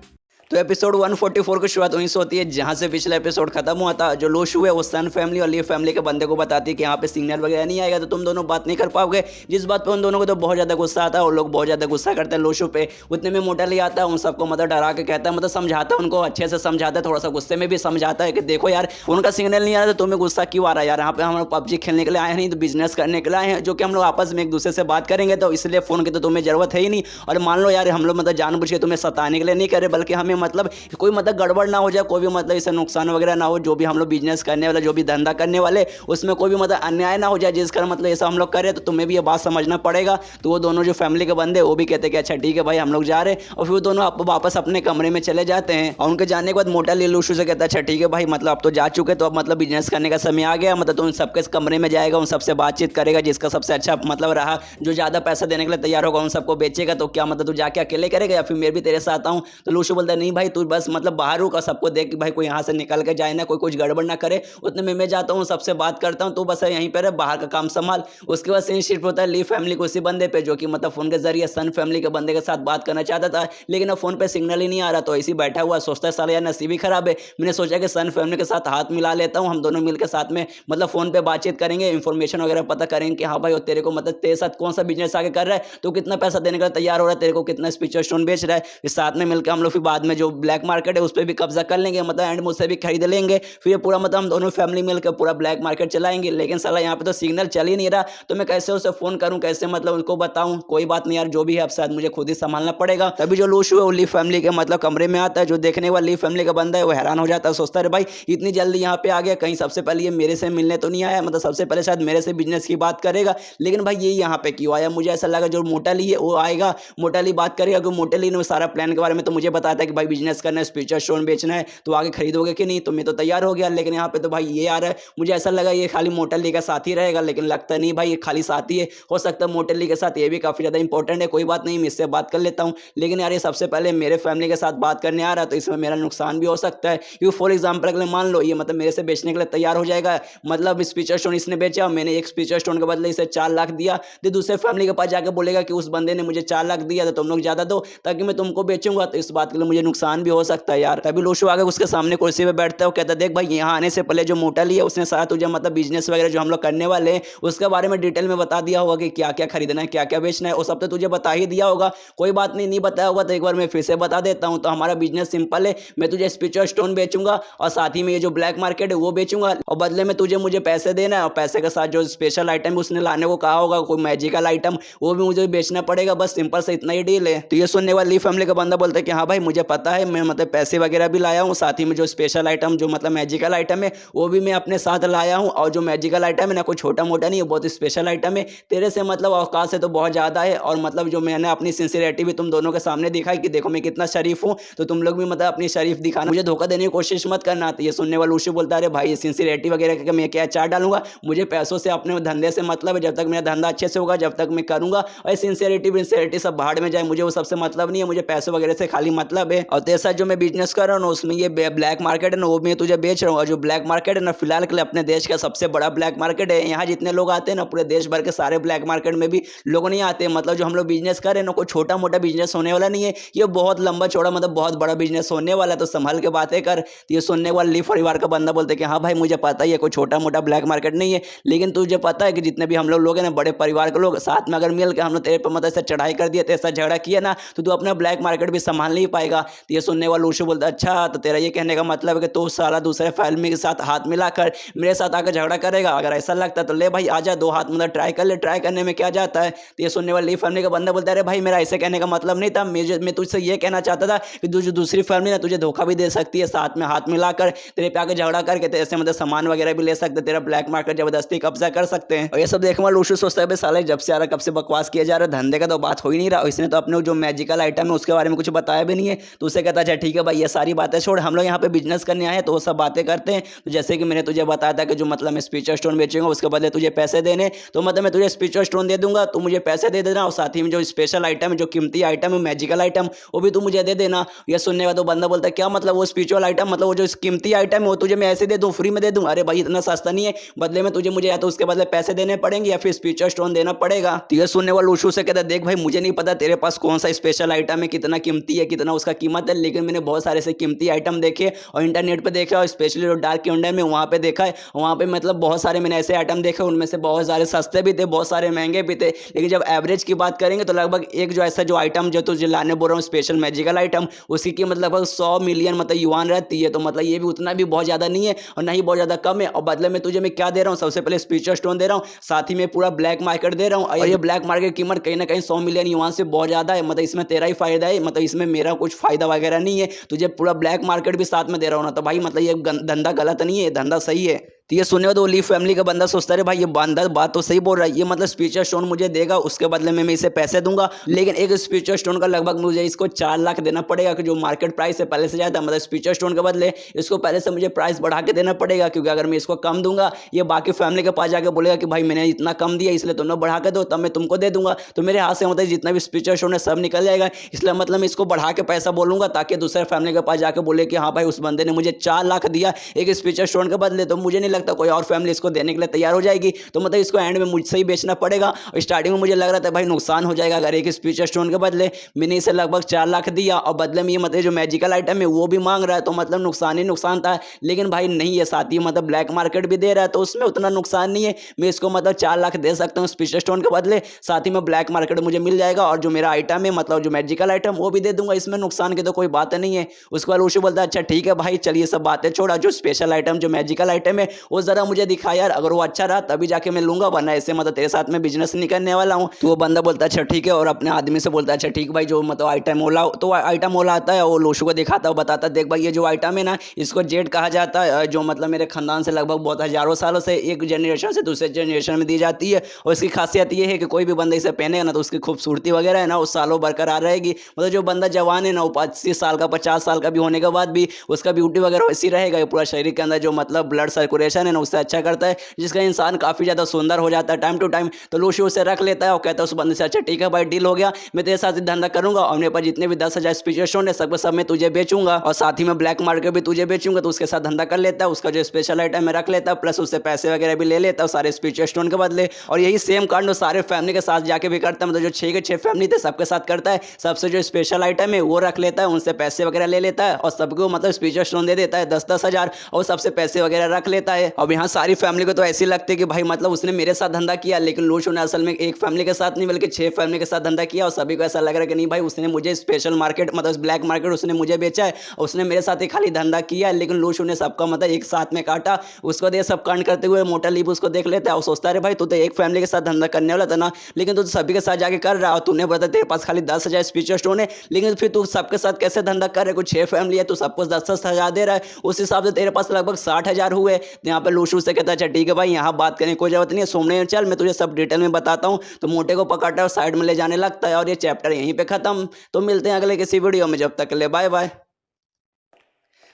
तो एपिसोड 144 की शुरुआत वहीं से होती है जहाँ से पिछला एपिसोड खत्म हुआ था। जो लोशू है वो सन फैमिली और लीव फैमिली के बंदे को बताती है कि यहाँ पे सिग्नल वगैरह नहीं आएगा तो तुम दोनों बात नहीं कर पाओगे, जिस बात पे उन दोनों को तो बहुत ज़्यादा गुस्सा आता है और लोग बहुत ज़्यादा गुस्सा करते हैं लोशू पे। उतने में मोटा ले आता है, उन सबको मतलब डरा के कहता है, मतलब समझाता है उनको, अच्छे से समझाता है, थोड़ा सा गुस्से में भी समझाता है कि देखो यार उनका सिग्नल नहीं आ रहा तो तुम्हें गुस्सा क्यों आ रहा है यार, यहाँ पे हम लोग पबजी खेलने के लिए आए हैं, नहीं तो बिजनेस करने के लिए आए हैं, जो कि हम लोग आपस में एक दूसरे से बात करेंगे, तो इसलिए फ़ोन की तो तुम्हें ज़रूरत है ही नहीं। और मान लो यार हम लोग मतलब जानबूझ के तुम्हें सताने के लिए नहीं करे, बल्कि हमें मतलब कोई मतलब गड़बड़ ना हो जाए, कोई भी मतलब इससे नुकसान वगैरह ना हो, जो भी हम लोग बिजनेस करने वाले जो भी धंधा करने वाले उसमें कोई भी मतलब अन्याय ना हो जाए, जिस कारण मतलब ऐसा हम लोग करें, तो तुम्हें भी ये बात समझना पड़ेगा। तो वो दोनों जो फैमिली के बंदे वो भी कहते हैं कि अच्छा ठीक है भाई हम लोग जा रहे हैं। और फिर वो दोनों वापस अपने कमरे में चले जाते हैं। और उनके जाने के बाद मोटा लूशू से कहता है अच्छा ठीक है भाई मतलब अब तो जा चुके, तो अब मतलब बिजनेस करने का समय आ गया, मतलब तो उन सबके कमरे में जाएगा, उन सबसे बातचीत करेगा, जिसका सबसे अच्छा मतलब रहा, जो ज़्यादा पैसा देने के लिए तैयार होगा उन सबको बेचेगा। तो क्या मतलब तू जाके अकेले करेगा या फिर मैं भी तेरे साथ आऊँ। तो लूशू बोलता है नहीं भाई तू बस मतलब बाहर रुक, सबको देख कि भाई कोई यहाँ से निकल के जाए ना, कोई कुछ गड़बड़ ना करे, उतने में मैं जाता हूँ सबसे बात करता हूँ, तो बस यहीं पर बाहर का काम संभाल। उसके बाद सीन शिफ्ट होता है लीव फैमिली को उसी बंदे पे, जो कि मतलब फोन के जरिए सन फैमिली के बंदे के साथ बात करना चाहता था, लेकिन अब फोन पे सिग्नल ही नहीं आ रहा। तो ऐसे बैठा हुआ सोचता है साला यार नसीब ही खराब है, मैंने सोचा कि सन फैमिली के साथ हाथ मिला लेता हूँ, हम दोनों मिलकर साथ में मतलब फोन पे बातचीत करेंगे, इन्फॉर्मेशन वगैरह पता करेंगे कि हाँ भाई तेरे को मतलब तेरे साथ कौन सा बिजनेस आगे कर रहा है, तो कितना पैसा देने का तैयार हो रहा है, तेरे को कितना स्पीकर स्टोन बेच रहा है। फिर साथ में मिलकर हम लोग फिर बाद में जो ब्लैक मार्केट है उस पर भी कब्जा कर लेंगे, मतलब एंड मुझसे भी खरीद लेंगे। फिर ये पूरा मतलब हम दोनों फैमिली मिलकर पूरा ब्लैक मार्केट चलाएंगे। लेकिन साला यहाँ पे तो सिग्नल चल ही नहीं रहा, तो मैं कैसे उसे फोन करूँ, कैसे मतलब उनको बताऊँ। कोई बात नहीं यार जो भी है अब शायद मुझे खुद ही संभालना पड़ेगा। तभी जो लूशू है वो लीव फैमिली के मतलब कमरे में आता है, जो देखने वाला लीव फैमिली का बंदा है वो हैरान हो जाता है, सोचता है भाई इतनी जल्दी यहाँ पे आ गया, कहीं सबसे पहले ये मेरे से मिलने तो नहीं आया, मतलब सबसे पहले शायद मेरे से बिजनेस की बात करेगा, लेकिन भाई ये यहाँ पे क्यों आया। मुझे ऐसा लगा जो मोटा ली है वो आएगा, मोटा ली बात करेगा, क्योंकि मोटे ली ने सारा प्लान के बारे में तो मुझे बताया था कि भाई भाई बिजनेस करना है, स्पिरिचुअल स्टोन बेचना है, तो आगे खरीदोगे कि नहीं? तो मैं तो तैयार हो गया। लेकिन यहाँ पे तो भाई ये आ रहा है, मुझे ऐसा लगा ये खाली मोटा ली का साथी रहेगा, लेकिन लगता नहीं भाई ये खाली साथी है। हो सकता है मोटा ली के साथ ये भी काफ़ी ज़्यादा इंपॉर्टेंट है। कोई बात नहीं, मैं इससे बात कर लेता हूँ। लेकिन यार ये सबसे पहले मेरे फैमिली के साथ बात करने आ रहा है, तो इसमें मेरा नुकसान भी हो सकता है। क्योंकि फॉर एग्जाम्पल अगर मान लो ये मतलब मेरे से बेचने के लिए तैयार हो जाएगा, मतलब स्पिरिचुअल स्टोन इसने बेचा, मैंने एक स्पिरिचुअल स्टोन के बदले इसे 4 लाख दिया, तो दूसरे फैमिली के पास जाकर बोलेगा कि उस बंदे ने मुझे 4 लाख दिया, तो तुम लोग ज़्यादा दो ताकि मैं तुमको बेचूंगा। तो इस बात के लिए मुझे नुकसान भी हो सकता है यार। तभी लोशो आगे उसके सामने कुर्सी पे बैठता है, कहता है देख भाई यहाँ आने से पहले जो मोटा लिया उसने सारा तुझे मतलब बिजनेस वगैरह जो हम लोग करने वाले हैं उसके बारे में डिटेल में बता दिया होगा कि क्या क्या खरीदना है, क्या क्या बेचना है, वो सब तो तुझे बता ही दिया होगा। कोई बात नहीं, नहीं बताया होगा तो एक बार मैं फिर से बता देता हूँ। तो हमारा बिजनेस सिंपल है, मैं तुझे स्पिरिचुअल स्टोन बेचूंगा और साथ ही में ये जो ब्लैक मार्केट है वो बेचूंगा, और बदले में तुझे मुझे पैसे देना है, और पैसे के साथ जो स्पेशल आइटम उसने लाने को कहा होगा, कोई मैजिकल आइटम, वो भी मुझे बेचना पड़ेगा। बस सिंपल से इतना ही डील है। तो ये सुनने वाली फैमिली का बंदा बोलता है कि हाँ भाई मुझे पता है, मैं मतलब पैसे वगैरह भी लाया हूँ, साथ ही में जो स्पेशल आइटम जो मतलब मैजिकल आइटम है वो भी मैं अपने साथ लाया हूँ, और जो मैजिकल आइटम है ना कोई छोटा मोटा नहीं है, बहुत स्पेशल आइटम है। तेरे से मतलब औकात से तो बहुत ज़्यादा है, और मतलब जो मैंने अपनी सिंसियरिटी भी तुम दोनों के सामने दिखाई कि देखो मैं कितना शरीफ हूँ, तो तुम लोग भी मतलब अपनी शरीफ दिखाना, मुझे धोखा देने की कोशिश मत करना। तो ये सुनने वाला उसी बोलता है अरे भाई सिंसियरिटी वगैरह का मैं क्या चार डालूंगा, मुझे पैसों से अपने धंधे से मतलब है, जब तक मेरा धंधा अच्छे से होगा जब तक मैं करूंगा, और सिंसियरिटी सब भाड़ में जाए, मुझे वो सबसे मतलब नहीं है, मुझे पैसे वगैरह से खाली मतलब है। और तेरे साथ जो मैं बिजनेस कर रहा हूँ ना उसमें ये ब्लैक मार्केट है ना वो मैं तुझे बेच रहा हूँ, और जो ब्लैक मार्केट है ना फिलहाल के लिए अपने देश का सबसे बड़ा ब्लैक मार्केट है। यहाँ जितने लोग आते हैं ना पूरे देश भर के सारे ब्लैक मार्केट में भी लोग नहीं आते, मतलब जो हम लोग बिजनेस कर रहे हैं ना कोई छोटा मोटा बिजनेस होने वाला नहीं है, ये बहुत लंबा चौड़ा मतलब बहुत बड़ा बिजनेस होने वाला है, तो संभल के बातें कर। तो ये सुनने वाला ली परिवार का बंदा बोलते कि हाँ भाई मुझे पता ही है कोई छोटा मोटा ब्लैक मार्केट नहीं है, लेकिन तुझे पता है कि जितने भी हम लोग हैं ना बड़े परिवार के लोग साथ में अगर मिल के हम लोग तेरे पर मतलब ऐसा चढ़ाई कर दिया, ऐसा झगड़ा किया ना, तो तू अपना ब्लैक मार्केट भी संभाल नहीं पाएगा। तो ये सुनने वाला लूशु बोलता अच्छा तो तेरा ये कहने का मतलब है कि तू सारा दूसरे फैमिली के साथ हाथ मिलाकर मेरे साथ आकर झगड़ा करेगा, अगर ऐसा लगता है तो ले भाई आजा, दो हाथ मतलब ट्राई कर ले, ट्राई करने में क्या जाता है। तो ये सुनने वाली फैमिली का बंदा बोलता है अरे भाई मेरा ऐसे कहने का मतलब नहीं था, मैं तुझसे ये कहना चाहता था कि जो दूसरी फैमिली ना तुझे धोखा भी दे सकती है, साथ में हाथ मिलाकर तेरे पे आकर झगड़ा करके तेरे से मतलब सामान वगैरह भी ले सकते, तेरा ब्लैक मार्केट जबरदस्ती कब्जा कर सकते हैं। और ये सब देखने वाला लूशु सोचता है साले जब से आ रहा कब से बकवास किया जा रहा है, धंधे का तो बात हो ही नहीं रहा, इसने तो अपने जो मैजिकल आइटम है उसके बारे में कुछ बताया भी नहीं है। तो उसे कहता है ठीक है भाई ये सारी बातें छोड़, हम लोग यहाँ पे बिजनेस करने आए तो वो सब बातें करते हैं। तो जैसे कि मैंने तुझे बताया था कि जो मतलब मैं स्पिरिचुअल स्टोन बेचूंगा उसके बदले तुझे पैसे देने, तो मतलब मैं तुझे स्पिरिचुअल स्टोन दे दूंगा, तो मुझे पैसे दे देना, और साथ ही में जो स्पेशल आइटम है जो कीमती आइटम है मैजिकल आइटम वो भी तू मुझे दे देना। ये सुनने का तो बंदा बोलता है क्या मतलब वो स्पिरिचुअल आइटम मतलब वो जो कीमती आइटम है वो तुझे मैं ऐसे दे दूँ, फ्री में दे दूँ? अरे भाई इतना सस्ता नहीं है, बदले में तुझे मुझे या तो उसके बदले पैसे देने पड़ेंगे या फिर स्पिरिचुअल स्टोन देना पड़ेगा। तो ये सुनने वाला लूशु से कहता है देख भाई मुझे नहीं पता तेरे पास कौन सा स्पेशल आइटम है, कितना कीमती है, कितना उसका कीमत है, लेकिन मैंने बहुत सारे से कीमती आइटम देखे और इंटरनेट पे देखा, और स्पेशली जो डार्क किंगडम में वहाँ पे देखा है, वहाँ पे मतलब बहुत सारे मैंने ऐसे आइटम देखे, उनमें से बहुत सारे सस्ते भी थे, बहुत सारे महंगे भी थे, लेकिन जब एवरेज की बात करेंगे तो लगभग एक जो ऐसा जो आइटम जो तुझे लाने बोल रहा हूँ स्पेशल मैजिकल आइटम उसकी कीमत लगभग 100 मिलियन मतलब युआन रहती है। तो मतलब ये भी उतना भी बहुत ज़्यादा नहीं है और ना ही बहुत ज़्यादा कम है, और बदले में तुझे मैं क्या दे रहा हूँ, सबसे पहले स्पिरिचुअल स्टोन दे रहा हूँ, साथ ही में पूरा ब्लैक मार्केट दे रहा हूँ, और ये ब्लैक मार्केट की कीमत कहीं ना कहीं 100 मिलियन युआन से बहुत ज़्यादा है, मतलब इसमें तेरा ही फायदा है, मतलब इसमें मेरा कुछ फायदा वगैरह नहीं है, तुझे पूरा ब्लैक मार्केट भी साथ में दे रहा हूँ ना, तो भाई मतलब ये धंधा गलत नहीं है, धंधा सही है। तो ये सुनने तो लीफ फैमिली का बंदा सोचता है भाई ये बंदा बात तो सही बोल रहा है, ये मतलब स्पिरिचुअल स्टोन मुझे देगा उसके बदले में मैं इसे पैसे दूंगा, लेकिन एक स्पिरिचुअल स्टोन का लगभग मुझे इसको 4 लाख देना पड़ेगा कि जो मार्केट प्राइस है पहले से ज़्यादा, मतलब स्पिरिचुअल स्टोन के बदले इसको पहले से मुझे प्राइस बढ़ा के देना पड़ेगा, क्योंकि अगर मैं इसको कम दूंगा ये बाकी फैमिली के पास जाकर बोलेगा कि भाई मैंने इतना कम दिया इसलिए तुम लोग बढ़ा के दो तब मैं तुमको दे दूंगा, तो मेरे हाथ से मतलब जितना भी स्पिरिचुअल स्टोन है सब निकल जाएगा, इसलिए मतलब मैं इसको बढ़ा के पैसा बोलूंगा ताकि दूसरे फैमिली के पास जाकर बोले कि हाँ भाई उस बंदे ने मुझे 4 लाख दिया एक स्पिरिचुअल स्टोन के बदले, तो मुझे नहीं लगता कोई और फैमिली इसको देने के लिए तैयार हो जाएगी, तो मतलब इसको एंड में मुझसे ही बेचना पड़ेगा। और स्टार्टिंग में मुझे लग रहा था भाई नुकसान हो जाएगा, अगर एक स्पिरिचुअल स्टोन के बदले मैंने इसे लगभग 4 लाख दिया और बदले में ये मतलब जो मैजिकल आइटम है वो भी मांग रहा है, तो मतलब नुकसान ही नुकसान था, लेकिन भाई नहीं है साथ ही मतलब ब्लैक मार्केट भी दे रहा है तो उसमें उतना नुकसान नहीं है, मैं इसको मतलब 4 लाख दे सकता हूँ स्पिरिचुअल स्टोन के बदले, साथ ही में ब्लैक मार्केट मुझे मिल जाएगा और जो मेरा आइटम है मतलब जो मैजिकल आइटम वो भी दे दूंगा, इसमें नुकसान की तो कोई बात नहीं है। उसके बाद उशू बोलता है अच्छा ठीक है भाई चलिए सब बातें छोड़ा, जो स्पेशल आइटम जो मैजिकल आइटम है वो जरा मुझे दिखा यार, अगर वो अच्छा रहा तभी जाके मैं लूंगा, वरना ऐसे मतलब तेरे साथ में बिजनेस नहीं करने वाला हूँ। तो वो बंदा बोलता है अच्छा ठीक है, और अपने आदमी से बोलता है अच्छा ठीक भाई, जो मतलब आइटम वाला, तो आइटम वाला आता है, वो लोशू को दिखाता है, बताता है देख भाई ये जो आइटम है ना, इसको जेड कहा जाता है, जो मतलब मेरे खानदान से लगभग बहुत हजारों सालों से एक जनरेशन से दूसरे जनरेशन में दी जाती है। और इसकी खासियत ये है कि कोई भी बंदा इसे पहनेगा ना तो उसकी खूबसूरती वगैरह है ना उस सालों बरकरार रहेगी। मतलब जो बंदा जवान है ना, वो 25 साल का 50 साल का भी होने के बाद भी उसका ब्यूटी वगैरह वैसी रहेगा, ये पूरा शरीर के अंदर जो मतलब ब्लड सर्कुलेशन है ना उससे अच्छा करता है, जिसका इंसान काफी ज्यादा सुंदर हो जाता है टाइम टू टाइम। तो लूशू उसे रख लेता है और कहता है उस बंदे से अच्छा ठीक है भाई डील हो गया, मैं तेरे साथ ही धंधा करूंगा, और मेरे पास जितने भी 10,000 स्पेशल स्टोन है सबको सब मैं तुझे बेचूंगा, और साथ ही में ब्लैक मार्केट भी तुझे बेचूंगा। तो उसके साथ धंधा कर लेता है, उसका जो स्पेशल आइटम है रख लेता है, प्लस उससे पैसे वगैरह भी ले लेता है सारे स्पेशल स्टोन के बदले। और यही सेम कांड सारे फैमिली के साथ जाके भी करता है, मतलब जो 6 के 6 फैमिली थे सबके साथ करता है, सबसे जो स्पेशल आइटम है वो रख लेता है, उनसे पैसे वगैरह ले लेता है, और सबको मतलब स्पेशल स्टोन दे देता है 10-10 हज़ार, और सबसे पैसे वगैरह रख लेता है। अब यहाँ सारी फैमिली को तो ऐसे लगते है कि भाई मतलब उसने मेरे साथ धंधा किया, लेकिन लूशू ने असल में एक फैमिली के साथ नहीं बल्कि 6 फैमिली के साथ धंधा किया, और सभी को ऐसा लग रहा है कि नहीं भाई उसने मुझे स्पेशल मार्केट मतलब ब्लैक मार्केट उसने मुझे बेचा है, उसने मेरे साथ ही खाली धंधा किया है। लेकिन लूशू ने सबका मतलब एक साथ में काटा, उसको दे सब कांड करते हुए मोटा लीप उसको देख लेता है और सोचता है भाई तू तो एक फैमिली के साथ धंधा करने वाला था ना, लेकिन तू तो सभी के साथ जाके कर रहा, और तूने बताया तेरे पास खाली 10,000 स्पेशल स्टोन है, लेकिन फिर तू सबके साथ कैसे धंधा कर रहे, कुछ 6 फैमिली है तो सबको 10-10 हज़ार दे रहा है, उस हिसाब से तेरे पास लगभग 60,000 हुए। तो यहाँ पे लूशू से कहता है अच्छा ठीक है भाई यहाँ बात करने की कोई जरूरत नहीं है, सोमने चल मैं तुझे सब डिटेल में बताता हूँ। तो मोटे को पकड़ता है और साइड में ले जाने लगता है, और ये चैप्टर यहीं पे खत्म। तो मिलते हैं अगले किसी वीडियो में, जब तक के लिए बाय बाय।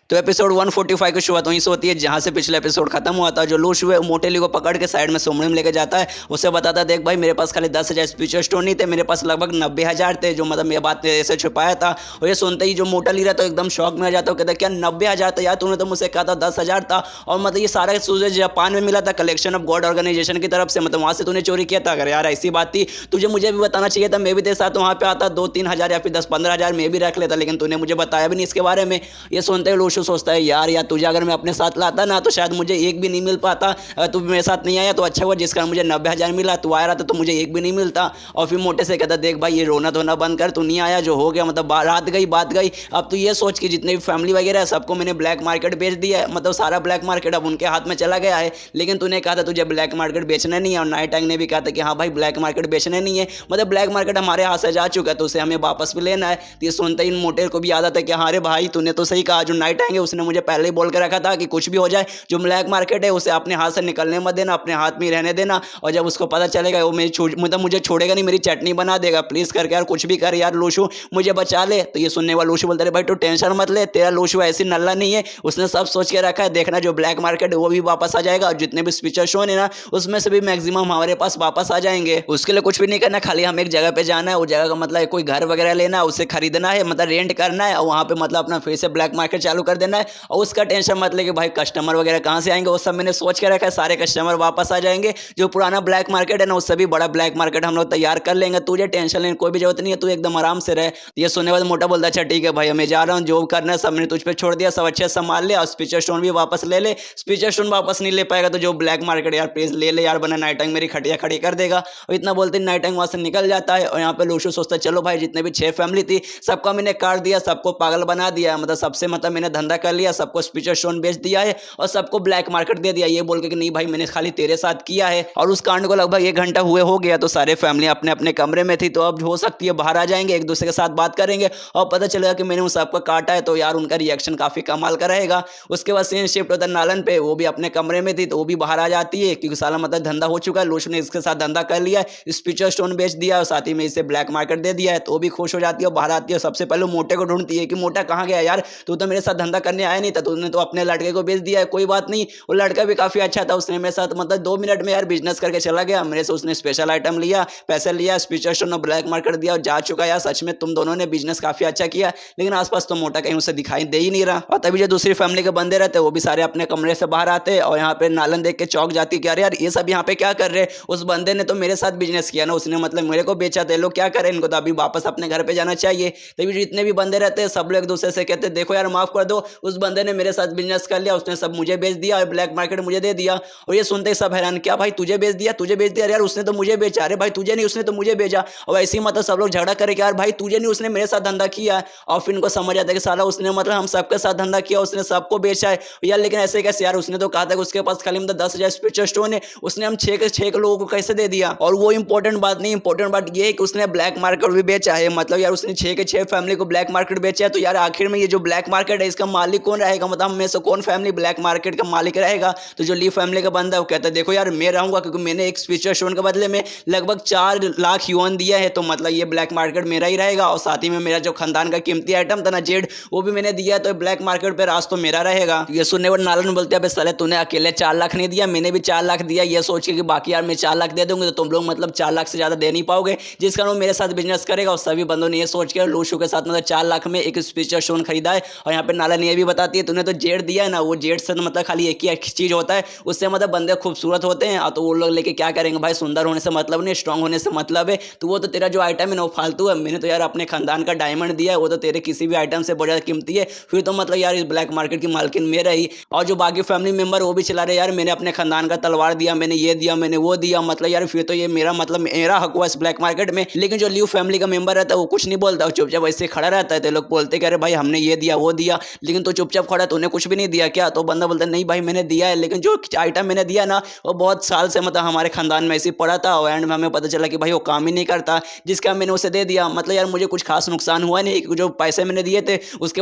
तो एपिसोड 145 की शुरुआत वहीं से होती है जहां से पिछला एपिसोड खत्म हुआ था। जो लूशू है मोटेली को पकड़ के साइड में सोमनी में लेके जाता है, उसे बताता है देख भाई मेरे पास खाली 10,000 स्पेशल स्टोन नहीं थे, मेरे पास लगभग 90,000 थे, जो मतलब मेरी बात ऐसे छुपाया था। और ये सुनते ही जो मोटेली रहता है एकदम शौक में आ जाता है, कहता है क्या 90,000 था यार, तूने तो मुझसे कहा था 10,000 था, और मतलब ये सारा तुझे जापान में मिला था कलेक्शन ऑफ गॉड ऑर्गेनाइजेशन की तरफ से, मतलब वहां से तूने चोरी किया था। अगर यार ऐसी बात थी तुझे मुझे भी बताना चाहिए था, मैं भी तेरे साथ वहां पे आता 2-3 हज़ार या फिर 10-15 हज़ार मैं भी रख लेता, लेकिन तूने मुझे बताया भी नहीं इसके बारे में। ये सुनते ही लूशू सोचता है यार तुझे अगर मैं अपने साथ लाता ना तो शायद मुझे एक भी नहीं मिल पाता, अगर तू मेरे साथ नहीं आया तो अच्छा हुआ, जिसका मुझे 90,000 मिला, तू आया रहता तो मुझे एक भी नहीं मिलता। और फिर मोटे से कहता देख भाई ये रोना धोना बंद कर, तू नहीं आया जो हो गया, मतलब रात गई बात गई। अब तू ये सोच कि जितने भी फैमिली वगैरह है सबको मैंने ब्लैक मार्केट बेच दिया है, मतलब सारा ब्लैक मार्केट अब उनके हाथ में चला गया है, लेकिन तूने कहा था तुझे ब्लैक मार्केट बेचना नहीं है, और नाइट टैंग ने भी कहा था कि हाँ भाई ब्लैक मार्केट बेचना नहीं है, मतलब ब्लैक मार्केट हमारे हाथ से जा चुका है तो उसे हमें वापस भी लेना है। तो ये सुनते ही मोटे को भी याद आता है कि हाँ रे भाई तूने तो सही कहा, जो नाइट टैंग है उसने मुझे पहले ही बोल के रखा था कि कुछ भी हो जाए जो ब्लैक मार्केट है उसे अपने हाथ से निकलने मत देना, अपने हाथ में ही रहने देना, और जब उसको पता चलेगा वो मेरी मतलब मुझे छोड़ेगा नहीं, मेरी चटनी बना देगा, प्लीज करके यार कुछ भी कर यार लूशू मुझे बचा ले। तो ये सुनने वाला लूशू बोलता है भाई तू टेंशन मत ले, तेरा लूशू ऐसी नल्ला नहीं है, उसने सब सोच के रखा है, देखना जो ब्लैक मार्केट है वो भी वापस आ जाएगा, और जितने भी स्पीचर शो है ना उसमें से भी मैक्सिमम हमारे पास वापस आ जाएंगे। उसके लिए कुछ भी नहीं करना, खाली हम एक जगह पे जाना है, वो जगह का मतलब कोई घर वगैरह लेना है, उसे खरीदना है, मतलब रेंट करना है, और वहां पे मतलब अपना फिर से ब्लैक मार्केट चालू कर देना है, और उसका टेंशन मत ले कि भाई कस्टमर वगैरह कहाँ से आएंगे, वो सब मैंने सोच के रखा है, सारे कस्टमर वापस आ जाएंगे, जो पुराना ब्लैक मार्केट है ना उससे भी बड़ा ब्लैक मार्केट हम लोग तैयार कर लेंगे, तुझे टेंशन लेने कोई भी जरूरत नहीं है, तू एकदम आराम से रहे। ये सुनने वाला मोटा बोलता अच्छा ठीक है भाई मैं जा रहा हूँ, जो करना है सब मैंने तुझ पे छोड़ दिया, सब अच्छे से संभाल ले, और स्पीचर स्टोन भी वापस ले ले, स्पीचर स्टोन वापस नहीं ले पाएगा तो जो ब्लैक मार्केट यार प्लीज ले ले यार, बना नाइट टैंग मेरी खटिया खड़ी कर देगा। और इतना बोलते नाइट टैंग वहां से निकल जाता है, और यहाँ पे लूशू सोचता है चलो भाई जितने भी 6 फैमिली थी सबका मैंने काट दिया, सबको पागल बना दिया, मतलब सबसे मतलब मैंने धंधा कर लिया, सबको स्पीचर स्टोन बेच दिया है, और सबको ब्लैक मार्केट दे दिया, ये बोल के कि नहीं भाई मैंने खाली तेरे साथ किया है। और उस कांड को लगभग 1 घंटा हुए हो गया, तो सारे फैमिली अपने अपने कमरे में थी, तो अब हो सकती है बाहर आ जाएंगे, एक दूसरे के साथ बात करेंगे, और पता चलेगा कि मैंने उन सबको काटा है, तो यार उनका रिएक्शन काफी कमाल का रहेगा। उसके बाद सीन शिफ्ट होता है नालन पे, वो भी अपने कमरे में थी तो वो भी बाहर आ जाती है, क्योंकि साला मतलब धंधा हो चुका है, लूशू ने इसके साथ धंधा कर लिया है, स्पीचर स्टोन बेच दिया और साथ ही में इसे ब्लैक मार्केट दे दिया है, तो वो भी खुश हो जाती है और बाहर आती है। सबसे पहले मोटे को ढूंढती है कि मोटा कहाँ गया यार, तू तो मेरे साथ धंधा करने आया नहीं था, तूने तो अपने लड़के को बेच दिया है, कोई बात नहीं, वो लड़का भी काफी अच्छा था, उसने मेरे साथ मतलब 2 मिनट में यार बिजनेस करके चला गया, मेरे से उसने स्पेशल आइटम लिया, पैसे लिया, स्पीचर स्टोन और ब्लैक मार्केट दिया और जा चुका यार, सच में तुम दोनों ने बिजनेस काफी अच्छा किया, लेकिन आसपास तो मोटा कहीं उसे दिखाई दे ही नहीं रहा। और तभी जो दूसरी फैमिली के बंदे रहते वो भी सारे अपने कमरे से बाहर आते, और यहाँ पे नालन देख के चौक जाती कि अरे यार ये सब यहाँ पे क्या कर रहे, उस बंदे ने तो मेरे साथ बिजनेस किया ना, उसने मतलब मेरे को बेचा था, लोग क्या करें, इनको तो अभी वापस अपने घर पे जाना चाहिए। तभी जितने भी बंदे रहते हैं सब लोग एक दूसरे से कहते देखो यार माफ कर दो, उस बंदे ने मेरे साथ बिजनेस कर लिया, उसने सब मुझे बेच दिया और ब्लैक मार्केट मुझे दे दिया। और ये सुनते ही सब हैरान, क्या भाई तुझे बेच दिया, तुझे बेच दिया? यार उसने तो मुझे बेचा। अरे भाई तुझे नहीं, उसने तो मुझे बेचा। और ऐसे ही मतलब सब लोग झगड़ा करे कि यार भाई तुझे नहीं, उसने मेरे साथ धंधा किया है। और फिर इनको समझ आता है कि साला उसने मतलब हम सबके साथ धंधा किया, उसने सबको बेचा है यार। लेकिन ऐसे कैसे यार, उसने तो कहा था कि उसके पास खाली मतलब 10,000 स्पिरिचुअल स्टोन है, उसने हम 6 के 6 लोगों को कैसे दे दिया? और वो इंपॉर्टेंट बात नहीं, इंपॉर्टेंट बात ये है कि उसने ब्लैक मार्केट भी बेचा है। मतलब यार उसने 6 के 6 फैमिली को ब्लैक मार्केट बेचा है। तो यार आखिर में ये जो ब्लैक मार्केट है इसका मालिक कौन रहेगा? मतलब हम में से कौन फैमिली ब्लैक मार्केट का मालिक रहेगा? तो जो ली फैमिली का बंदा है वो कहता है देखो यार मैं रहूंगा, क्योंकि मैंने एक स्पिरिचुअल स्टोन के बदले में लगभग 4 लाख युआन दिया है, तो मतलब ये ब्लैक मार्केट मेरा ही रहेगा। और साथ ही में मेरा जो खानदान का कीमती आइटम था ना जेड, वो भी मैंने दिया है, तो ब्लैक मार्केट पे राज तो मेरा रहेगा। ये सुनने पर नालन बोलते हैं साले तूने अकेले 4 लाख नहीं दिया, मैंने भी 4 लाख दिया, ये सोच के कि बाकी यार मैं 4 लाख दे दूंगी तो तुम लोग मतलब 4 लाख से ज्यादा दे नहीं पाओगे, जिस कारण वो मेरे साथ बिजनेस करेगा। और सभी बंदों ने ये सोच के लूशू के साथ मतलब 4 लाख में एक स्पिरिचुअल स्टोन खरीदा है। और यहाँ पे नालन ये भी बताती है तूने तो जेड दिया है ना, वो जेड से मतलब खाली एक ही चीज होता है, उससे मतलब बंदे खूबसूरत होते हैं। तो वो लोग लेके क्या करेंगे भाई, सुंदर होने से मतलब नहीं, स्ट्रांग होने से मतलब है। तो वो तो तेरा जो आइटम है ना वो फालतू है, मैंने तो यार अपने खानदान का डायमंड दिया है, वो तो तेरे किसी भी आइटम से बहुत ज्यादा कीमती है। फिर तो मतलब यार इस ब्लैक मार्केट की मालकिन मेरा ही। और जो बाकी फैमिली मेंबर वो भी चला रहे यार मैंने अपने खानदान का तलवार दिया, मैंने ये दिया, मैंने वो दिया, मतलब यार फिर तो ये मेरा मतलब मेरा हक हुआ इस ब्लैक मार्केट में। लेकिन जो ल्यू फैमिली का मेंबर रहता है वो कुछ नहीं बोलता, वो चुपचाप वैसे खड़ा रहता है। तो लोग बोलते कि अरे भाई हमने ये दिया वो दिया, लेकिन तो चुपचाप खड़ा, तूने कुछ भी नहीं दिया क्या? तो बंदा बोलता नहीं भाई मैंने दिया है, लेकिन जो आइटम मैंने दिया ना वो बहुत साल से मतलब हमारे खानदान में ऐसे ही पड़ा था, और एंड में हमें पता चला कि भाई वो काम ही नहीं करता, जिसका मैंने उसे दे दिया। मतलब यार मुझे कुछ खास नुकसान हुआ नहीं, जो पैसे मैंने दिए थे उसके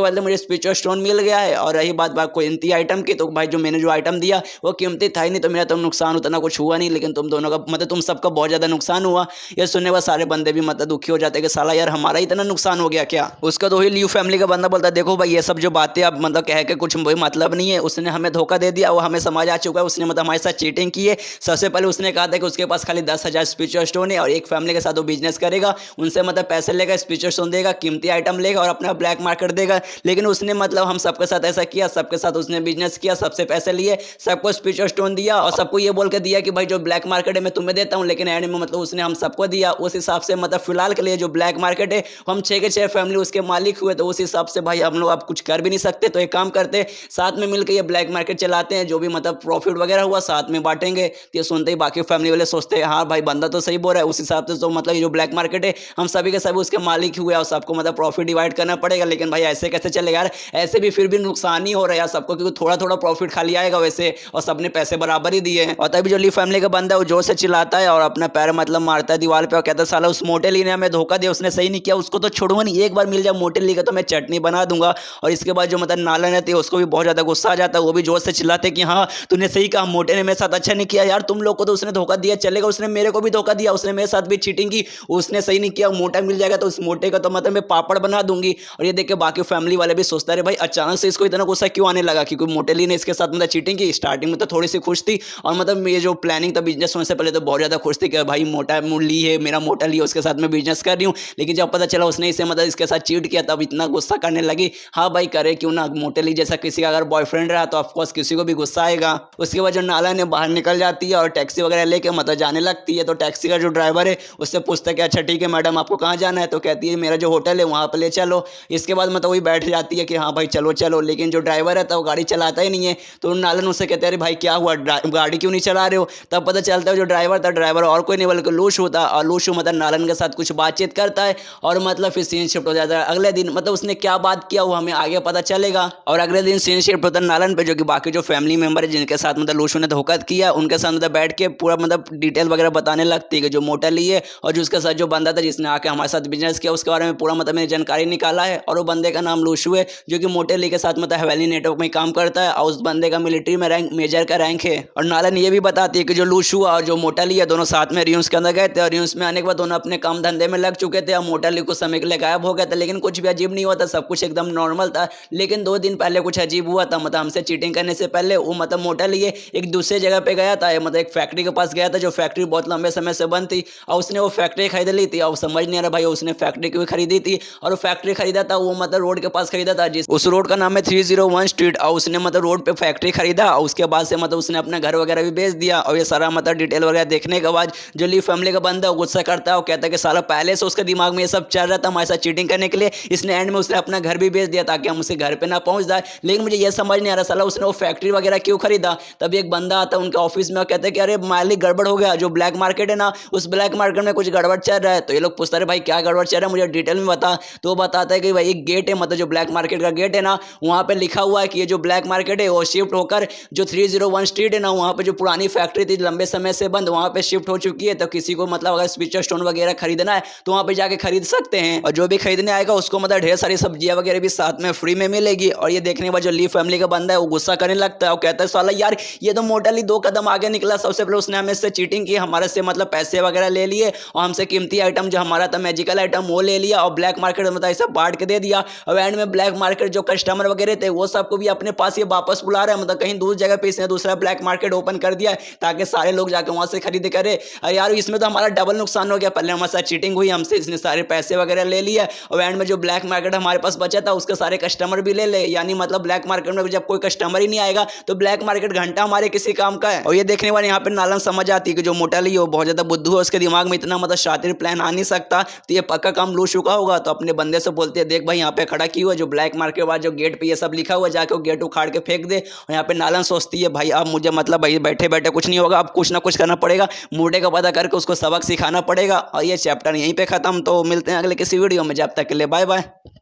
बदले मुझे स्पिरिचुअल स्टोन मिल गया है। और रही बात कीमती आइटम की, तो भाई जो मैंने जो आइटम दिया वो कीमती था ही नहीं, तो मेरा तो नुकसान उतना कुछ हुआ नहीं, लेकिन तुम दोनों का मतलब तुम सबका बहुत ज्यादा नुकसान हुआ। ये सुनने पर सारे बंदे भी मतलब दुखी हो जाते हैं कि साला यार हमारा इतना नुकसान हो गया क्या? उसका तो ही ल्यू फैमिली का बंदा बोलता है देखो भाई ये सब जो बातें अब मतलब कह के कुछ मतलब नहीं है, उसने हमें धोखा दे दिया, वो हमें समझ आ चुका है, उसने मतलब हमारे साथ चीटिंग की है। सबसे पहले उसने कहा था कि उसके पास खाली 10,000 स्पिरिचुअल स्टोन है और एक फैमिली के साथ वो बिजनेस करेगा, उनसे मतलब पैसे लेगा, स्पिरिचुअल स्टोन देगा, कीमती आइटम लेगा और अपना ब्लैक मार्केट देगा। लेकिन उसने मतलब हम सबके साथ ऐसा किया, सबके साथ उसने बिजनेस किया, सबसे पैसे लिए, सबको स्पिरिचुअल स्टोन दिया और सबको ये बोल के दिया कि भाई जो ब्लैक मार्केट है मैं तुम्हें देता हूँ, लेकिन एंड में मतलब उसने हम सबको दिया। उस हिसाब से मतलब फिलहाल के लिए जो ब्लैक मार्केट है हम 6 के 6 फैमिली उसके मालिक हुए, तो उस हिसाब से भाई हम लोग अब कुछ कर भी नहीं सकते। तो एक काम करते साथ में मिलकर ये ब्लैक मार्केट चलाते हैं, जो भी मतलब प्रॉफिट वगैरह हुआ साथ में बांटेंगे। तो ये सुनते ही बाकी फैमिली वाले सोचते हैं हाँ भाई बंदा तो सही बोल रहा है, उस हिसाब से तो मतलब ये जो ब्लैक मार्केट है हम सभी के सभी उसके मालिक हुए और सबको मतलब प्रॉफिट डिवाइड करना पड़ेगा। लेकिन भाई ऐसे कैसे चलेगा यार, ऐसे भी फिर भी नुकसान ही हो रहा है यार सबको, क्योंकि थोड़ा थोड़ा प्रॉफिट खाली आएगा वैसे, और सबने पैसे बराबर ही दिए हैं। और तभी जो ली फैमिली का बंदा है वो जोर से चिल्लाता है और अपना पैर मतलब मारता है दीवार पे और कहता है साला उस मोटे ली ने हमें धोखा दिया, उसने सही नहीं किया, उसको तो छोड़ूंगा नहीं, एक बार मिल जाए मोटे ली का तो मैं चटनी बना दूंगा। और इसके बाद जो मतलब नालन रहती है उसको भी बहुत ज्यादा गुस्सा आ जाता है, वो भी जोर से चिल्लाते कि हाँ तूने सही कहा, मोटे ने मेरे साथ अच्छा नहीं किया यार, तुम लोग को तो उसने धोखा दिया चलेगा, उसने मेरे को भी धोखा दिया, उसने मेरे साथ भी चीटिंग की, उसने सही नहीं किया, मोटा मिल जाएगा तो उस मोटे का तो मतलब मैं पापड़ बना दूंगी। और ये देख के बाकी फैमिली वाले भी सोचता रहे भाई अचानक से इसको इतना गुस्सा क्यों आने लगा, क्योंकि मोटेली ने इसके साथ मतलब चीटिंग की। स्टार्टिंग में तो थोड़ी सी खुश थी और मतलब ये जो प्लानिंग था बिजनेस होने से पहले तो बहुत ज्यादा खुश थी कि भाई मोटा ली है, मेरा मोटा ली है, उसके साथ मैं बिजनेस कर रही हूँ। लेकिन जब पता चला उसने इसे मतलब इसके साथ चीट किया तब इतना गुस्सा करने लगी। हाँ भाई करे क्यों ना, मोटे ली जैसा किसी का अगर बॉयफ्रेंड रहा तो ऑफकोर्स किसी को भी गुस्सा आएगा। उसके बाद जो नाला ने बाहर निकल जाती है और टैक्सी वगैरह लेके मतलब जाने लगती है। तो टैक्सी का जो ड्राइवर है उससे पूछता है कि अच्छा ठीक है मैडम आपको कहाँ जाना है, तो कहती है मेरा जो होटल है वहाँ पर ले चलो। इसके बाद मतलब वही बैठ जाती है कि हाँ भाई चलो चलो, लेकिन जो ड्राइवर है तो वो गाड़ी चलाता ही नहीं है। तो नालन उससे कहते हैं अरे भाई क्या हुआ, गाड़ी क्यों नहीं चला रहे हो? तब पता चलता है जो ड्राइवर था ड्राइवर और कोई नहीं बल्कि लूशू था, और लूशू मतलब नालन के साथ कुछ बातचीत करता है और मतलब फिर सीन शिफ्ट हो जाता है अगले दिन। मतलब उसने क्या बात किया वो हमें आगे पता चलेगा। और अगले दिन सीन शिफ्ट होता है नालन पे, जो कि बाकी जो फैमिली मेंबर है जिनके साथ मतलब लूशू ने धोखा किया उनके साथ मतलब बैठ के पूरा मतलब डिटेल वगैरह बताने लगती है कि जो मोटा ली है और जो उसके साथ जो बंदा था जिसने आके हमारे साथ बिजनेस किया उसके बारे में पूरा मतलब मैंने जानकारी निकाला है। और वो बंदे का नाम लूशू है जो कि मोटे ली के साथ मतलब हवेली नेटवर्क में काम करता है और उस बंदे का मिलिट्री में रैंक मेजर का रैंक है। और नालन ये भी बताती है कि जो लूशू और जो मोटा ली है दोनों साथ में रियूम्स के अंदर गए थे और रियूम्स में आने के बाद दोनों अपने काम धंधे में लग चुके थे और मोटा ली कुछ समय के लिए गायब हो गया था। लेकिन कुछ भी अजीब नहीं हुआ था, सब कुछ एकदम नॉर्मल था। लेकिन 2 दिन पहले कुछ अजीब हुआ था, मतलब हमसे चीटिंग करने से पहले वो मतलब मोटा लिए एक दूसरे जगह पे गया था, मतलब एक फैक्ट्री के पास गया था जो फैक्ट्री बहुत लंबे समय से बंद थी और उसने वो फैक्ट्री खरीद ली थी। और समझ नहीं आ रहा भाई उसने फैक्ट्री क्यों खरीदी थी, और वो फैक्ट्री खरीदा था वो मतलब रोड के पास खरीदा था, जिस उस रोड का नाम है 301 स्ट्रीट। और उसने मतलब रोड पे फैक्ट्री खरीदा और उसके बाद से मतलब उसने अपना घर वगैरह भी बेच दिया। और ये सारा मतलब डिटेल वगैरह देखने के बाद जो ली फैमिली का बंदा गुस्सा करता है और कहता है कि साला पहले से उसके दिमाग में ये सब चल रहा था हमारे साथ चीटिंग करने के लिए, इसने एंड में उसने अपना घर भी बेच दिया ताकि हम उसे घर घर पे ना पहुंच जाए। लेकिन मुझे ये समझ नहीं आ रहा साला उसने वो फैक्ट्री वगैरह क्यों खरीदा। तभी एक बंदा आता है उनके ऑफिस में और कहते हैं कि अरे मालिक गड़बड़ हो गया, जो ब्लैक मार्केट है ना उस ब्लैक मार्केट में कुछ गड़बड़ चल रहा है। तो ये लोग पूछते हैं भाई क्या गड़बड़ चल रहा है, मुझे डिटेल में बता। तो वो बताता है कि भाई एक गेट है, मतलब जो ब्लैक मार्केट का गेट है ना वहाँ पे लिखा हुआ है कि ये जो ब्लैक मार्केट है वो शिफ्ट होकर जो 301 स्ट्रीट है ना वहाँ पे जो पुरानी फैक्ट्री थी लंबे समय से बंद वहाँ पे शिफ्ट हो चुकी है। तो किसी को मतलब अगर स्विचर स्टोन वगैरह खरीदना है तो वहाँ पे जाके खरीद सकते हैं, और जो भी खरीदने आएगा उसको मतलब ढेर सारी सब्जियां वगैरह भी साथ में फ्री में मिलेगी। और ये देखने के बाद जो ली फैमिली का बंदा है वो गुस्सा करने लगता है और कहता है साला यार ये तो मोटली 2 कदम आगे निकला। सबसे पहले उसने हमें से चीटिंग की, हमारे से मतलब पैसे वगैरह ले लिए और हमसे कीमती आइटम जो हमारा था मैजिकल आइटम वो ले लिया और ब्लैक मार्केट में मतलब ऐसा बांट के दे दिया। और एंड में ब्लैक मार्केट जो कस्टमर वगैरह थे वो सबको भी अपने पास ये वापस बुला रहे हैं, मतलब कहीं दूसरी जगह पे इसने दूसरा ब्लैक मार्केट ओपन कर दिया है ताकि सारे लोग जाकर वहां से खरीद करे। अरे यार इसमें तो हमारा डबल नुकसान हो गया, पहले हमारे साथ चीटिंग हुई, हमसे इसने सारे पैसे वगैरह ले लिया और एंड में जो ब्लैक मार्केट हमारे पास बचा था उसके सारे कस्टमर भी ले ले। यानी मतलब ब्लैक मार्केट में जब कोई कस्टमर ही नहीं आएगा तो ब्लैक मार्केट घंटा हमारे किसी काम का है। और ये देखने वाले यहाँ पे नालन समझ आती है कि जो मोटाली वो बहुत ज्यादा बुद्धू है, उसके दिमाग में इतना मतलब शातिर प्लान आ नहीं सकता, तो ये पक्का काम लूट चुका होगा। तो अपने बंदे से बोलते हैं देख भाई यहाँ पे खड़ा की हुआ जो ब्लैक मार्केट बाद जो गेट पे ये सब लिखा हुआ जाके वो गेट उखाड़ के फेंक दे। और यहाँ पे नालन सोचती है भाई अब मुझे मतलब भाई बैठे बैठे कुछ नहीं होगा, अब कुछ ना कुछ करना पड़ेगा, मूडे का पता करके उसको सबक सिखाना पड़ेगा। और ये चैप्टर यहीं पे खत्म। तो मिलते हैं अगले किसी वीडियो में, जब तक के लिए बाय बाय।